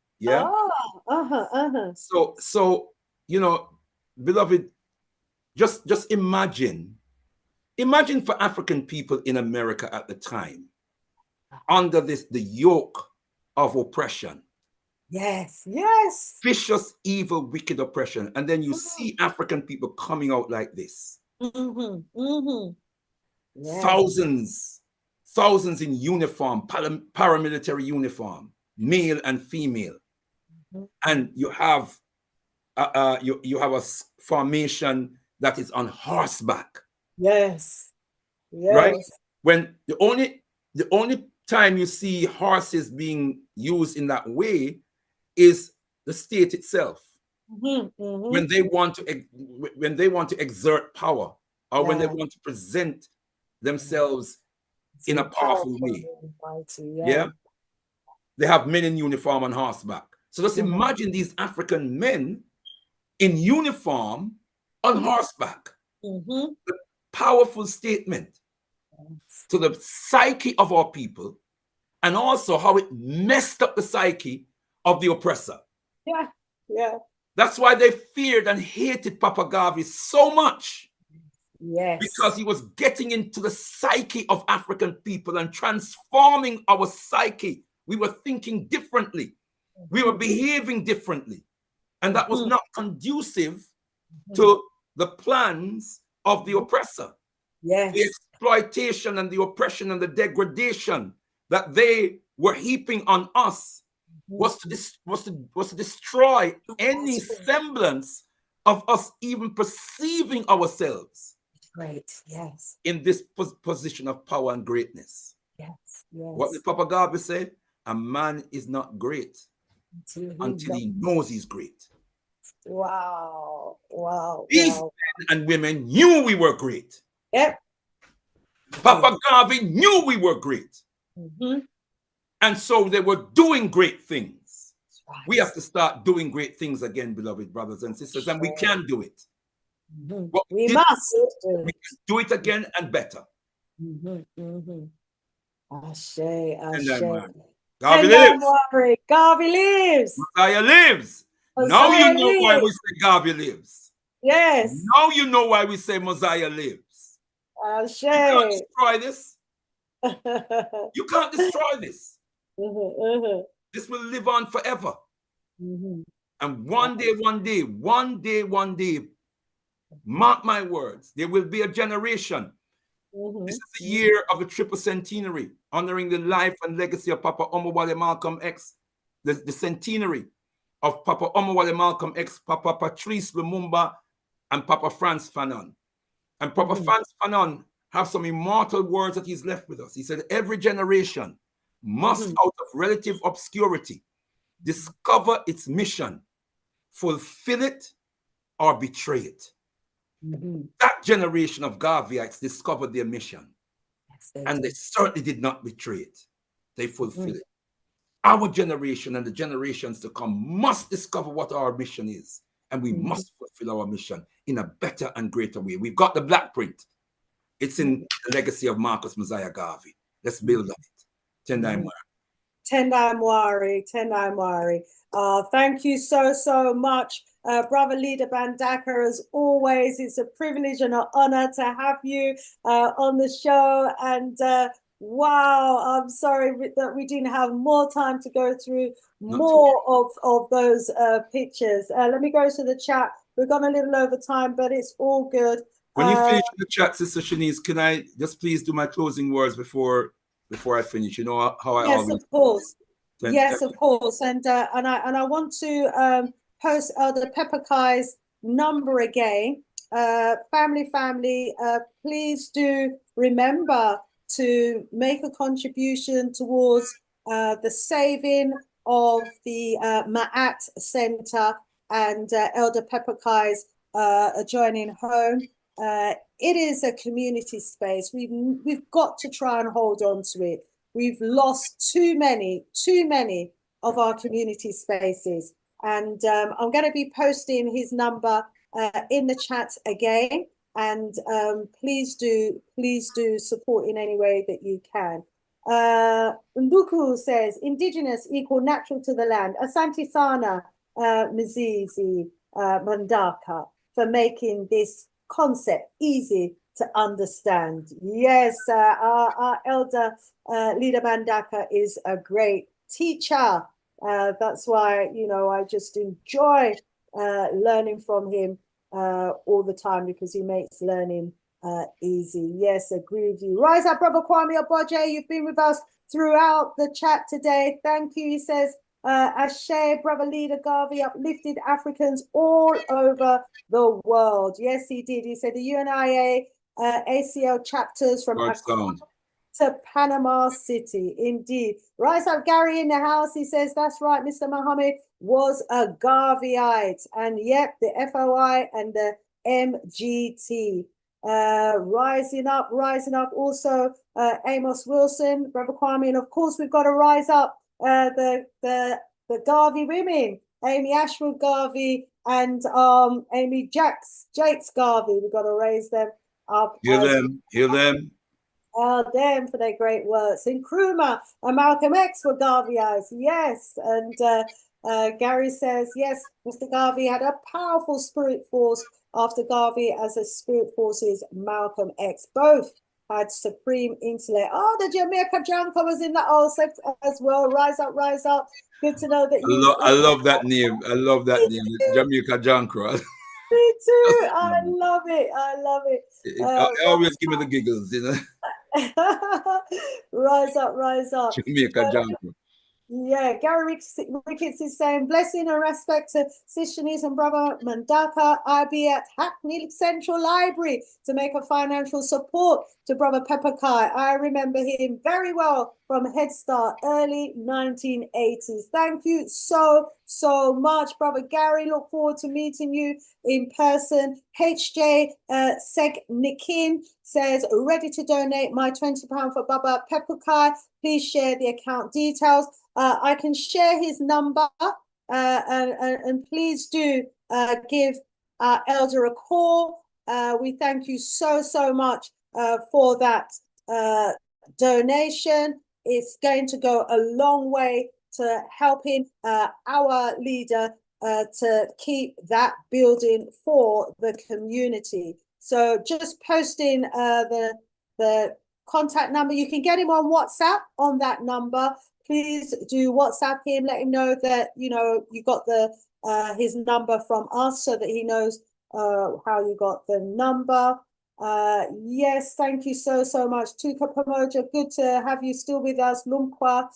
So you know, beloved, just imagine for African people in America at the time, under the yoke of oppression. Yes. Vicious, evil, wicked oppression. And then you see African people coming out like this. Thousands in uniform, paramilitary uniform, male and female. And you have you have a formation that is on horseback. Yes. Right? When the only time you see horses being used in that way is the state itself. When they want to exert power, or when they want to present themselves in a powerful way. They have men in uniform on horseback. So just imagine these African men in uniform on horseback. Mm-hmm. The powerful statement to the psyche of our people, and also how it messed up the psyche of the oppressor. Yeah, yeah. That's why they feared and hated Papa Garvey so much. Yes. Because he was getting into the psyche of African people and transforming our psyche. We were thinking differently. We were behaving differently. And that was not conducive to the plans of the oppressor. Yes. The exploitation and the oppression and the degradation that they were heaping on us was to destroy any semblance of us even perceiving ourselves in this position of power and greatness. Yes. What did Papa Garvey say? A man is not great until he knows he's great. Wow. These men and women knew we were great. Yep. Papa Garvey knew we were great. And so they were doing great things. Right. We have to start doing great things again, beloved brothers and sisters, and we can do it. We must we can do it again and better. Ashe. Garvey lives. Garvey lives. Mosiah lives. Now you know why we say Garvey lives. Yes. Now you know why we say Mosiah lives. Ashe. You can't destroy this. You can't destroy this. This will live on forever. And one day, mark my words, there will be a generation. This is the year of the triple centenary, honoring the life and legacy of Papa Omowale Malcolm X, the centenary of Papa Omowale Malcolm X, Papa Patrice Lumumba, and Papa Frantz Fanon. And Papa Frantz Fanon have some immortal words that he's left with us. He said, every generation must, out of relative obscurity, discover its mission, fulfill it, or betray it. That generation of Garveyites discovered their mission. And they certainly did not betray it. They fulfilled it. Our generation and the generations to come must discover what our mission is. And we must fulfill our mission in a better and greater way. We've got the black print. It's in the legacy of Marcus Mosiah Garvey. Let's build on it. Tendai Mwari. Tendai Mwari. Thank you so much, Brother Ldr Mbandaka. As always, it's a privilege and an honor to have you on the show. And wow, I'm sorry that we didn't have more time to go through more of those pictures. Let me go to the chat. We've gone a little over time, but it's all good. When you finish the chat, Sister Shanice, can I just please do my closing words before I finish? You know how I always. Yes, of course. Yes, of course. And I want to post the Peppercai's number again. Family, please do remember to make a contribution towards the saving of the Ma'at Center and Elder Peppercai's adjoining home. It is a community space. We've got to try and hold on to it. We've lost too many of our community spaces. And I'm going to be posting his number in the chat again. And please do support in any way that you can. Nduku says, indigenous equal natural to the land. Asante sana, Mzizi Mbandaka, for making this concept easy to understand. Yes, our elder Ldr Mbandaka is a great teacher. That's why, you know, I just enjoy learning from him all the time, because he makes learning easy. Yes, agree with you. Rise up, Brother Kwame Oboje. You've been with us throughout the chat today. Thank you. He says, Ashe, Brother Ldr Garvey uplifted Africans all over the world. Yes, he did. He said the UNIA ACL chapters from Accra to Panama City. Indeed. Rise up, Gary in the house. He says, that's right, Mr. Muhammad was a Garveyite. And yep, the FOI and the MGT. Rising up. Also, Amos Wilson, Brother Kwame. And of course, we've got to rise up the Garvey women. Amy Ashwood Garvey, and Amy Jakes Garvey. We've got to raise them up. Hear them, hear them. Them for their great works. Nkrumah and Malcolm X were Garvey eyes, yes. And Gary says, yes, Mr. Garvey had a powerful spirit force. After Garvey as a spirit force is Malcolm X. Both had supreme intellect. Oh, the Jamaica Junker was in that old sect as well. Rise up, rise up. Good to know that you. I love that name. I love that name, Jamaica Junker. Me too. I love it. I love it. It always give me the giggles, you know. Rise up, rise up. Jamaica Junker. Yeah, Gary Ricketts is saying, blessing and respect to Sista Shanice and Brother Mbandaka. I'll be at Hackney Central Library to make a financial support to Brother Peppercai. I remember him very well from Head Start, early 1980s. Thank you so much, Brother Gary. Look forward to meeting you in person. HJ Segnikin says, ready to donate my £20 for Brother Peppercai. Please share the account details. I can share his number, and please do give Elder a call. We thank you so much for that donation. It's going to go a long way to helping our leader to keep that building for the community. So just posting the contact number. You can get him on WhatsApp on that number. Please do WhatsApp him, let him know that, you know, you got the his number from us so that he knows how you got the number. Yes, thank you so much. Tuka Pamoja, good to have you still with us. Lumqua,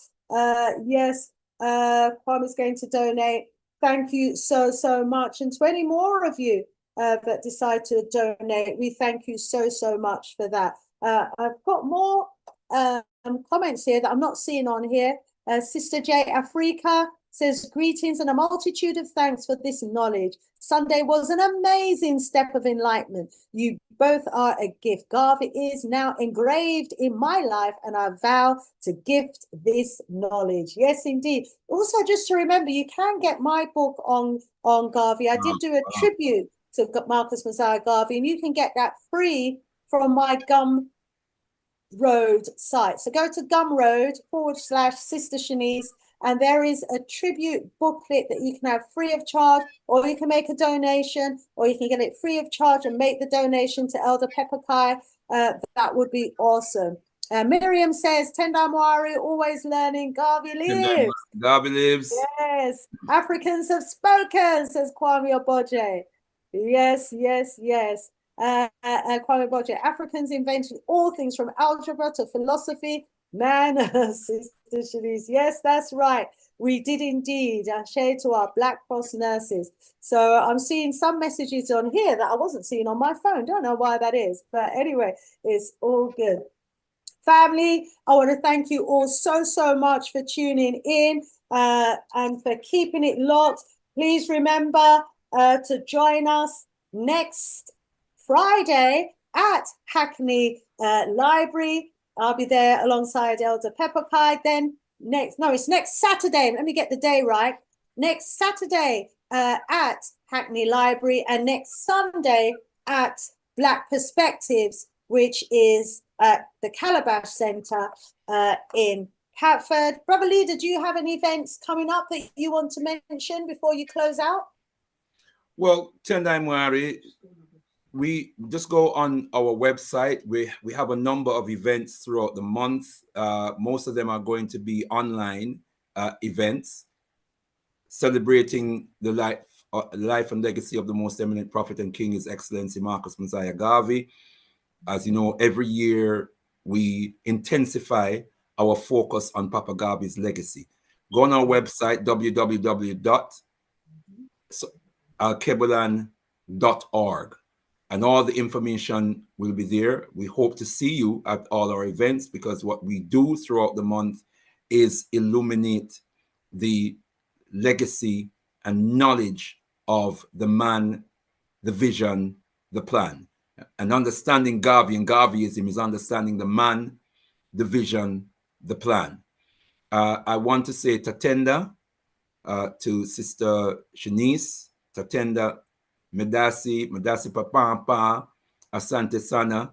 yes, Kwame's going to donate. Thank you so much. And to any more of you that decide to donate, we thank you so much for that. I've got more comments here that I'm not seeing on here. Sister J Africa says, greetings and a multitude of thanks for this knowledge. Sunday was an amazing step of enlightenment. You both are a gift. Garvey is now engraved in my life, and I vow to gift this knowledge. Yes, indeed. Also, just to remember, you can get my book on Garvey. I did do a tribute to Marcus Mosiah Garvey, and you can get that free from my Gumroad site. So go to Gumroad/Sista Shanice, and there is a tribute booklet that you can have free of charge, or you can make a donation, or you can get it free of charge and make the donation to Ldr Peppercai. That would be awesome. Miriam says, Tendai Moari, always learning. Garvey lives. Garvey lives. Yes. Africans have spoken, says Kwame Oboje. Yes. Kwame Oboje. Africans invented all things from algebra to philosophy. Man, Sister Shanice. Yes, that's right. We did indeed. Share to our Black Cross nurses. So I'm seeing some messages on here that I wasn't seeing on my phone. Don't know why that is. But anyway, it's all good. Family, I want to thank you all so much for tuning in and for keeping it locked. Please remember to join us next Friday at Hackney Library. I'll be there alongside Ldr Peppercai. Then it's next Saturday. Let me get the day right. Next Saturday at Hackney Library, and next Sunday at Black Perspectives, which is at the Calabash Centre in Catford. Brother Leader, do you have any events coming up that you want to mention before you close out? Well, Tendai Moari, we just go on our website. We have a number of events throughout the month. Most of them are going to be online events celebrating the life and legacy of the most eminent prophet and king, His Excellency Marcus Mosiah Garvey. As you know, every year we intensify our focus on Papa Garvey's legacy. Go on our website, www.alkebulan.org. And all the information will be there. We hope to see you at all our events, because what we do throughout the month is illuminate the legacy and knowledge of the man, the vision, the plan. And understanding Garvey and Garveyism is understanding the man, the vision, the plan. I want to say Tatenda, to Sister Shanice, Tatenda, Medasi Papampa, Asante Sana,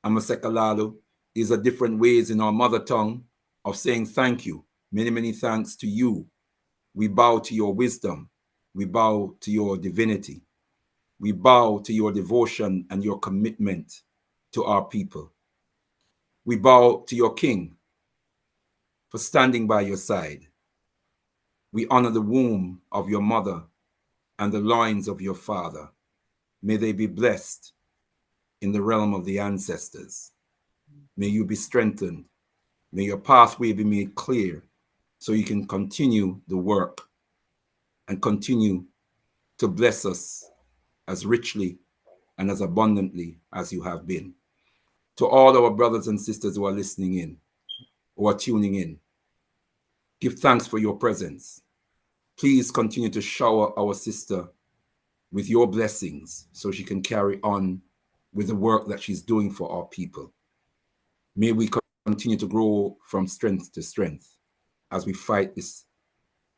Amasekalalo. These are different ways in our mother tongue of saying thank you. Many, many thanks to you. We bow to your wisdom. We bow to your divinity. We bow to your devotion and your commitment to our people. We bow to your King for standing by your side. We honor the womb of your mother and the loins of your father. May they be blessed in the realm of the ancestors. May you be strengthened. May your pathway be made clear so you can continue the work and continue to bless us as richly and as abundantly as you have been. To all our brothers and sisters who are listening in, who are tuning in, give thanks for your presence. Please continue to shower our sister with your blessings so she can carry on with the work that she's doing for our people. May we continue to grow from strength to strength as we fight this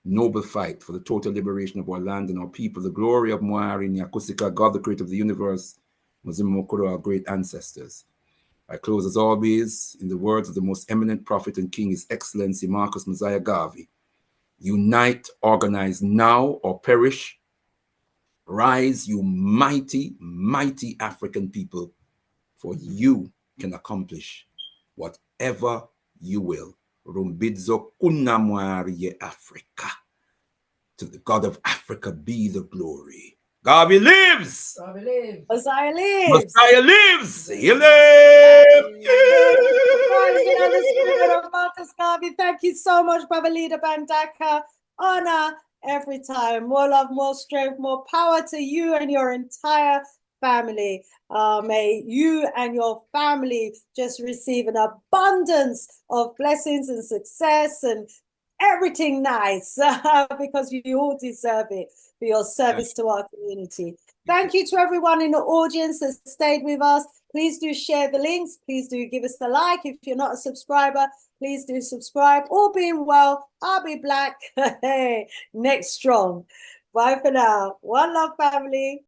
noble fight for the total liberation of our land and our people, the glory of Moari Nyakusika, God, the creator of the universe, Muzimokuro, our great ancestors. I close as always in the words of the most eminent prophet and king, His Excellency Marcus Mosiah Garvey. Unite, organize now or perish. Rise, you mighty, mighty African people, for you can accomplish whatever you will. Rumbidzo kunamwari Africa. To the God of Africa be the glory. Garvey lives! Garvey lives! Mosiah lives! Mosiah lives! He lives! Rising on the spirit of Marcus Garvey. Thank you so much, Brother Ldr Mbandaka. Honor every time. More love, more strength, more power to you and your entire family. May you and your family just receive an abundance of blessings and success and everything nice because you all deserve it for your service to our community. Thank you to everyone in the audience that stayed with us. Please do share the links. Please do give us the like. If you're not a subscriber, please do subscribe. All being well, I'll be black. Next strong. Bye for now. One love, family.